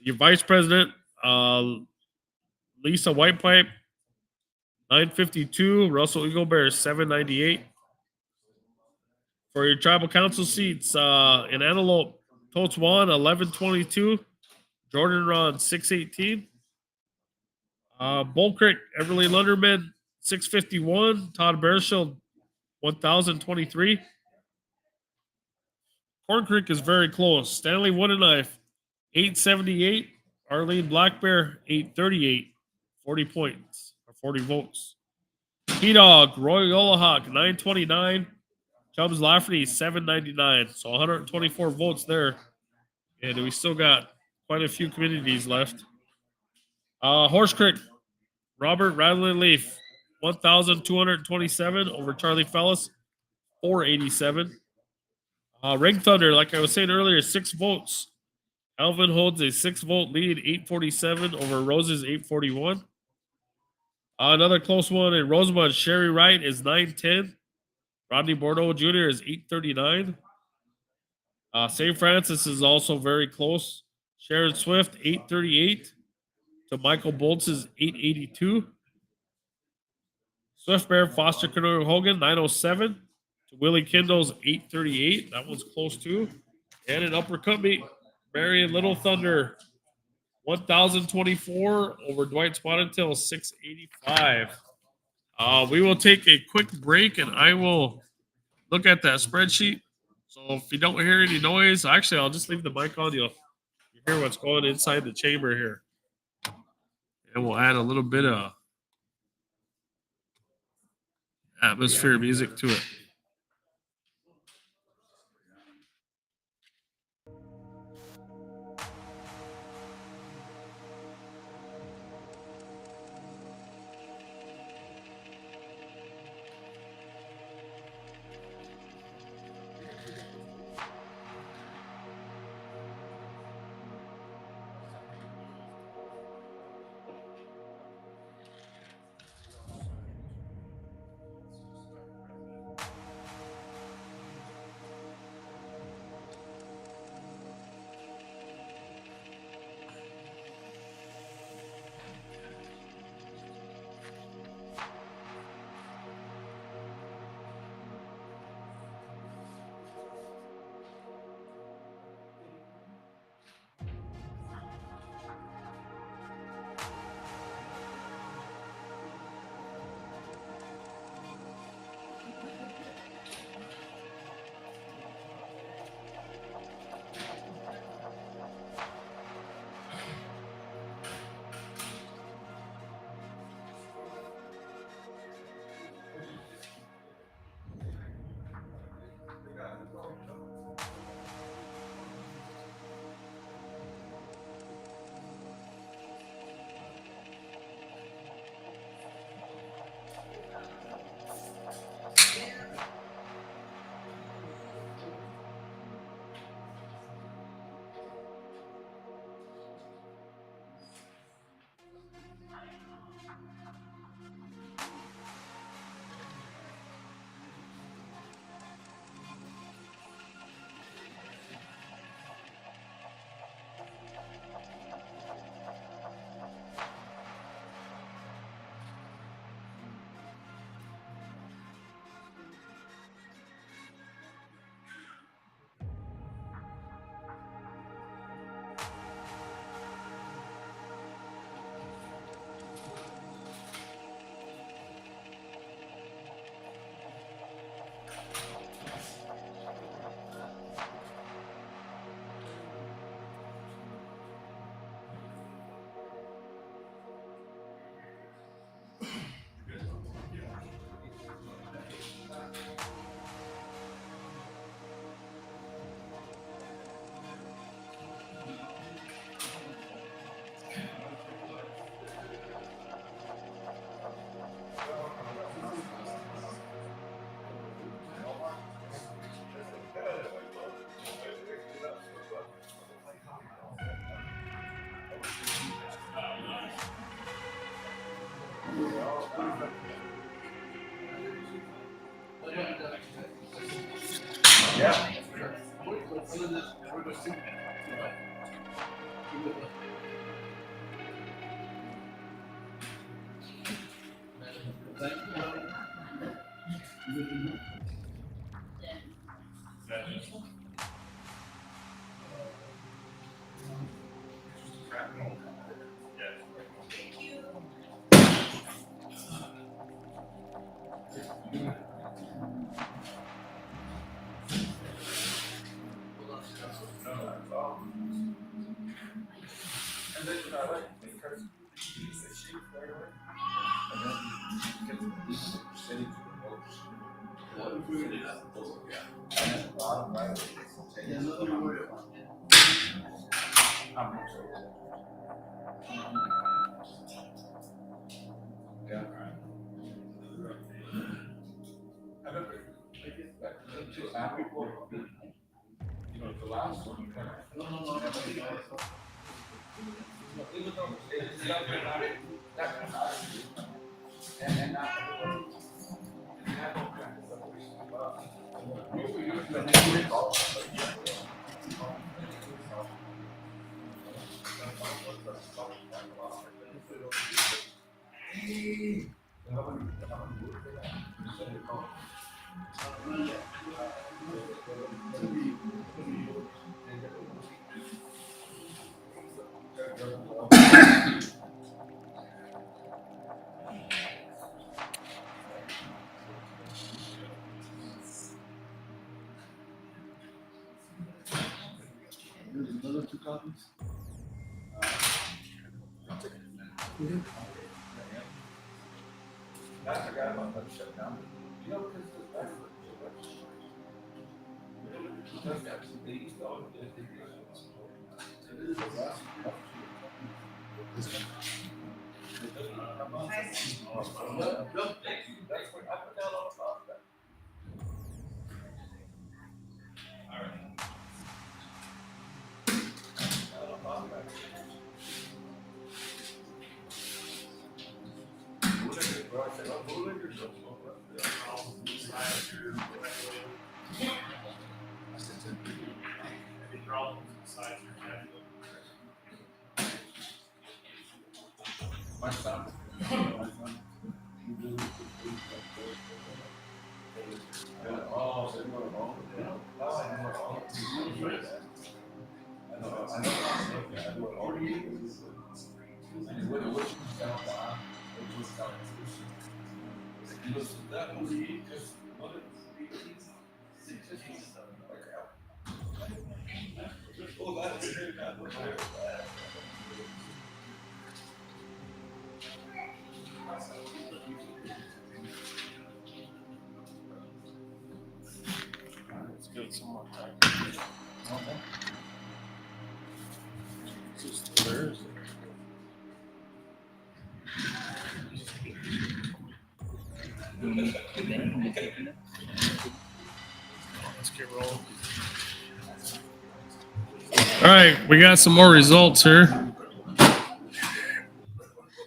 Your vice president, Lisa Whitepipe, 952. Russell Eaglebear, 798. For your tribal council seats, in Antelope, Totes Wan, 1122. Jordan Ron, 618. Bull Creek, Everly Lunderman, 651. Todd Bearshield, 1,023. Corn Creek is very close. Stanley Woodenknife, 878. Arlene Black Bear, 838. 40 points, or 40 votes. P-Dog, Roy Yellowhawk, 929. Chubbs Lafferty, 799. So 124 votes there. And we still got quite a few communities left. Horse Creek, Robert Radley Leaf, 1,227 over Charlie Fellis, 487. Ring Thunder, like I was saying earlier, 6 votes. Alvin holds a 6-vote lead, 847 over Rose's 841. Another close one in Rosebud, Sherry Wright is 910. Rodney Bordeaux Jr. is 839. St. Francis is also very close. Sharon Swift, 838 to Michael Bolts' 882. Swift Bear Foster Kenora Hogan, 907 to Willie Kendall's 838. That one's close too. And an Upper Cut Meet, Marion Little Thunder, 1,024 over Dwight Spotted 685. We will take a quick break and I will look at that spreadsheet. So if you don't hear any noise, actually, I'll just leave the mic on. You'll hear what's going inside the chamber here. And we'll add a little bit of atmosphere music to it. other two copies? I'll take it. I forgot about that shut down. You know, because Let's give it some more time. Just there, is it? Let's get rolling. All right, we got some more results here.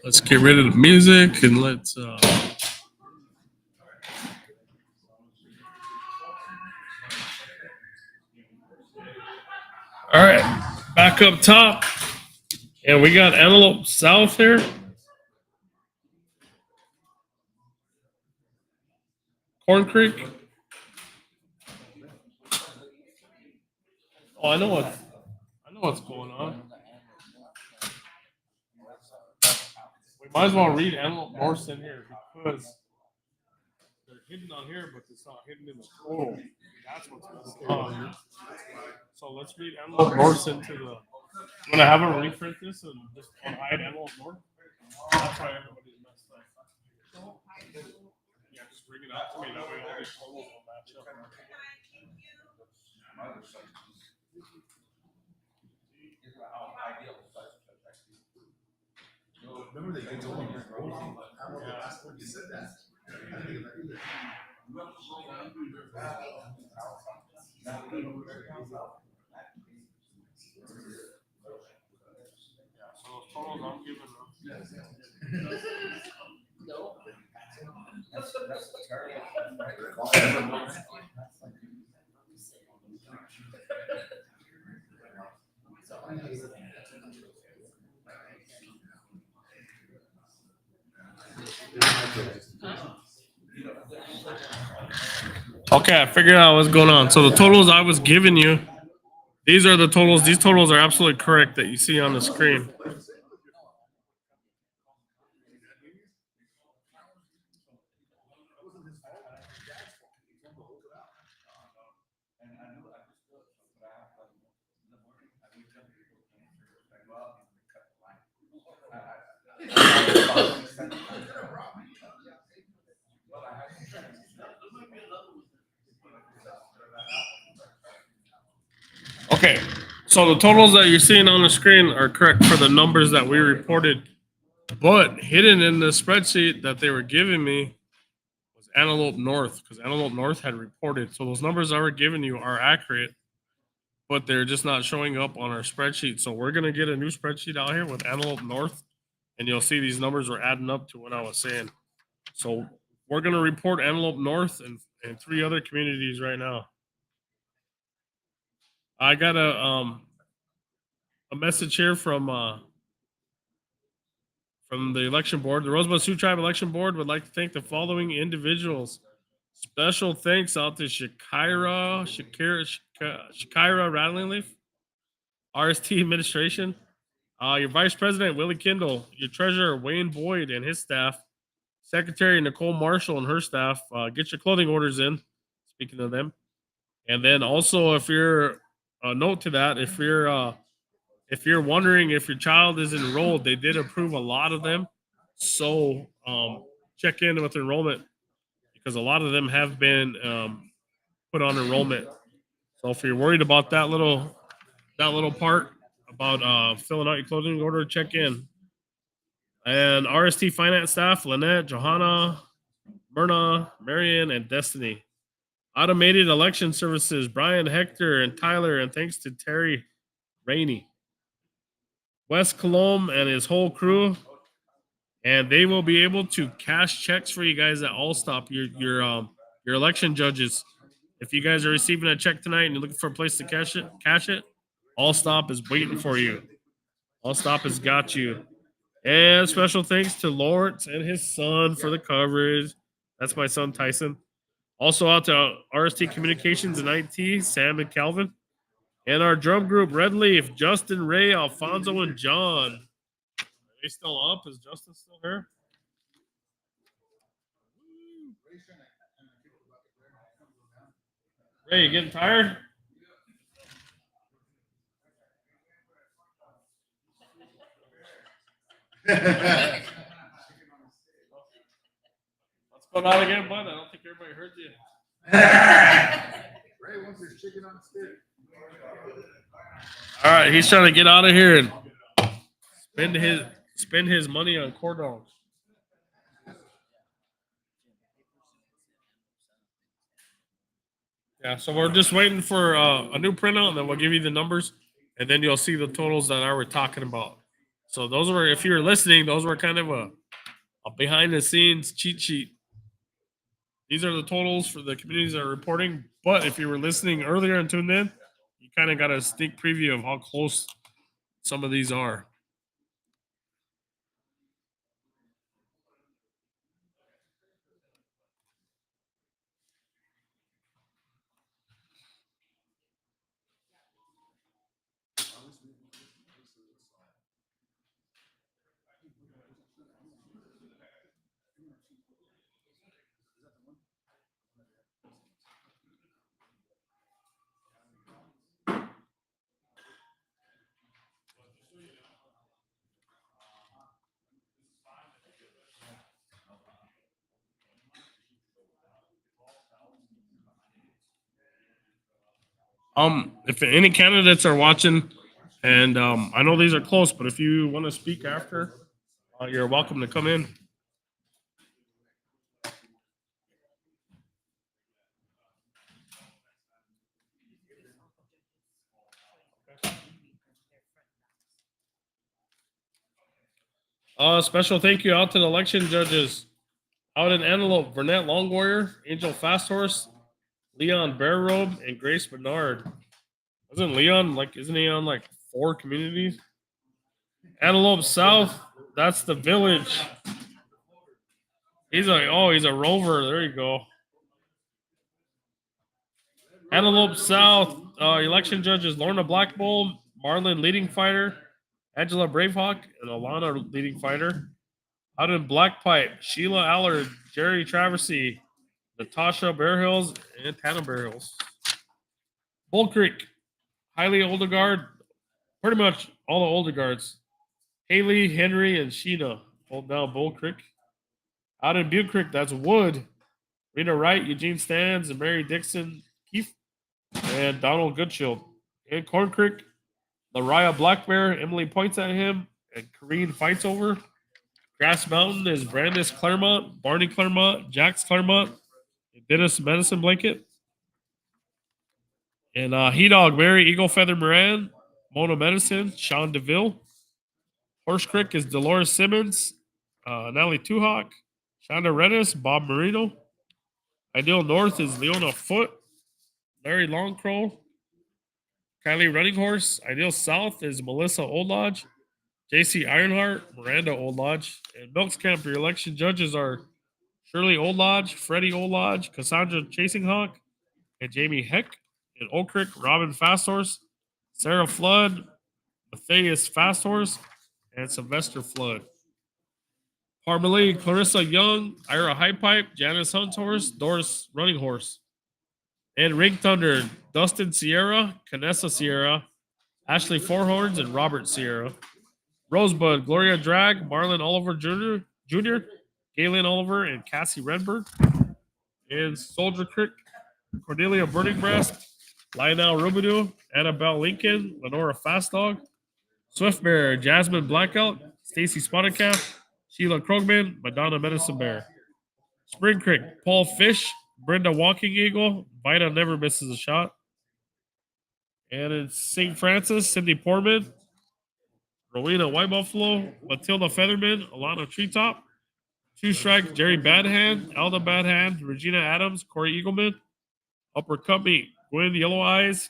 Let's get rid of the music and let's. All right, back up top, and we got Antelope South here. Corn Creek. Oh, I know what's going on. We might as well read Antelope North in here because they're hidden on here, but it's not hidden in the total. That's what's going on. So let's read Antelope North into the. I'm gonna have them reprint this and just hide Antelope North. That's why everybody's messed up. Yeah, just bring it up to me. That way all these totals will match up. Remember they told me I don't know the last one you said that. I didn't get that either. Yeah, so those totals I'm giving them. Okay, I figured out what's going on. So the totals I was giving you, these are the totals. These totals are absolutely correct that you see on the screen. Okay, so the totals that you're seeing on the screen are correct for the numbers that we reported, but hidden in the spreadsheet that they were giving me was Antelope North because Antelope North had reported. So those numbers I were giving you are accurate, but they're just not showing up on our spreadsheet. So we're gonna get a new spreadsheet out here with Antelope North, and you'll see these numbers are adding up to what I was saying. So we're gonna report Antelope North and 3 other communities right now. I got a message here from the election board. The Rosebud Sioux Tribe Election Board would like to thank the following individuals. Special thanks out to Shakira Rattling Leaf, RST Administration, your Vice President Willie Kindle, your Treasurer Wayne Boyd and his staff, Secretary Nicole Marshall and her staff. Get your clothing orders in. Speaking of them, and then also if you're a note to that, if you're if you're wondering if your child is enrolled, they did approve a lot of them. So check in with enrollment because a lot of them have been put on enrollment. So if you're worried about that little part about filling out your clothing order, check in. And RST finance staff: Lynette, Johanna, Myrna, Marion, and Destiny. Automated election services: Brian, Hector, and Tyler, and thanks to Terry Rainey. Wes Colomb and his whole crew, and they will be able to cash checks for you guys at All Stop. Your election judges. If you guys are receiving a check tonight and you're looking for a place to cash it, All Stop is waiting for you. All Stop has got you. And special thanks to Lawrence and his son for the coverage. That's my son Tyson. Also out to RST Communications and IT, Sam and Calvin. And our drum group, Red Leaf, Justin, Ray, Alfonso, and John. Are they still up? Is Justin still here? Ray, you getting tired? What's going on again, bud? I don't think everybody heard you. Ray wants his chicken on a stick. All right, he's trying to get out of here and spend his money on corn dogs. Yeah, so we're just waiting for a new printout, and then we'll give you the numbers, and then you'll see the totals that I were talking about. So those were, if you were listening, those were kind of a behind the scenes cheat sheet. These are the totals for the communities that are reporting. But if you were listening earlier and tuned in, you kind of got a sneak preview of how close some of these are. If any candidates are watching, and I know these are close, but if you want to speak after, you're welcome to come in. Special thank you out to the election judges. Out in Antelope, Burnett Long Warrior, Angel Fast Horse, Leon Bear Robe, and Grace Bernard. Isn't he on like 4 communities? Antelope South, that's the village. He's a rover. There you go. Antelope South, election judges Lorna Blackbull, Marlon Leading Fighter, Angela Bravehawk, and Alana Leading Fighter. Out in Black Pipe, Sheila Allard, Jerry Traversy, Natasha Bear Hills, and Tana Bear Hills. Bull Creek, Hailey Oldegard, pretty much all the older guards. Haley, Henry, and Sheena hold down Bull Creek. Out in Butte Creek, that's Wood, Rena Wright, Eugene Stans, and Mary Dixon Keefe, and Donald Goodshield. In Corn Creek, Lariah Black Bear, Emily points at him, and Kareen fights over. Grass Mountain is Brandis Claremont, Barney Claremont, Jax Claremont, and Dennis Medicine Blanket. And He Dog, Mary Eagle Feather Moran, Mona Medicine, Sean DeVille. Horse Creek is Dolores Simmons, Natalie Tuhawk, Shonda Redis, Bob Marino. Ideal North is Leona Foote, Larry Longcrow, Kylie Running Horse. Ideal South is Melissa Oldlodge, JC Ironheart, Miranda Oldlodge. And Milks Camp, your election judges are Shirley Oldlodge, Freddie Oldlodge, Cassandra Chasing Hawk, and Jamie Heck. In Oak Creek, Robin Fasthorse, Sarah Flood, Matthias Fasthorse, and Sylvester Flood. Parmalee, Clarissa Young, Ira High Pipe, Janice Hunthorse, Doris Running Horse. And Ring Thunder, Dustin Sierra, Canessa Sierra, Ashley Fourhorns and Robert Sierra. Rosebud, Gloria Drag, Marlon Oliver Jr., Galen Oliver, and Cassie Redbird. And Soldier Creek, Cordelia Burning Breast, Lionel Rubidoux, Annabelle Lincoln, Lenora Fastdog, Swift Bear, Jasmine Blackout, Stacy Spotted Calf, Sheila Krogman, Madonna Medicine Bear. Spring Creek, Paul Fish, Brenda Walking Eagle, Vida Never Misses a Shot. And it's St. Francis, Cindy Portman, Rowena White Buffalo, Matilda Featherman, Alana Treetop, Two Strike, Jerry Badhand, Alda Badhand, Regina Adams, Corey Eagleman, Upper Cubby, Gwen Yellow Eyes,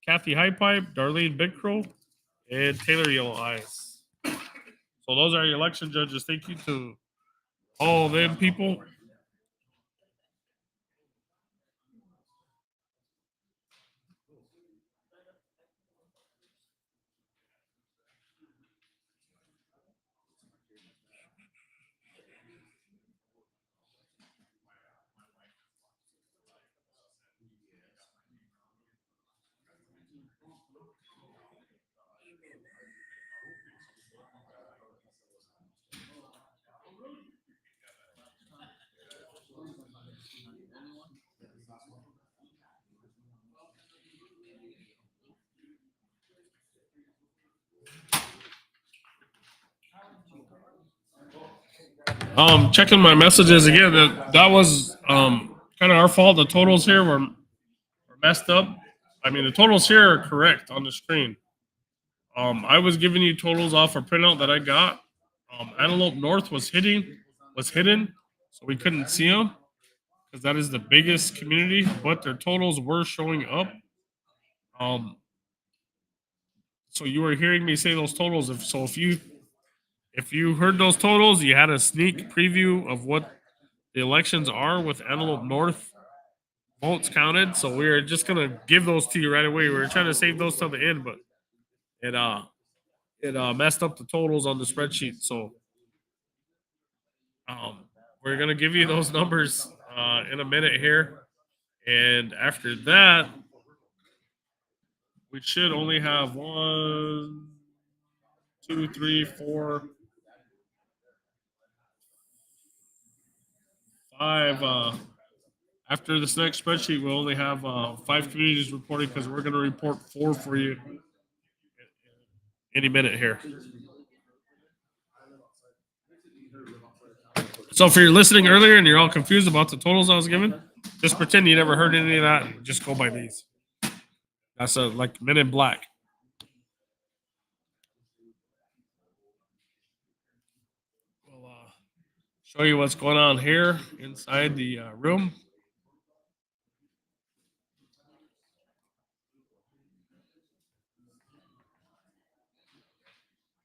Kathy High Pipe, Darlene Big Crow, and Taylor Yellow Eyes. So those are your election judges. Thank you to all them people. Checking my messages again. That was kind of our fault. The totals here were messed up. I mean, the totals here are correct on the screen. I was giving you totals off a printout that I got. Antelope North was hidden, so we couldn't see them because that is the biggest community. But their totals were showing up. So you were hearing me say those totals. If you heard those totals, you had a sneak preview of what the elections are with Antelope North votes counted. So we were just gonna give those to you right away. We were trying to save those till the end, but it messed up the totals on the spreadsheet. So we're gonna give you those numbers in a minute here, and after that, we should only have 1, 2, 3, 4, 5. After this next spreadsheet, we'll only have 5 communities reporting because we're going to report 4 for you any minute here. So if you're listening earlier and you're all confused about the totals I was given, just pretend you never heard any of that and just go by these. That's like Men in Black. We'll show you what's going on here inside the room.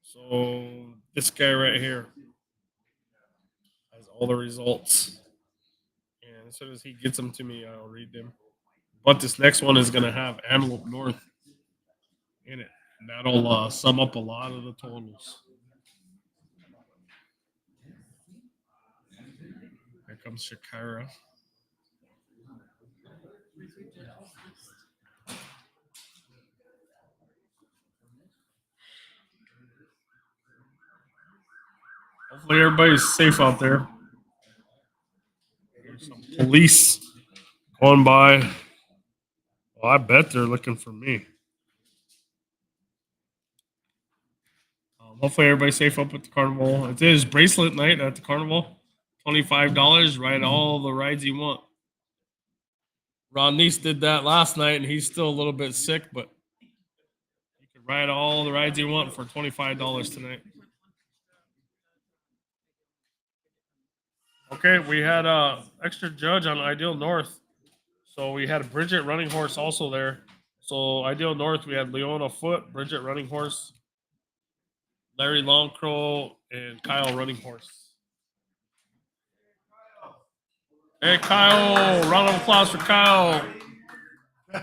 So this guy right here has all the results. And as soon as he gets them to me, I'll read them. But this next one is going to have Antelope North in it. And that'll sum up a lot of the totals. Here comes Shakira. Hopefully everybody's safe out there. There's some police going by. Well, I bet they're looking for me. Hopefully everybody's safe up at the carnival. It is bracelet night at the carnival. $25. Ride all the rides you want. Ron Neese did that last night, and he's still a little bit sick, but you can ride all the rides you want for $25 tonight. Okay, we had a extra judge on Ideal North. So we had Bridget Running Horse also there. So Ideal North, we had Leona Foot, Bridget Running Horse, Larry Longcrow, and Kyle Running Horse. Hey, Kyle! Round of applause for Kyle. Did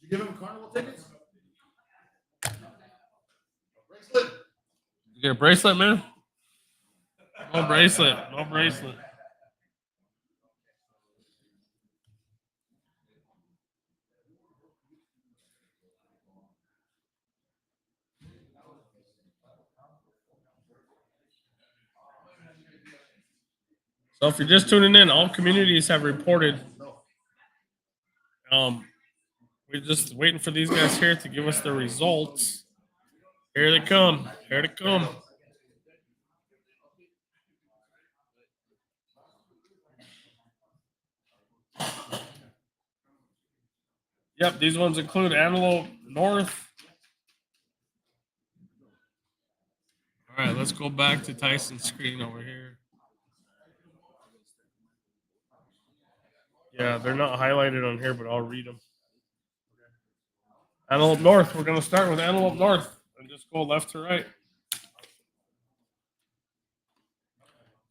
you give him carnival tickets? Bracelet? You get a bracelet, man? No bracelet. No bracelet. So if you're just tuning in, all communities have reported. We're just waiting for these guys here to give us the results. Here they come. Here they come. Yep, these ones include Antelope North. All right, let's go back to Tyson's screen over here. Yeah, they're not highlighted on here, but I'll read them. Antelope North. We're going to start with Antelope North and just go left to right.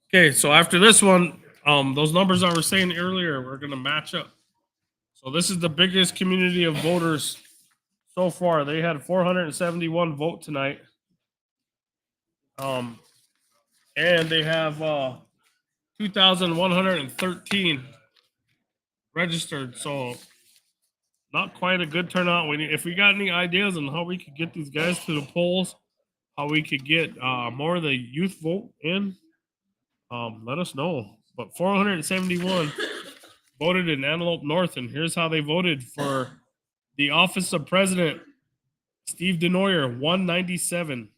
Okay, so after this one, those numbers I was saying earlier, we're going to match up. So this is the biggest community of voters so far. They had 471 vote tonight. And they have 2,113 registered. So not quite a good turnout. If we got any ideas on how we could get these guys to the polls, how we could get more of the youth vote in, let us know. But 471 voted in Antelope North, and here's how they voted for the office of president. Steve Denoyer, 197.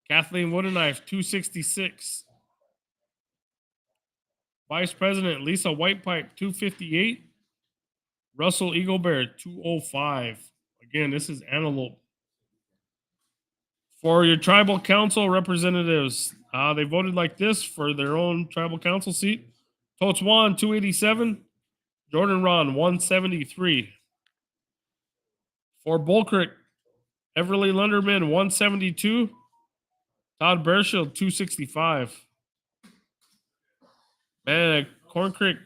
Kathleen Woodenknife, 266. Vice President Lisa Whitepipe, 258. Russell Eaglebear, 205. Again, this is Antelope. For your tribal council representatives, they voted like this for their own tribal council seat. Totes Wan, 287. Jordan Ron, 173. For Bull Creek, Everly Lunderman, 172. Todd Bearshield, 265. Man, Corn Creek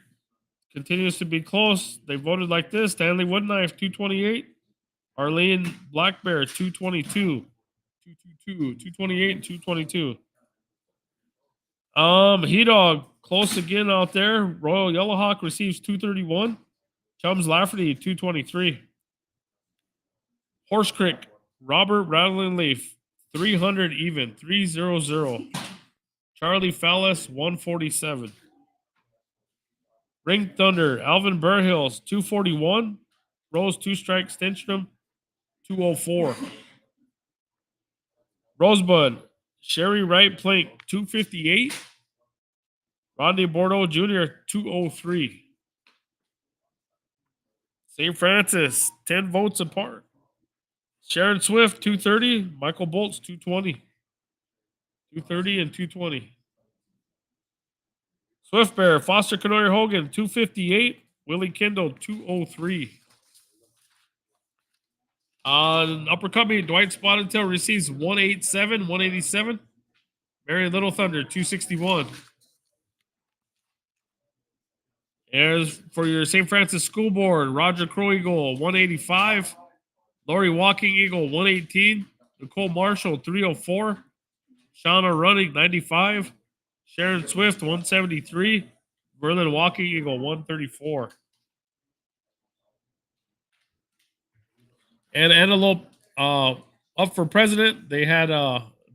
continues to be close. They voted like this. Stanley Woodknife, 228. Arlene Black Bear, 222. 228 and 222. He Dog, close again out there. Royal Yellowhawk receives 231. Chums Lafferty, 223. Horse Creek, Robert Rattling Leaf, 300 even, 300. Charlie Fallis, 147. Ring Thunder, Alvin Burhills, 241. Rose Two Strike Stenstrom, 204. Rosebud, Sherry Wright Plank, 258. Rodney Bordeaux Jr., 203. St. Francis, 10 votes apart. Sharon Swift, 230. Michael Bolts, 220. 230 and 220. Swift Bear, Foster Canoyer Hogan, 258. Willie Kendall, 203. Upper Cumming, Dwight Spotted Tail receives 187, 187. Marion Little Thunder, 261. As for your St. Francis School Board, Roger Crow Eagle, 185. Lori Walking Eagle, 118. Nicole Marshall, 304. Shauna Running, 95. Sharon Swift, 173. Berlin Walking Eagle, 134. And Antelope up for president, they had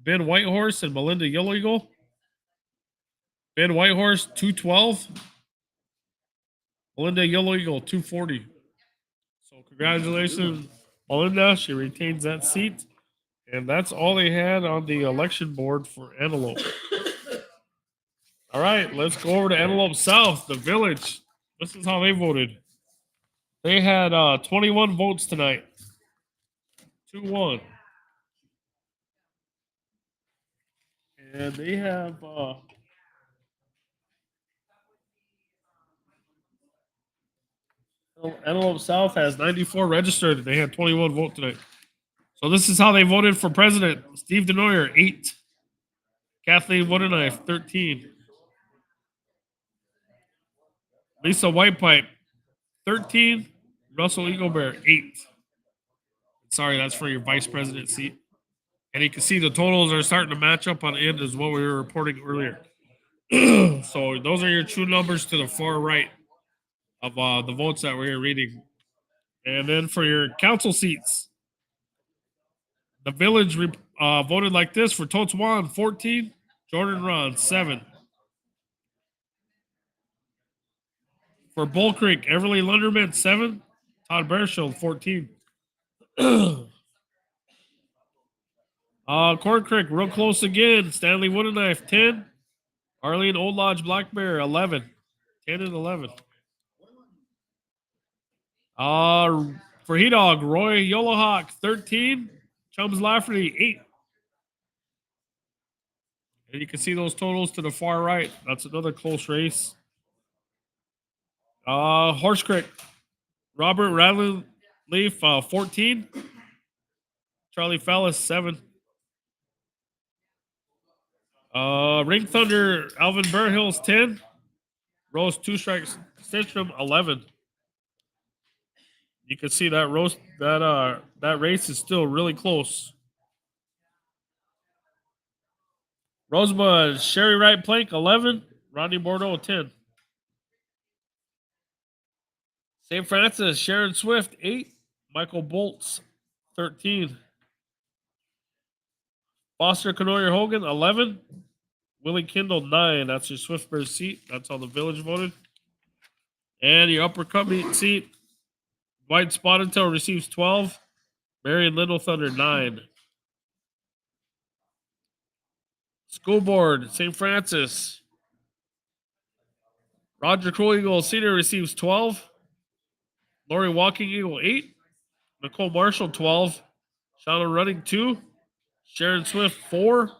Ben Whitehorse and Melinda Yellow Eagle. Ben Whitehorse, 212. Melinda Yellow Eagle, 240. So congratulations, Melinda. She retains that seat. And that's all they had on the election board for Antelope. All right, let's go over to Antelope South, the village. This is how they voted. They had 21 votes tonight. 2-1. And they have Antelope South has 94 registered. They had 21 vote tonight. So this is how they voted for president. Steve Denoyer, 8. Kathleen Woodenknife, 13. Lisa Whitepipe, 13. Russell Eaglebear, 8. Sorry, that's for your vice president seat. And you can see the totals are starting to match up on end as what we were reporting earlier. So those are your true numbers to the far right of the votes that we're reading. And then for your council seats, the village voted like this: for Totes Juan, 14, Jordan Ron, 7. For Bull Creek, Everly Lunderman, 7, Todd Bearshield, 14. Corn Creek, real close again. Stanley Wooden Knife, 10. Arlene Old Lodge Black Bear, 11. 10 and 11. For He Dog, Roy Yolohawk, 13. Chums Lafferty, 8. And you can see those totals to the far right. That's another close race. Horse Creek, Robert Radley Leaf, 14. Charlie Fallis, 7. Ring Thunder, Alvin Burhills, 10. Rose Two Strikes Stitchum, 11. You can see that that race is still really close. Rosebud, Sherry Wright Plank, 11. Rodney Bordeaux, 10. St. Francis, Sharon Swift, 8. Michael Bolts, 13. Foster Canoyer Hogan, 11. Willie Kindle, 9. That's your Swift Bears seat. That's how the village voted. And your upper cup meet seat, Dwight Spotted Tail receives 12. Marion Little Thunder, 9. School Board, St. Francis. Roger Crow Eagle Senior receives 12. Lori Walking Eagle, 8. Nicole Marshall, 12. Shauna Running, 2. Sharon Swift, 4.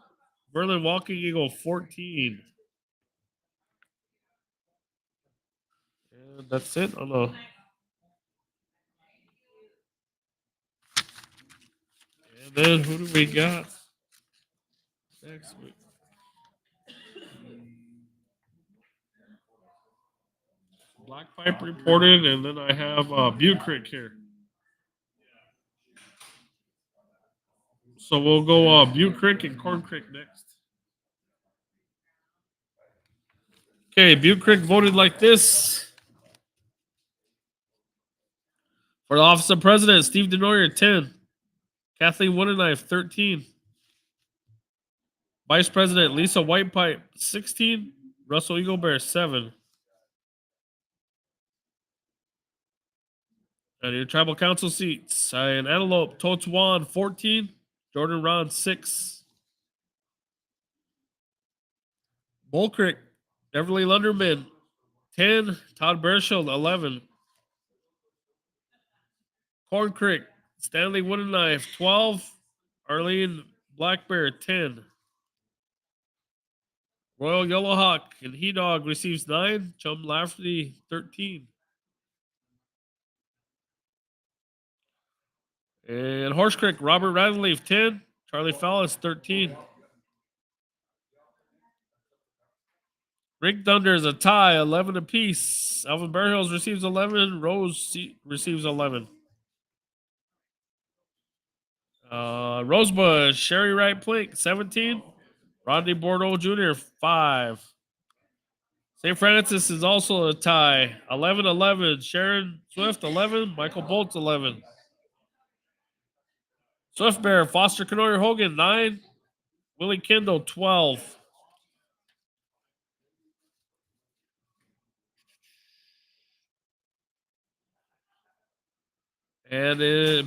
Berlin Walking Eagle, 14. And that's it on the. And then who do we got next week? Black Pipe reported, and then I have Butte Creek here. So we'll go Butte Creek and Corn Creek next. Okay, Butte Creek voted like this. For the office of president, Steve Denoyer, 10. Kathleen Woodenknife, 13. Vice President Lisa Whitepipe, 16. Russell Eaglebear, 7. And your tribal council seats, in Antelope, Totes Juan, 14. Jordan Ron, 6. Bull Creek, Everly Lunderman, 10. Todd Bearshield, 11. Corn Creek, Stanley Woodenknife, 12. Arlene Black Bear, 10. Royal Yellowhawk and He Dog receives 9. Chum Lafferty, 13. And Horse Creek, Robert Radleaf, 10. Charlie Fallis, 13. Ring Thunder is a tie, 11 apiece. Alvin Bearhills receives 11. Rose receives 11. Rosebud, Sherry Wright Plink, 17. Rodney Bordeaux Jr., 5. St. Francis is also a tie, 11-11. Sharon Swift, 11. Michael Bolts, 11. Swift Bear, Foster Canoyer Hogan, 9. Willie Kindle, 12. And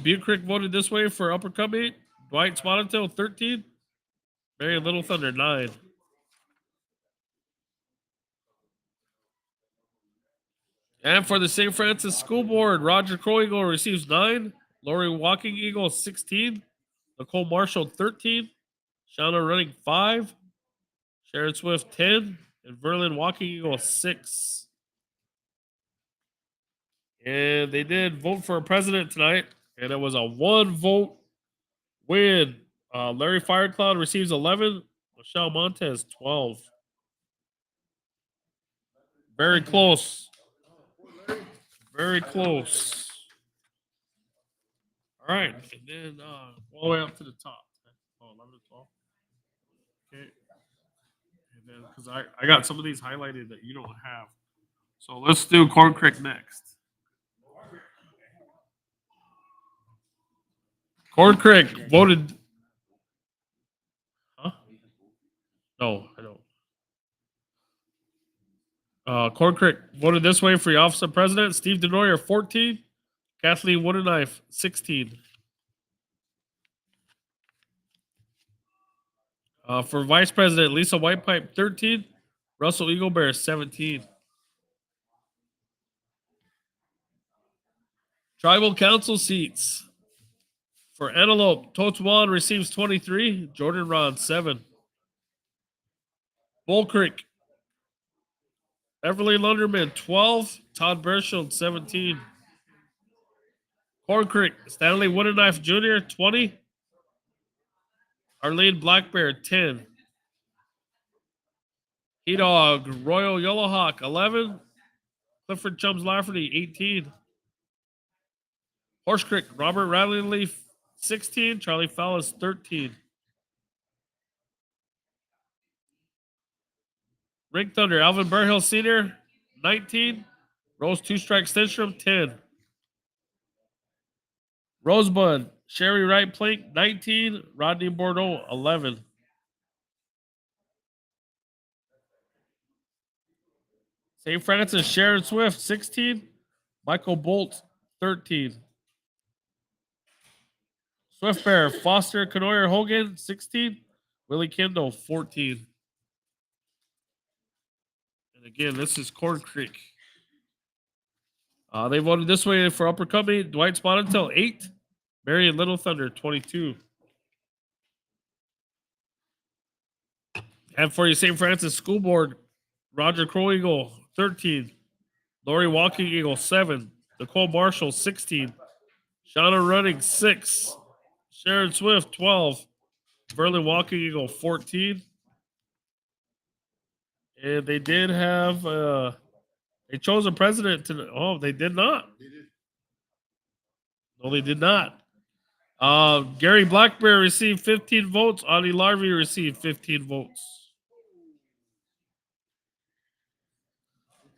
Butte Creek voted this way for Upper Cubby. Dwight Spotted Tail, 13. Marion Little Thunder, 9. And for the St. Francis School Board, Roger Crow Eagle receives 9. Lori Walking Eagle, 16. Nicole Marshall, 13. Shauna Running, 5. Sharon Swift, 10. And Verlin Walking Eagle, 6. And they did vote for a president tonight, and it was a 1-vote win. Larry Firecloud receives 11. Michelle Montez, 12. Very close. Very close. All right. And then all the way up to the top. Oh, 11 to 12. Okay. And then, because I got some of these highlighted that you don't have. So let's do Corn Creek next. Corn Creek voted. Huh? No, I don't. Corn Creek voted this way for the office of president. Steve Denoyer, 14. Kathleen Woodenknife, 16. For vice president, Lisa Whitepipe, 13. Russell Eaglebear, 17. Tribal council seats. For Antelope, Totuan receives 23. Jordan Ron, 7. Bull Creek, Everly Lunderman, 12. Todd Bershield, 17. Corn Creek, Stanley Woodenknife Jr., 20. Arlene Black Bear, 10. He Dog, Royal Yellowhawk, 11. Clifford Chums Lafferty, 18. Horse Creek, Robert Radley, 16. Charlie Fallis, 13. Ring Thunder, Alvin Burhill Sr., 19. Rose Two Strike Stenstrom, 10. Rosebud, Sherry Wright Plank, 19. Rodney Bordeaux, 11. St. Francis, Sharon Swift, 16. Michael Bolt, 13. Swift Bear, Foster Canoyer Hogan, 16. Willie Kendall, 14. And again, this is Corn Creek. They voted this way for Upper Company. Dwight Spottentel, 8. Marion Little Thunder, 22. And for your St. Francis School Board, Roger Crow Eagle, 13. Lori Walking Eagle, 7. Nicole Marshall, 16. Shauna Running, 6. Sharon Swift, 12. Verlin Walking Eagle, 14. And they did have, they chose a president to, oh, they did not. No, they did not. Gary Blackbear received 15 votes. Audie Larvey received 15 votes.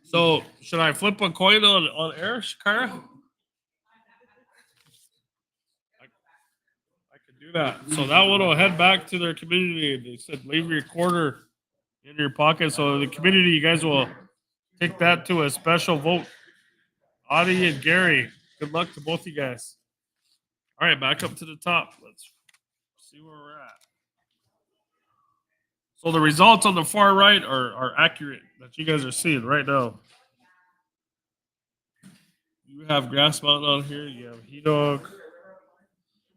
So, should I flip a coin on air, Shakara? I could do that. So that one will head back to their community. They said leave your quarter in your pocket. So the community, you guys will take that to a special vote. Audie and Gary, good luck to both of you guys. All right, back up to the top. Let's see where we're at. So the results on the far right are accurate that you guys are seeing right now. You have Grass Mountain on here. You have He Dog.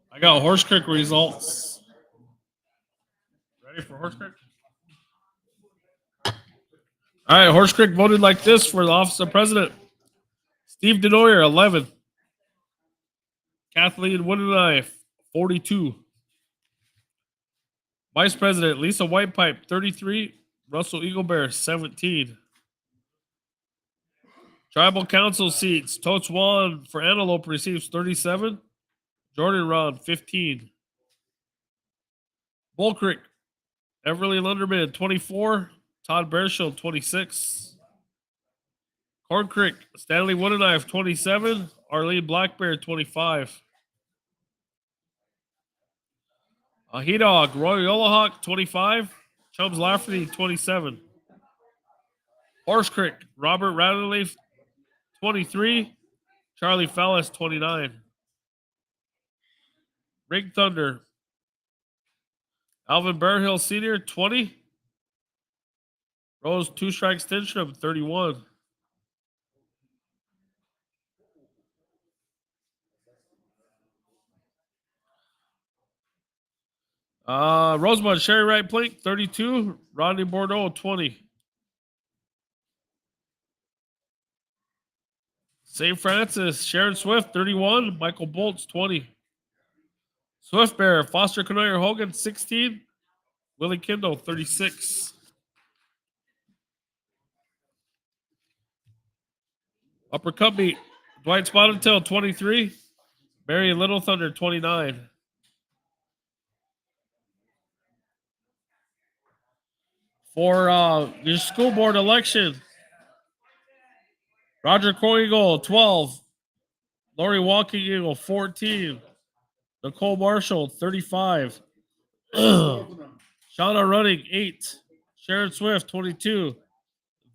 I got Horse Creek results. Ready for Horse Creek? All right, Horse Creek voted like this for the office of president. Steve Denoyer, 11. Kathleen Woodenknife, 42. Vice President Lisa Whitepipe, 33. Russell Eaglebear, 17. Tribal Council seats. Totes Wan for Antelope receives 37. Jordan Ron, 15. Bull Creek, Everly Lunderman, 24. Todd Bershield, 26. Corn Creek, Stanley Woodenknife, 27. Arlene Blackbear, 25. He Dog, Roy Yellowhawk, 25. Chums Lafferty, 27. Horse Creek, Robert Radley, 23. Charlie Fallis, 29. Ring Thunder, Alvin Burhill Sr., 20. Rose Two Strike Stenstrom, 31. Rosebud, Sherry Wright Plank, 32. Rodney Bordeaux, 20. St. Francis, Sharon Swift, 31. Michael Bolts, 20. Swift Bear, Foster Canoyer Hogan, 16. Willie Kendall, 36. Upper Company, Dwight Spottentel, 23. Marion Little Thunder, 29. For your school board election, Roger Coeagle, 12. Lori Walking Eagle, 14. Nicole Marshall, 35. Shauna Running, 8. Sharon Swift, 22.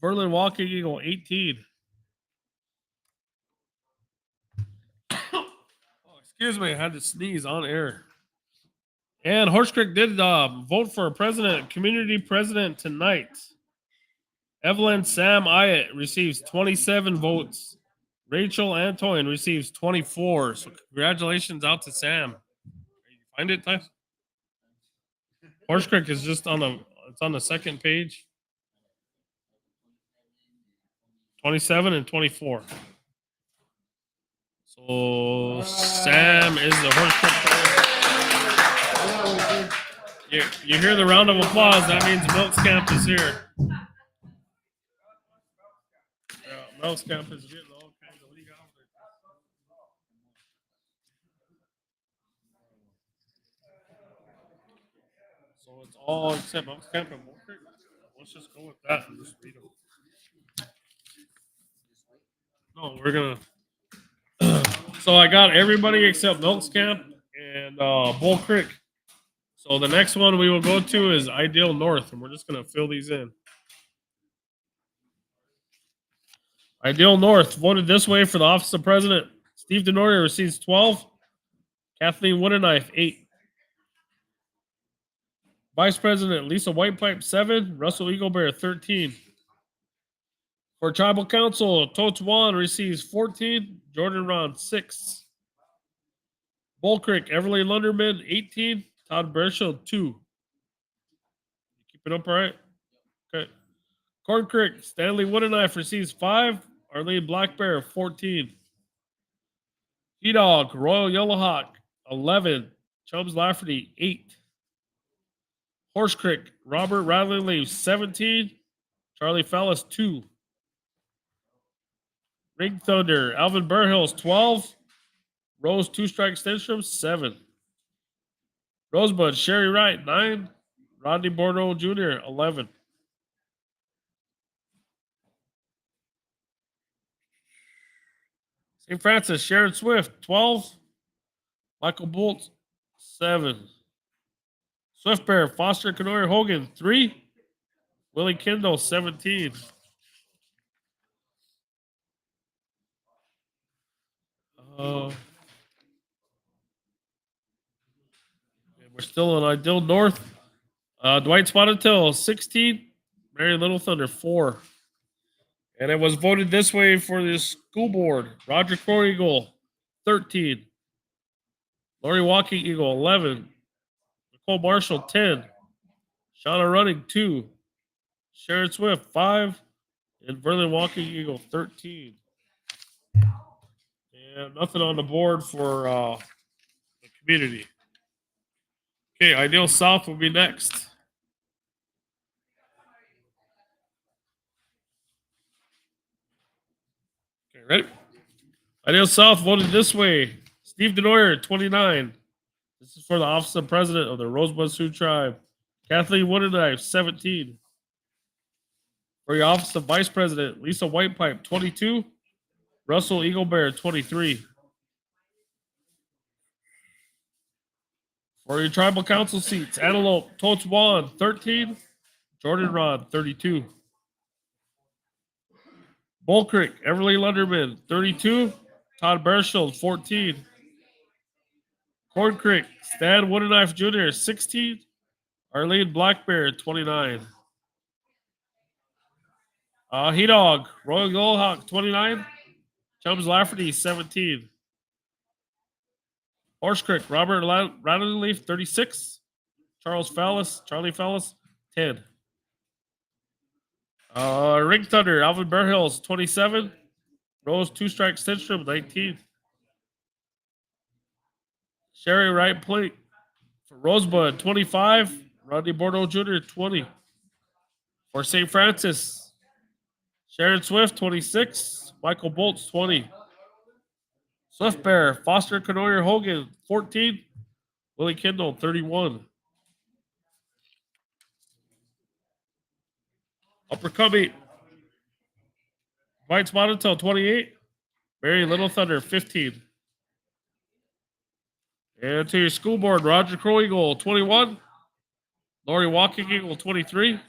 Berlin Walking Eagle, 18. Oh, excuse me, I had to sneeze on air. And Horse Creek did vote for a president, community president tonight. Evelyn Sam Iat receives 27 votes. Rachel Antoine receives 24. So congratulations out to Sam. You find it, Tyson? Horse Creek is just it's on the second page. 27 and 24. So Sam is the Horse Creek player. You hear the round of applause. That means Milks Camp is here. Milks Camp is getting all kinds of league out there. So it's all except Milks Camp and Wolf Creek. Let's just go with that and just read them. No, we're gonna. So I got everybody except Milks Camp and Bull Creek. So the next one we will go to is Ideal North, and we're just gonna fill these in. Ideal North voted this way for the office of president. Steve Denoria receives 12. Kathleen Woodenknife, 8. Vice President Lisa Whitepipe, 7. Russell Eaglebear, 13. For Tribal Council, Totes Wan receives 14. Jordan Ron, 6. Bull Creek, Everly Lunderman, 18. Todd Bershel, 2. Keep it up all right? Okay. Corn Creek, Stanley Woodenknife receives 5. Arlene Black Bear, 14. T-Dog, Royal Yellowhawk, 11. Chubbs Lafferty, 8. Horse Creek, Robert Rattling Leaves, 17. Charlie Fallis, 2. Ring Thunder, Alvin Burhills, 12. Rose Two Strike Stenstrom, 7. Rosebud, Sherry Wright, 9. Rodney Bordeaux Jr., 11. St. Francis, Sharon Swift, 12. Michael Bolt, 7. Swift Bear, Foster Canoyer Hogan, 3. Willie Kendall, 17. We're still in Ideal North. Dwight Spotted Tail, 16. Mary Little Thunder, 4. And it was voted this way for the school board. Roger Crow Eagle, 13. Lori Walking Eagle, 11. Nicole Marshall, 10. Shauna Running, 2. Sharon Swift, 5. And Verlin Walking Eagle, 13. And nothing on the board for the community. Okay, Ideal South will be next. Okay, ready? Ideal South voted this way. Steve Denoyer, 29. This is for the office of president of the Rosebud Sioux Tribe. Kathleen Woodenknife, 17. For your office of vice president, Lisa Whitepipe, 22. Russell Eaglebear, 23. For your tribal council seats, Antelope Totes Wan, 13. Jordan Rod, 32. Bull Creek, Everly Lunderman, 32. Todd Bershield, 14. Corn Creek, Stan Woodenknife Jr., 16. Arlene Blackbear, 29. He Dog, Royal Goldhawk, 29. Chubbs Lafferty, 17. Horse Creek, Robert Rattling 36. Charlie Fallis, 10. Ring Thunder, Alvin Burhills, 27. Rose Two Strike Stenstrom, 19. Sherry Wright Plate for Rosebud, 25. Rodney Bordeaux Jr., 20. For St. Francis, Sharon Swift, 26. Michael Bolts, 20. Swift Bear, Foster Canoyer Hogan, 14. Willie Kendall, 31. Upper Cubby, White Spot until 28. Very Little Thunder 15. And to your school board, Roger Crow Eagle 21. Lori Walking Eagle 23.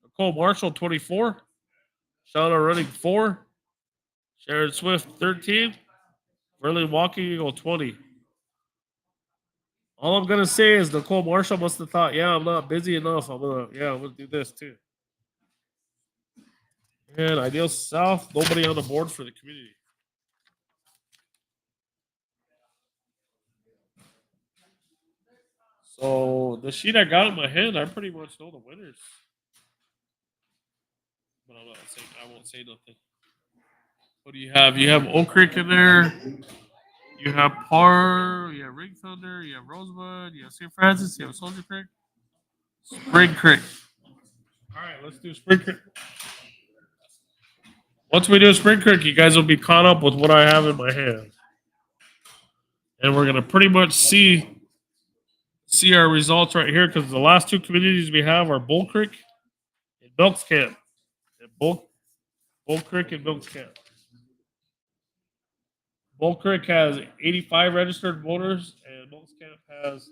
Nicole Marshall 24. Shauna Running 4. Sharon Swift 13. Verlin Walking Eagle 20. All I'm gonna say is Nicole Marshall must have thought, yeah, I'm not busy enough. I'm gonna do this too. And Ideal South, nobody on the board for the community. So the sheet I got in my hand, I pretty much know the winners. But I'm not saying I won't say nothing. What do you have? You have Oak Creek in there. You have Par. You have Ring Thunder. You have Rosebud. You have St. Francis. You have Soldier Creek. Spring Creek. All right, let's do Spring Creek. Once we do Spring Creek, you guys will be caught up with what I have in my hand, and we're gonna pretty much see our results right here because the last two communities we have are Bull Creek and Milks Camp. And Bull Creek and Milks Camp. Bull Creek has 85 registered voters, and Milks Camp has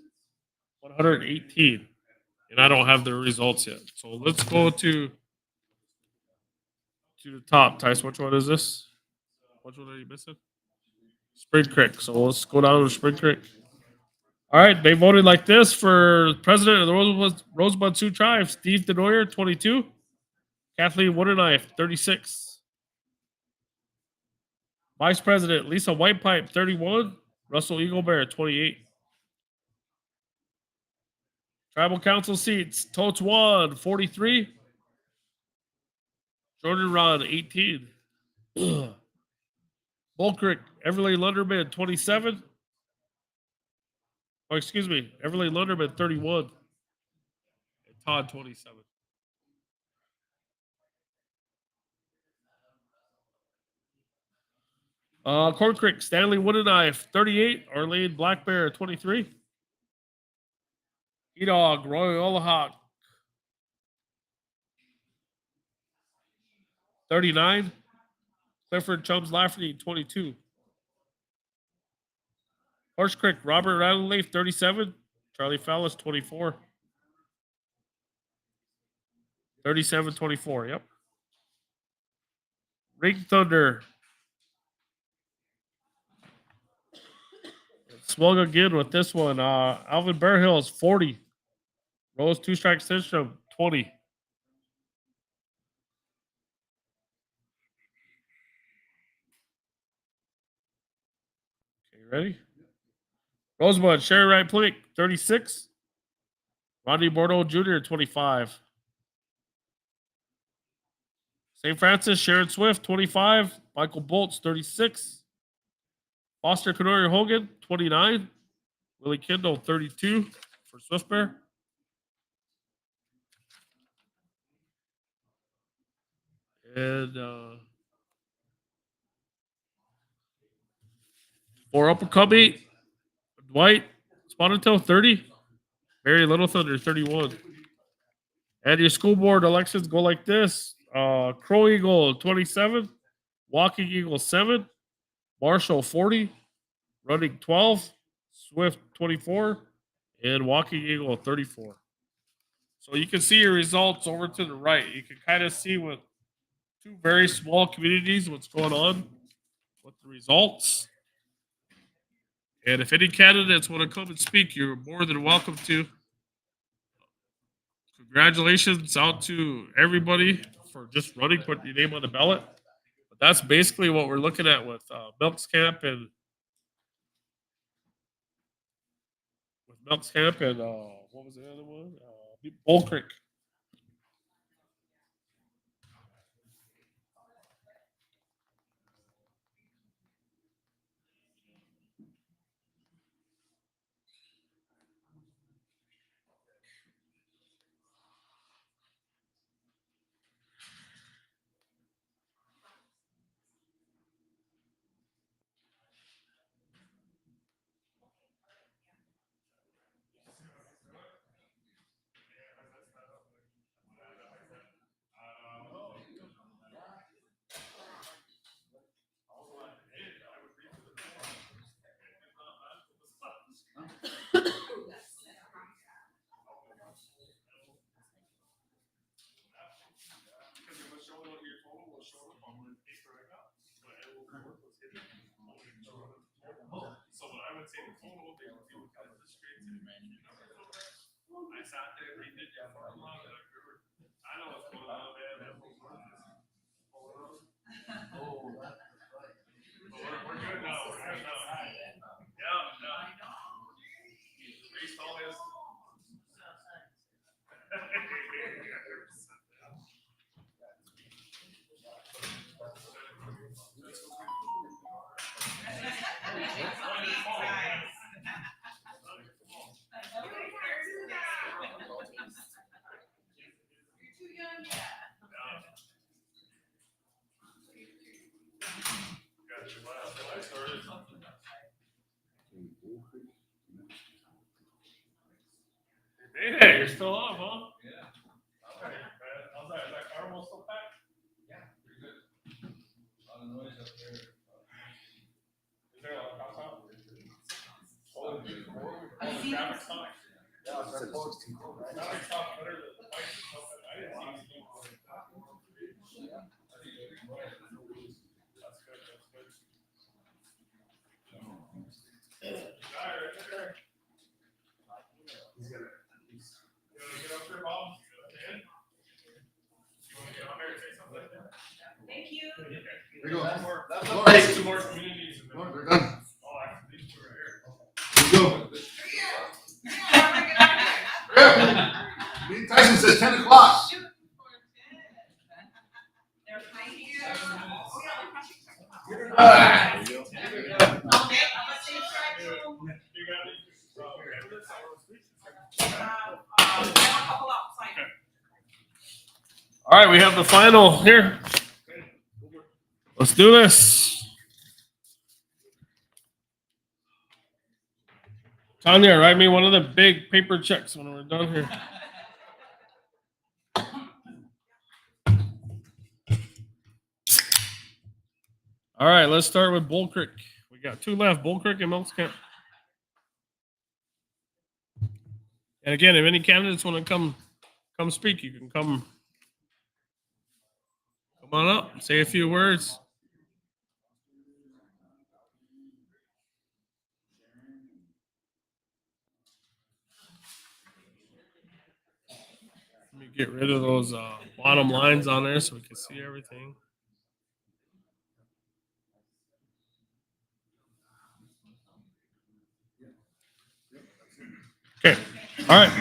118. And I don't have the results yet. So let's go to the top. Tice, which one is this? Which one are you missing? Spring Creek. So let's go down to Spring Creek. All right, they voted like this for president of the Rosebud Sioux Tribe: Steve Denoyer, 22; Kathleen Wooderknife, 36; Vice President Lisa Whitepipe, 31; Russell Eaglebear, 28. Tribal Council seats: Totes Wan, 43; Jordan Ron, 18; Bull Creek, Everly Lunderman, 27. Oh, excuse me, Everly Lunderman, 31; and Todd, 27. Corn Creek, Stanley Woodenknife, 38; Arlene Black Bear, 23; E-Dog, Roy Olahawk, 39; Clifford Chums Lafferty, 22; Horse Creek, Robert Rattleleaf, 37; Charlie Fallis, 24; 37-24, yep. Ring Thunder, swung again with this one. Alvin Bearhills, 40; Rose Two Strike System, 20. Okay, ready? Rosebud, Sherry Wright Plink, 36; Rodney Bordeaux Jr., 25; St. Francis, Sharon Swift, 25; Michael Bolts, 36; Foster Canori Hogan, 29; Willie Kendall, 32 for Swift Bear. And for Upper Cubby, Dwight Spotted Tail, 30; Very Little Thunder, 31. And your school board elections go like this: Crow Eagle, 27; Walking Eagle, 7; Marshall, 40; Running, 12; Swift, 24; and Walking Eagle, 34. So you can see your results over to the right. You can kind of see with two very small communities what's going on with the results. And if any candidates want to come and speak, you're more than welcome to. Congratulations out to everybody for just running, putting your name on the ballot. But that's basically what we're looking at with Milks Camp and what was the other one? Bull Creek. what's in total, they were able to cut the streets and make you numbers over there. I sat there, we did that for a long time. I know what's going on, man. That whole world is pulling up. Oh, that's right. But we're good now. We're good now. Yeah, yeah. Erased all his. You're too young yet. Gotcha. Wow. I started. Hey, you're still up, huh? Yeah. All right, man. How's that? Is that caramel still packed? Yeah, pretty good. A lot of noise up there. Is there a lot of outside? Oh, good. Traffic stop. Yeah, it's our folks too. Traffic stop better than the bikes and stuff. I didn't see anything. That's good. That's good. All right, right there. He's got You want to get up there, Bob? Dan? You want to get on there and say something? Thank you. Okay. There you go. Two more- Lawrence. Two more communities. And then, They're done. oh, actually, these two are here. There you go. Me and Tyson says 10 o'clock. They're playing here. Ah. You got these, Candidates? All right, we have the final here. Let's do this. Tanya, write me one of the big paper checks when we're done here. All right, let's start with Bull Creek. We got two left, Bull Creek and Milks Camp. And again, if any candidates want to come speak, you can come on up, say a few words. Let me get rid of those bottom lines on there so we can see everything. Okay. All right.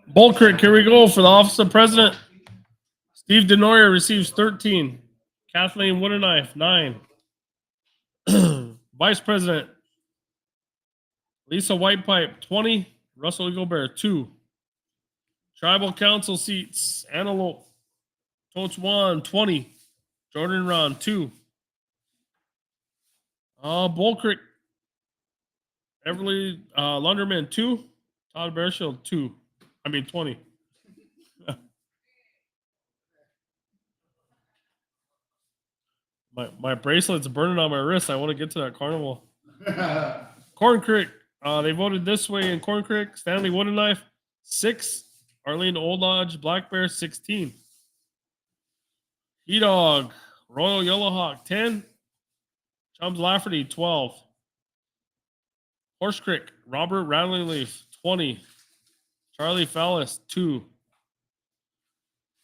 Bull Creek, here we go for the office of president. Steve Denoyer receives 13. Kathleen Woodenknife, 9. Vice President Lisa Whitepipe, 20. Russell Eaglebear, 2. Tribal Council seats, Antelope, Totes 1, 20. Jordan Ron, 2. Bull Creek, Everly Lunderman, 2. Todd Bearshield, 2. 20. My bracelet's burning on my wrist. I want to get to that carnival. Corn Creek. They voted this way in Corn Creek. Stanley Woodenknife, 6. Arlene Old Lodge, Black Bear, 16. E-Dog, Royal Yellowhawk, 10. Chums Lafferty, 12. Horse Creek, Robert Rattling Leaf, 20. Charlie Fallis, 2.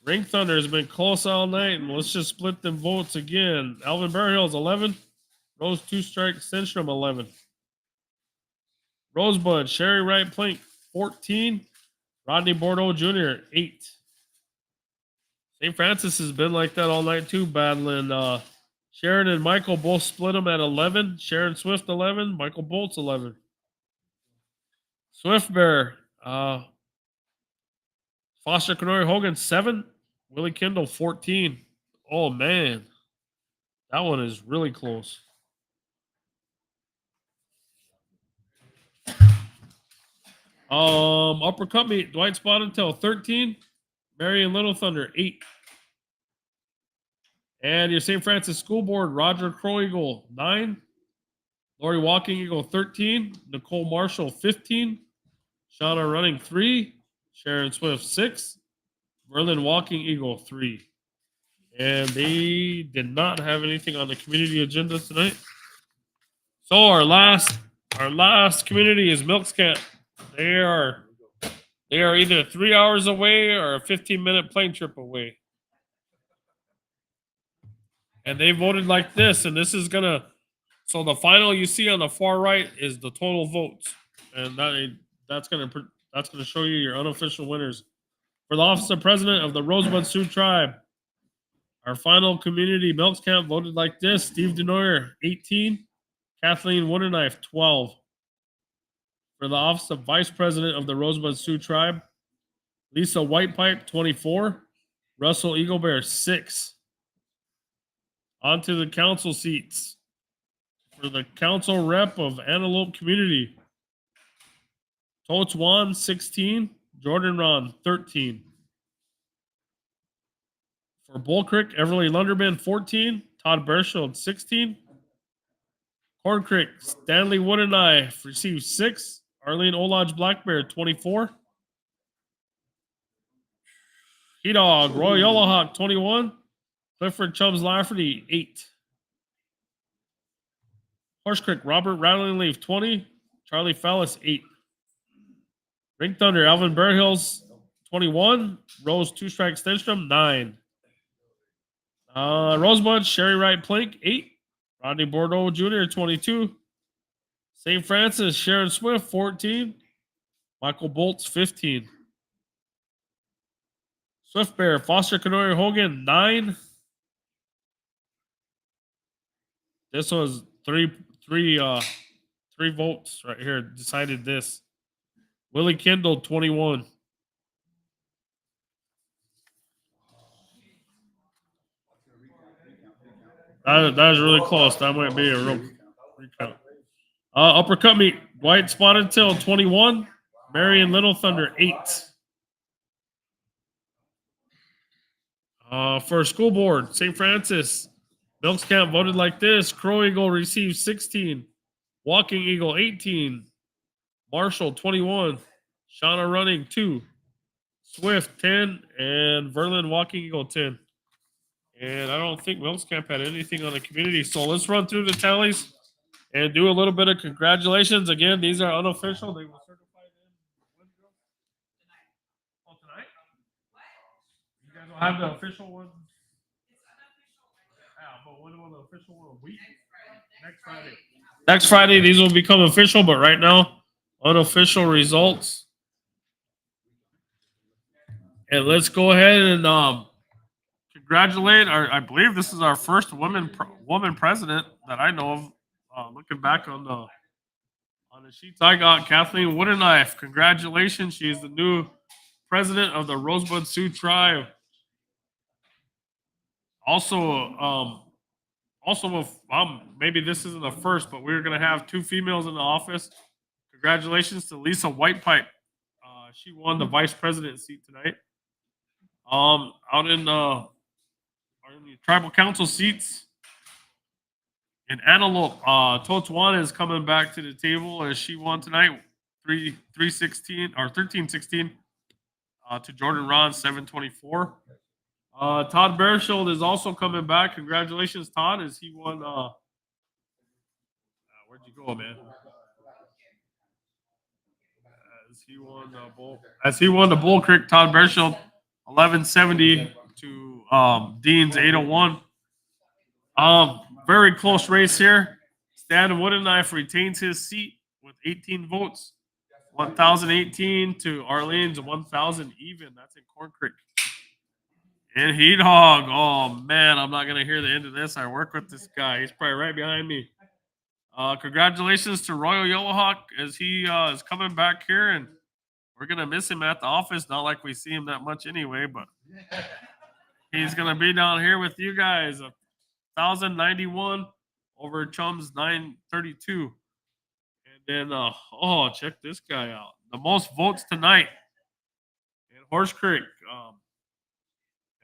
Ring Thunder has been close all night, and let's just split them votes again. Alvin Berryhill's 11. Rose Two Strike Centrum, 11. Rosebud, Sherry Wright Plink, 14. Rodney Bordeaux Jr., 8. St. Francis has been like that all night too, battling. Sharon and Michael both split them at 11. Sharon Swift, 11. Michael Bolt's 11. Swift Bear, Foster Canori Hogan, 7. Willie Kendall, 14. Oh, man. That one is really close. Upper Cut Meet, Dwight Spotted-Tail, 13. Marion Little Thunder, 8. And your St. Francis School Board, Roger Crow Eagle, 9. Lori Walking Eagle, 13. Nicole Marshall, 15. Shauna Running, 3. Sharon Swift, 6. Merlin Walking Eagle, 3. And they did not have anything on the community agenda tonight. So our last Our last community is Milks Camp. They are either 3 hours away or a 15-minute plane trip away. And they voted like this, and this is gonna. So the final you see on the far right is the total votes, and that's gonna show you your unofficial winners for the office of president of the Rosebud Sioux Tribe. Our final community Milks Camp voted like this: Steve Denoyer 18, Kathleen Wooderknife 12. For the office of vice president of the Rosebud Sioux Tribe, Lisa Whitepipe 24, Russell Eaglebear 6. On to the council seats. For the council rep of Antelope Community, Totes Wan 16, Jordan Ron 13. For Bull Creek, Everly Lunderman 14, Todd Bershield 16. Corn Creek, Stanley Wood and I received 6, Arlene Olodge Black Bear 24. He Dog, Roy Yellowhawk 21, Clifford Chubbs Lafferty 8. Horse Creek, Robert Rattling Leaf 20, Charlie Fallis 8. Ring Thunder, Alvin Bear Hills 21, Rose Two Strike Stenstrom 9. Rosebud, Sherry Wright Plink 8, Rodney Bordeaux Jr. 22. St. Francis, Sharon Swift 14, Michael Bolts 15. Swift Bear, Foster Canori Hogan 9. This was three votes right here. Decided this. Willie Kendall 21. That is really close. That might be a real recount. Uppercut meet, White Spotted Tail 21, Marion Little Thunder 8. For school board, St. Francis, Milks Camp voted like this: Crow Eagle received 16, Walking Eagle 18, Marshall 21, Shauna Running 2, Swift 10, and Verlin Walking Eagle 10. And I don't think Milks Camp had anything on the community. So let's run through the tallies and do a little bit of congratulations. Again, these are unofficial. They were certified in tonight. You guys will have the official one. Yeah, but when will the official one? A week? Next Friday. Next Friday, these will become official. But right now, unofficial results. And let's go ahead and congratulate I believe this is our first woman president that I know of. Looking back on the sheets I got, Kathleen Wooderknife. Congratulations, she's the new president of the Rosebud Sioux Tribe. Also, with maybe this isn't the first, but we're gonna have 2 females in the office. Congratulations to Lisa Whitepipe. She won the vice president seat tonight. Out in the tribal council seats in Antelope, Totes Wan is coming back to the table as she won tonight, 316 or 1316 to Jordan Ron 724. Todd Bearshield is also coming back. Congratulations, Todd, as he won. Where'd you go, man? As he won the Bull Creek, Todd Bearshield 1170 to Dean's 801. Very close race here. Stan Woodenknife retains his seat with 18 votes. 1,018 to Arlene's 1,000 even. That's in Corn Creek. And Heat Hog. Oh, man, I'm not going to hear the end of this. I work with this guy. He's probably right behind me. Congratulations to Royal Yellowhawk as he is coming back here. And we're going to miss him at the office. Not like we see him that much anyway, but he's going to be down here with you guys. 1,091 over Chum's 932. And then, check this guy out. The most votes tonight in Horse Creek.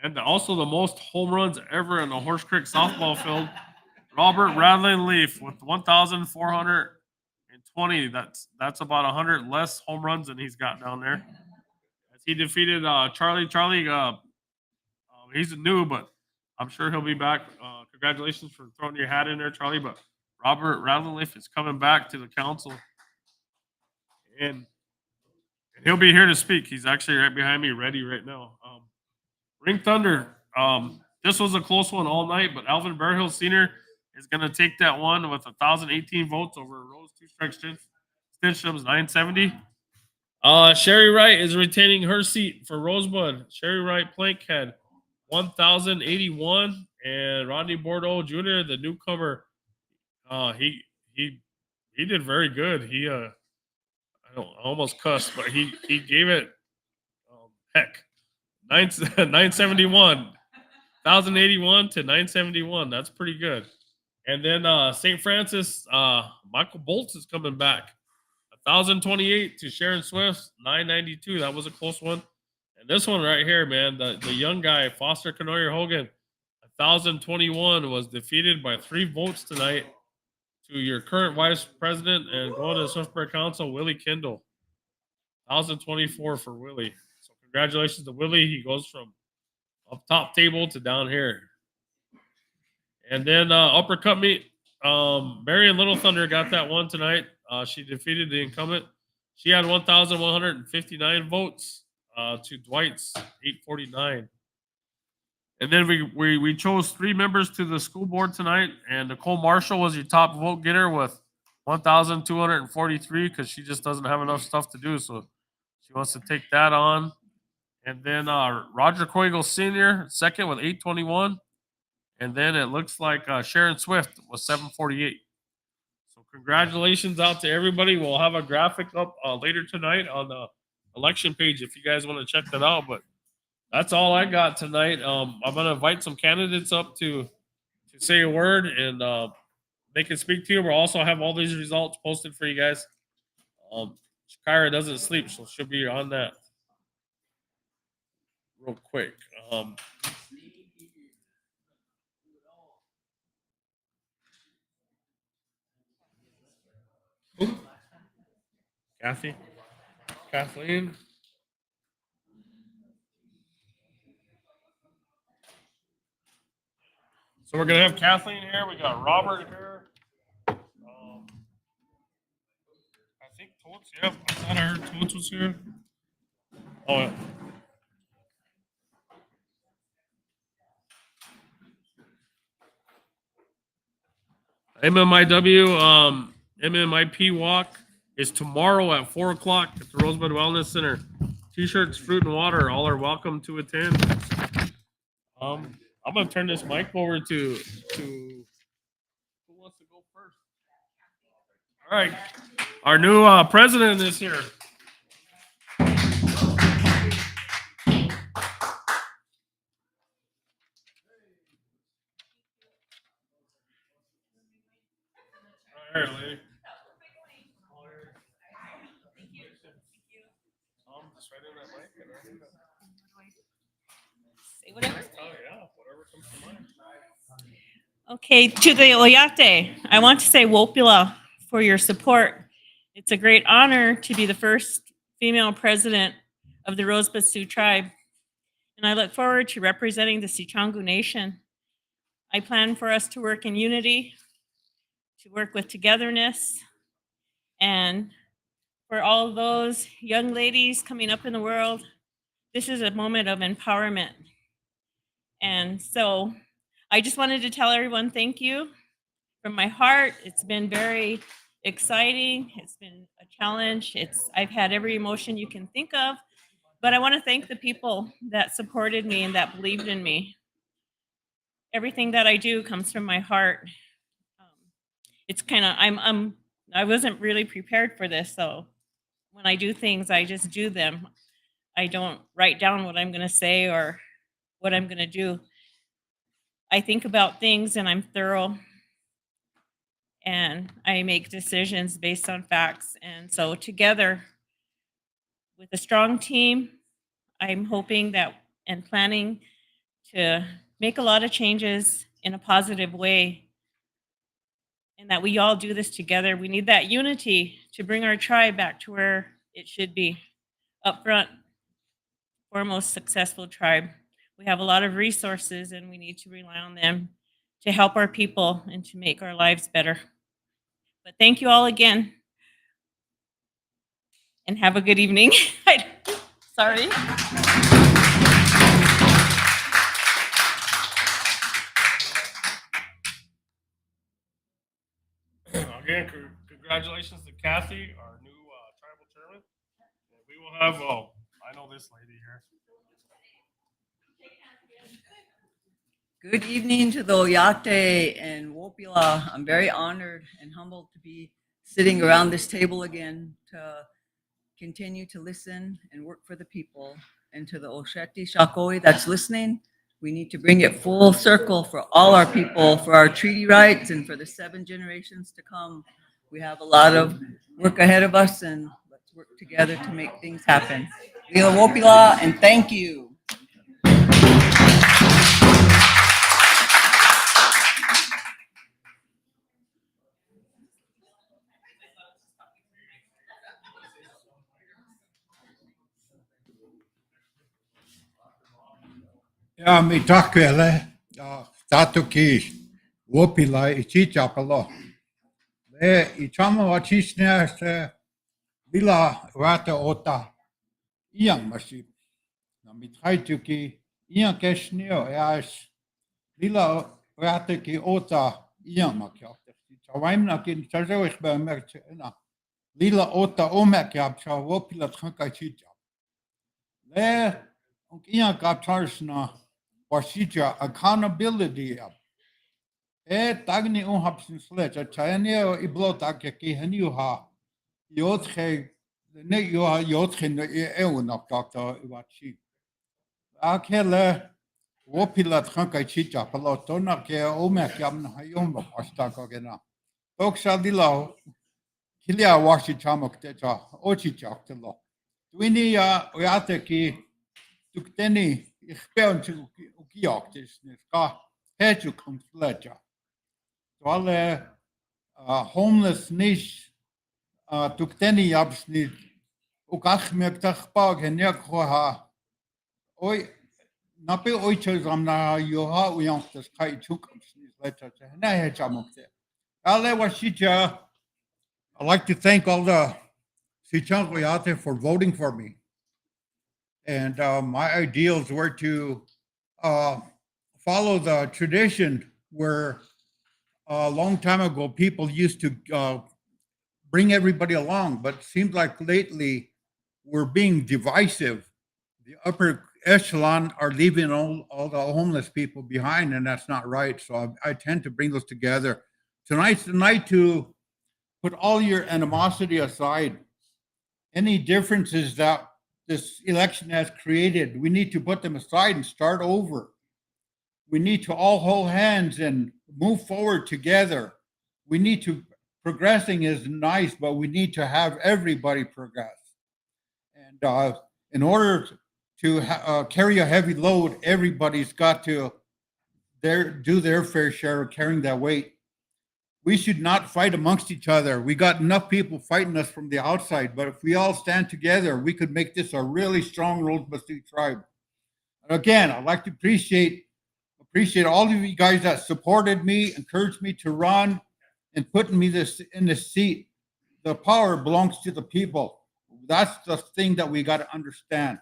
And also the most home runs ever in the Horse Creek softball field. Robert Radlin Leaf with 1,420. That's about 100 less home runs than he's got down there. As he defeated Charlie. Charlie, he's new, but I'm sure he'll be back. Congratulations for throwing your hat in there, Charlie. But Robert Radcliffe is coming back to the council, and he'll be here to speak. He's actually right behind me, ready right now. Ring Thunder. This was a close one all night, but Alvin Bearhill Sr. is going to take that one with 1,018 votes over Rose Two Strike Stinchum's 970. Sherry Wright is retaining her seat for Rosebud. Sherry Wright Plank had 1,081, and Rodney Bordeaux Jr., the newcomer, he did very good. I almost cussed, but he gave it heck 971, 1,081 to 971. That's pretty good. And then St. Francis, Michael Bolts is coming back. 1,028 to Sharon Swift, 992. That was a close one. And this one right here, man, the young guy, Foster Canoyer Hogan, 1,021 was defeated by 3 votes tonight to your current vice president and going to the Swiftburg Council, Willie Kendall. 1,024 for Willie. So congratulations to Willie. He goes from up top table to down here. And then uppercut meet. Marion Little Thunder got that one tonight. She defeated the incumbent. She had 1,159 votes to Dwight's 849. And then we chose 3 members to the school board tonight, and Nicole Marshall was your top vote getter with 1,243 because she just doesn't have enough stuff to do, so she wants to take that on. And then Roger Coigle Sr. second with 821. And then it looks like Sharon Swift was 748. So congratulations out to everybody. We'll have a graphic up later tonight on the election page if you guys want to check that out. But that's all I got tonight. I'm going to invite some candidates up to say a word and they can speak to you. We'll also have all these results posted for you guys. Shakira doesn't sleep, so she'll be on that real quick. Kathleen. So we're gonna have Kathleen here. We got Robert here. I think Totes. Yeah, I thought I heard Totes was here. Oh. Yeah. MMIW MMIP walk is tomorrow at 4:00 at the Rosebud Wellness Center. T-shirts, fruit, and water. All are welcome to attend. I'm gonna turn this mic over to who wants to go first. All right, our new president is here. All right, lady. Just right in that mic. Say whatever. Oh yeah, whatever comes to mind. Okay, to the Oyate, I want to say Wopula for your support. It's a great honor to be the first female president of the Rosebud Sioux tribe, and I look forward to representing the Sicangu Nation. I plan for us to work in unity, to work with togetherness, and for all those young ladies coming up in the world, this is a moment of empowerment. And so I just wanted to tell everyone thank you from my heart. It's been very exciting. It's been a challenge. I've had every emotion you can think of, but I want to thank the people that supported me and that believed in me. Everything that I do comes from my heart. It's kind of I wasn't really prepared for this, so when I do things, I just do them. I don't write down what I'm going to say or what I'm going to do. I think about things and I'm thorough and I make decisions based on facts. And so together with a strong team, I'm hoping that and planning to make a lot of changes in a positive way and that we all do this together. We need that unity to bring our tribe back to where it should be, up front, foremost successful tribe. We have a lot of resources and we need to rely on them to help our people and to make our lives better. But thank you all again. And have a good evening. Sorry. Again, congratulations to Kathy, our new tribal chairman. And we will have, oh, I know this lady here. Good evening to the Oyate and Wopila. I'm very honored and humbled to be sitting around this table again to continue to listen and work for the people. And to the Osheti Shakoi that's listening, we need to bring it full circle for all our people, for our treaty rights, and for the 7 generations to come. We have a lot of work ahead of us, and let's work together to make things happen. Lila Wopila, and thank you. Ja, mi takele, tatuki, wopila, ichichapalo. Ichama wachisne se bila rata ota, iang masip. Na mitraituki, iang keshnio, eas, bila rata ki ota, iang makiakte. Chawaimna kin chazawich ba merchena. Lila ota omekiab, cha wopila tranka chichap. Iang kaptarsna, wasija accountability up. Tagni unhapsin sledge, a chayania iblota ki haniuha, yotche, ne yoha yotchen eun of Dr. Iwachi. Akele, wopila tranka chicha, palotona ke omek yam hayom astagogena. Toksadilo, kilia washi chamok techa, ochichak telo. Twini oyateki, tukteni, ich beon zu ukioktis, ska, hechu kom sledge. Alle homeless niche tukteni yabsni ukach mektach bag henya khoha oi nape oi chazamna yoha uyangtas kai chukamsni letter na hechamokte alle washija. I'd like to thank all the Sichang out there for voting for me. And my ideals were to follow the tradition where a long time ago people used to bring everybody along, but it seems like lately we're being divisive. The upper echelon are leaving all the homeless people behind, and that's not right. So I tend to bring those together. Tonight's the night to put all your animosity aside. Any differences that this election has created, we need to put them aside and start over. We need to all hold hands and move forward together. We need to, progressing is nice, but we need to have everybody progress. And in order to carry a heavy load, everybody's got to do their fair share of carrying that weight. We should not fight amongst each other. We got enough people fighting us from the outside, but if we all stand together, we could make this a really strong Rosebud Sioux tribe. And again, I'd like to appreciate all of you guys that supported me, encouraged me to run, and putting me in this seat. The power belongs to the people. That's the thing that we got to understand.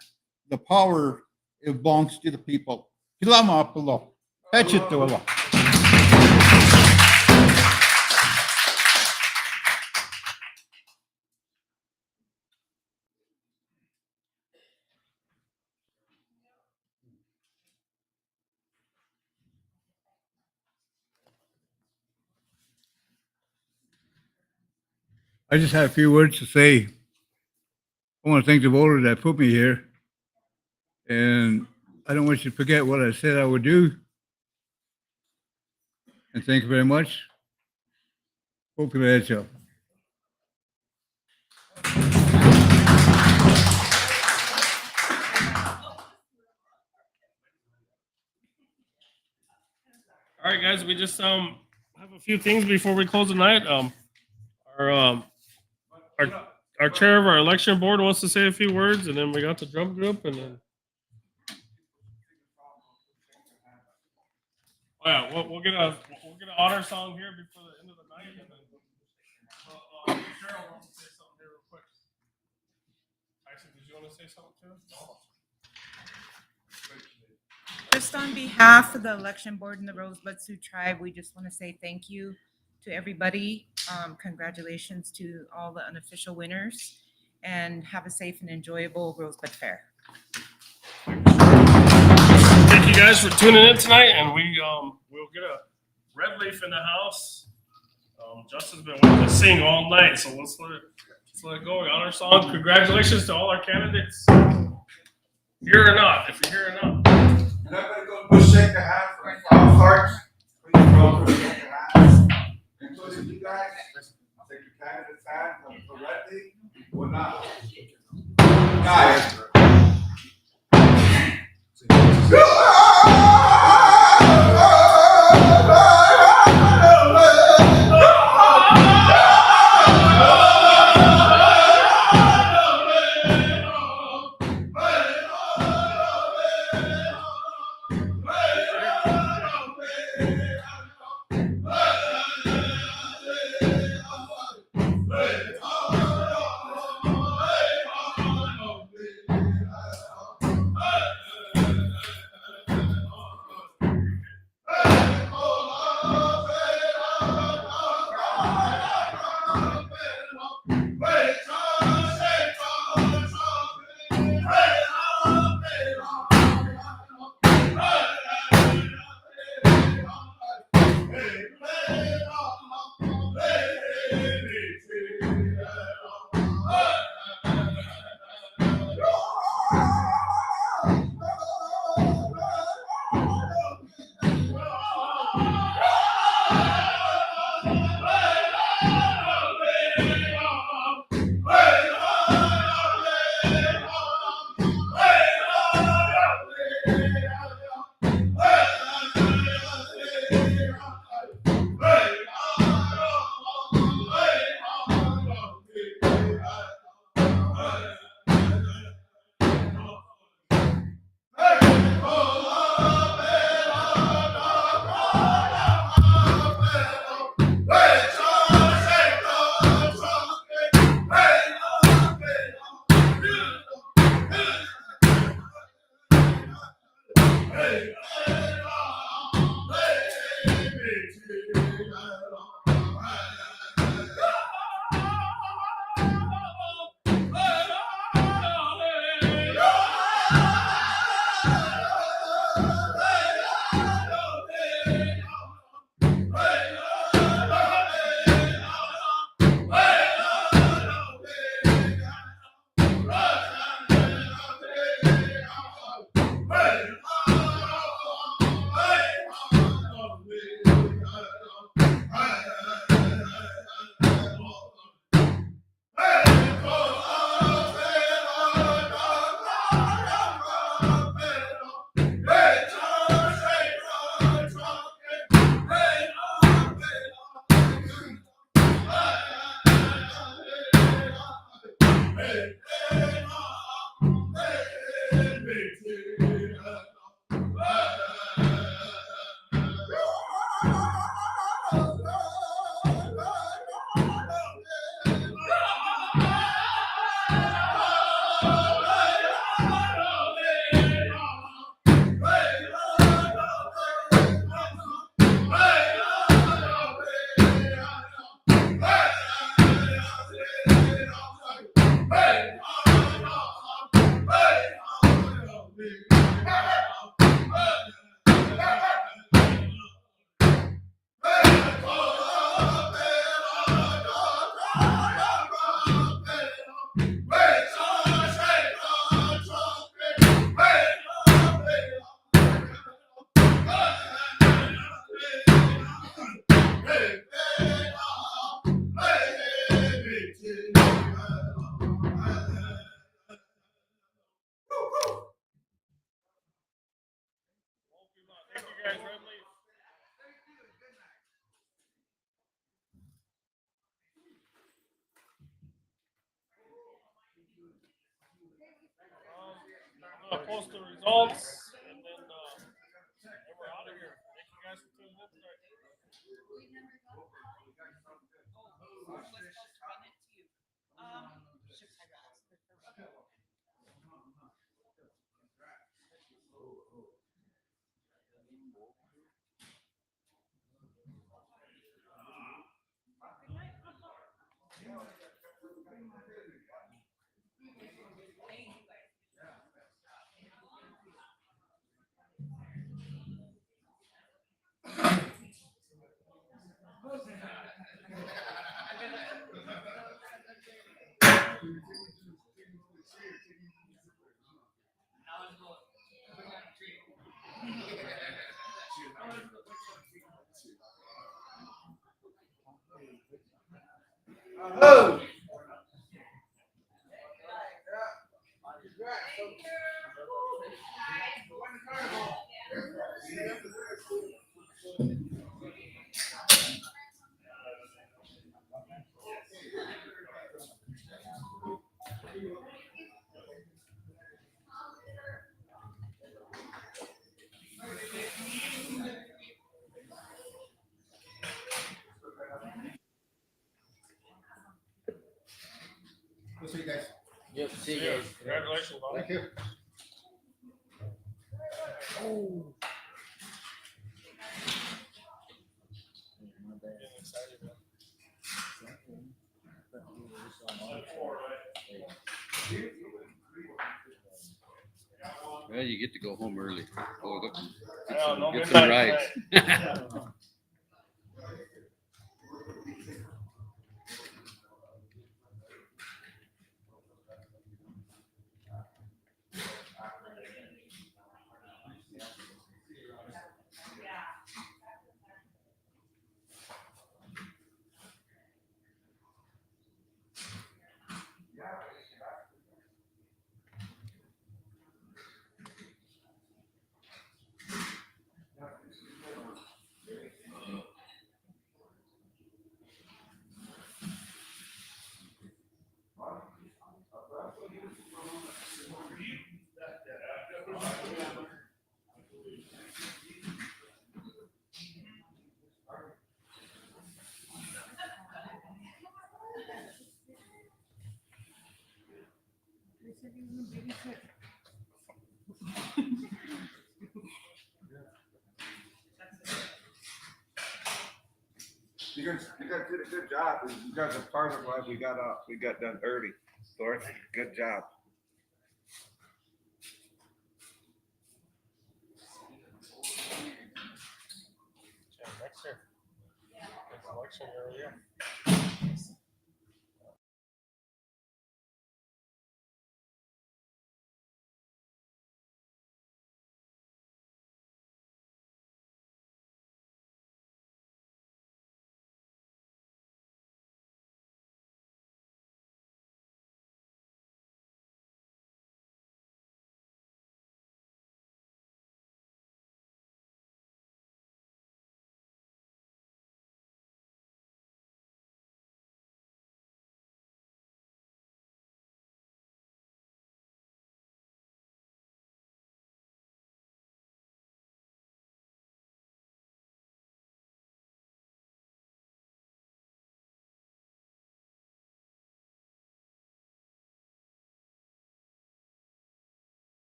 The power, it belongs to the people. Kilama apolo. Pechitulo. I just had a few words to say. I want to thank the voters that put me here. And I don't want you to forget what I said I would do. And thank you very much. Hope you had you. All right, guys, we just have a few things before we close the night. Our our chair of our election board wants to say a few words, and then we got the drum group, and then oh yeah, we'll get an honor song here before the end of the night. And then Cheryl wants to say something here real quick. Tyson, did you want to say something too? Just on behalf of the election board and the Rosebud Sioux tribe, we just want to say thank you to everybody. Congratulations to all the unofficial winners, and have a safe and enjoyable Rosebud Fair. Thank you guys for tuning in tonight, and we'll get a red leaf in the house. Justin's been wanting to sing all night, so let's let it go. We got our song. Congratulations to all our candidates, here or not, if you're here or not. And everybody go shake the hands for all hearts. Please go shake the hands. Including you guys. Take your candidate's hand correctly or not. Guys. Thank you guys, red leaf. I'm gonna post the results, and then we're out of here. Thank you guys for tuning in. Oh. We'll see you guys. Yep, see you guys. Congratulations, Bob. Thank you. Getting excited, man. Well, you get to go home early. Go look, Yeah, no get some midnight rides. You guys did a good job. You guys are part of why we got done early. Lawrence, good job. Next year. Next election year, yeah.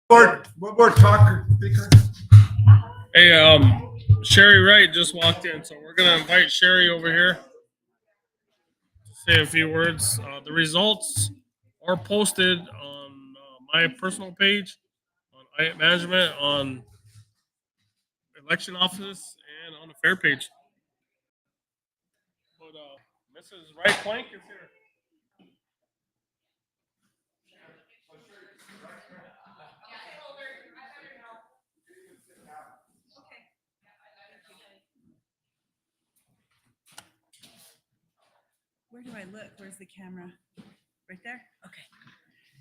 One more talker. Hey, Sherry Wright just walked in, so we're gonna invite Sherry over here to say a few words. The results are posted on my personal page, on IAT Management, on election office, and on the fair page. But Mrs. Wright Plank is here. Where do I look? Where's the camera? Right there? Okay.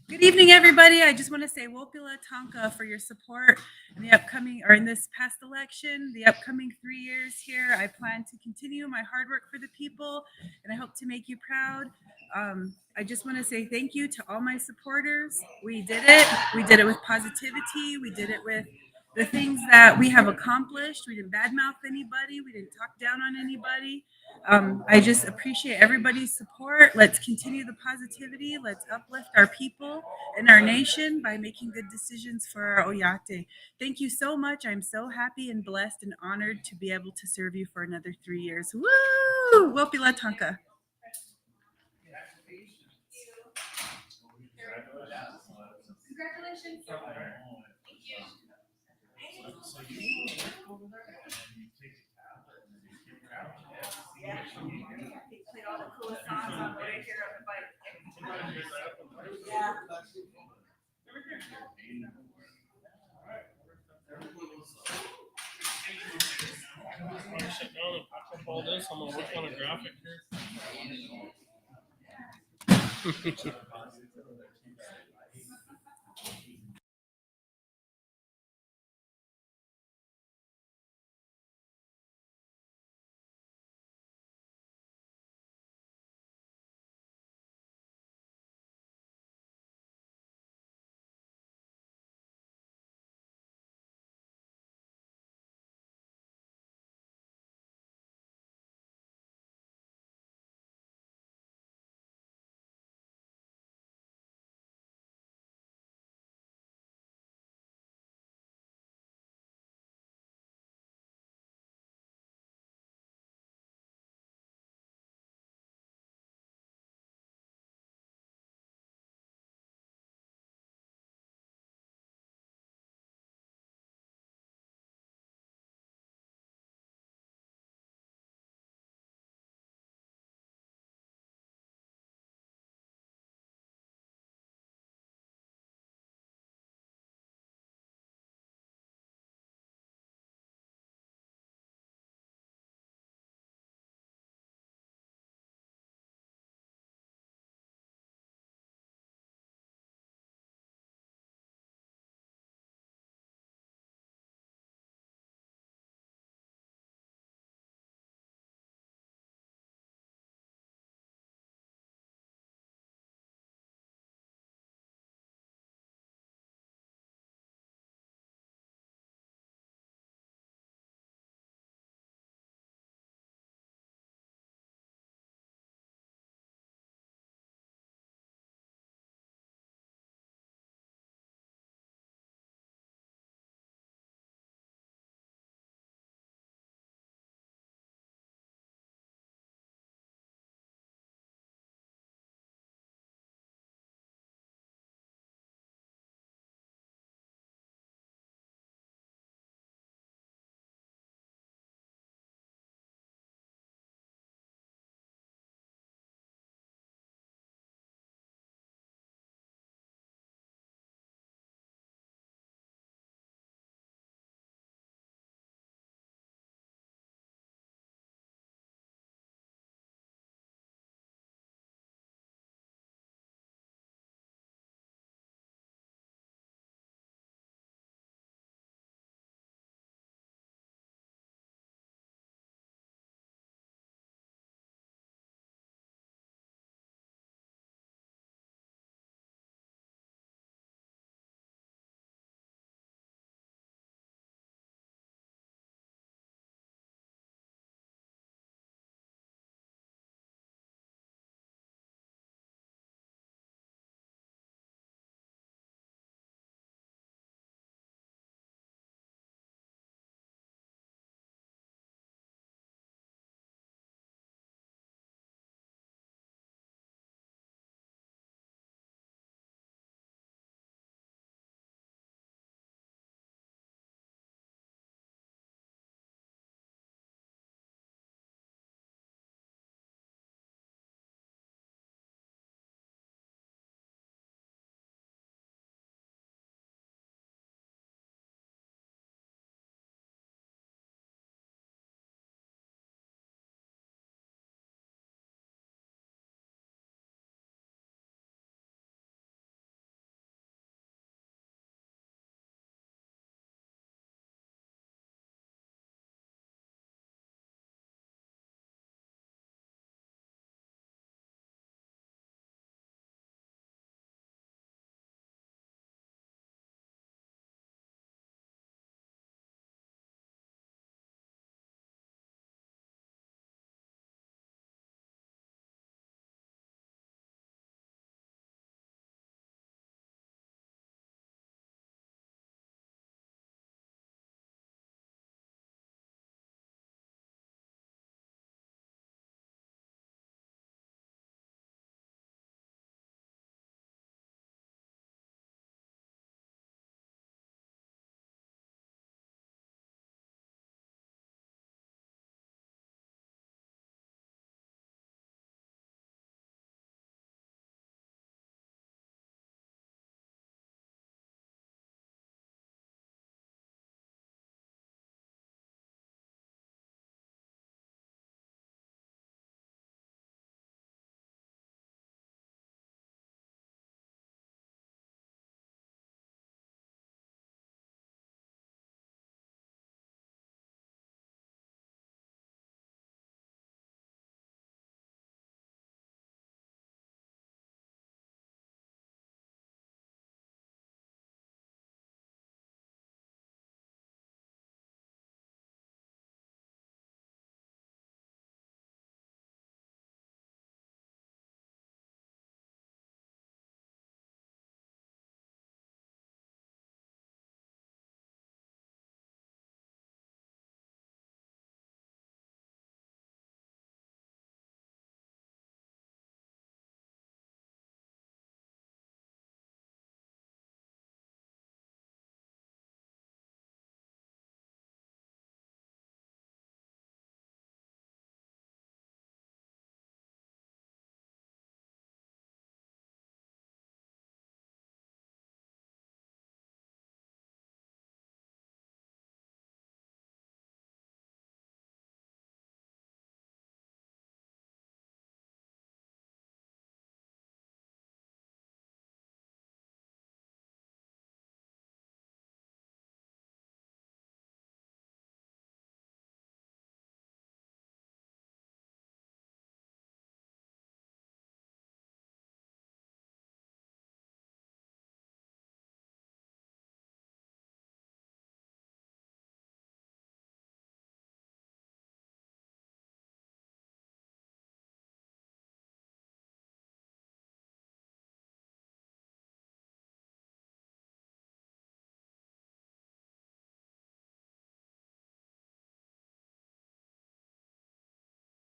Good evening, everybody. I just want to say Wopila Tonka for your support in the upcoming, or in this past election, the upcoming 3 years here. I plan to continue my hard work for the people, and I hope to make you proud. I just want to say thank you to all my supporters. We did it. We did it with positivity. We did it with the things that we have accomplished. We didn't badmouth anybody. We didn't talk down on anybody. I just appreciate everybody's support. Let's continue the positivity. Let's uplift our people and our nation by making good decisions for our Oyate. Thank you so much. I'm so happy and blessed and honored to be able to serve you for another 3 years. Woo! Wopila Tonka. Congratulations. Thank you. Played all the coolest songs on the way here on the bike. I'm gonna sit down and pack up all this. I'm gonna work on a graphic here.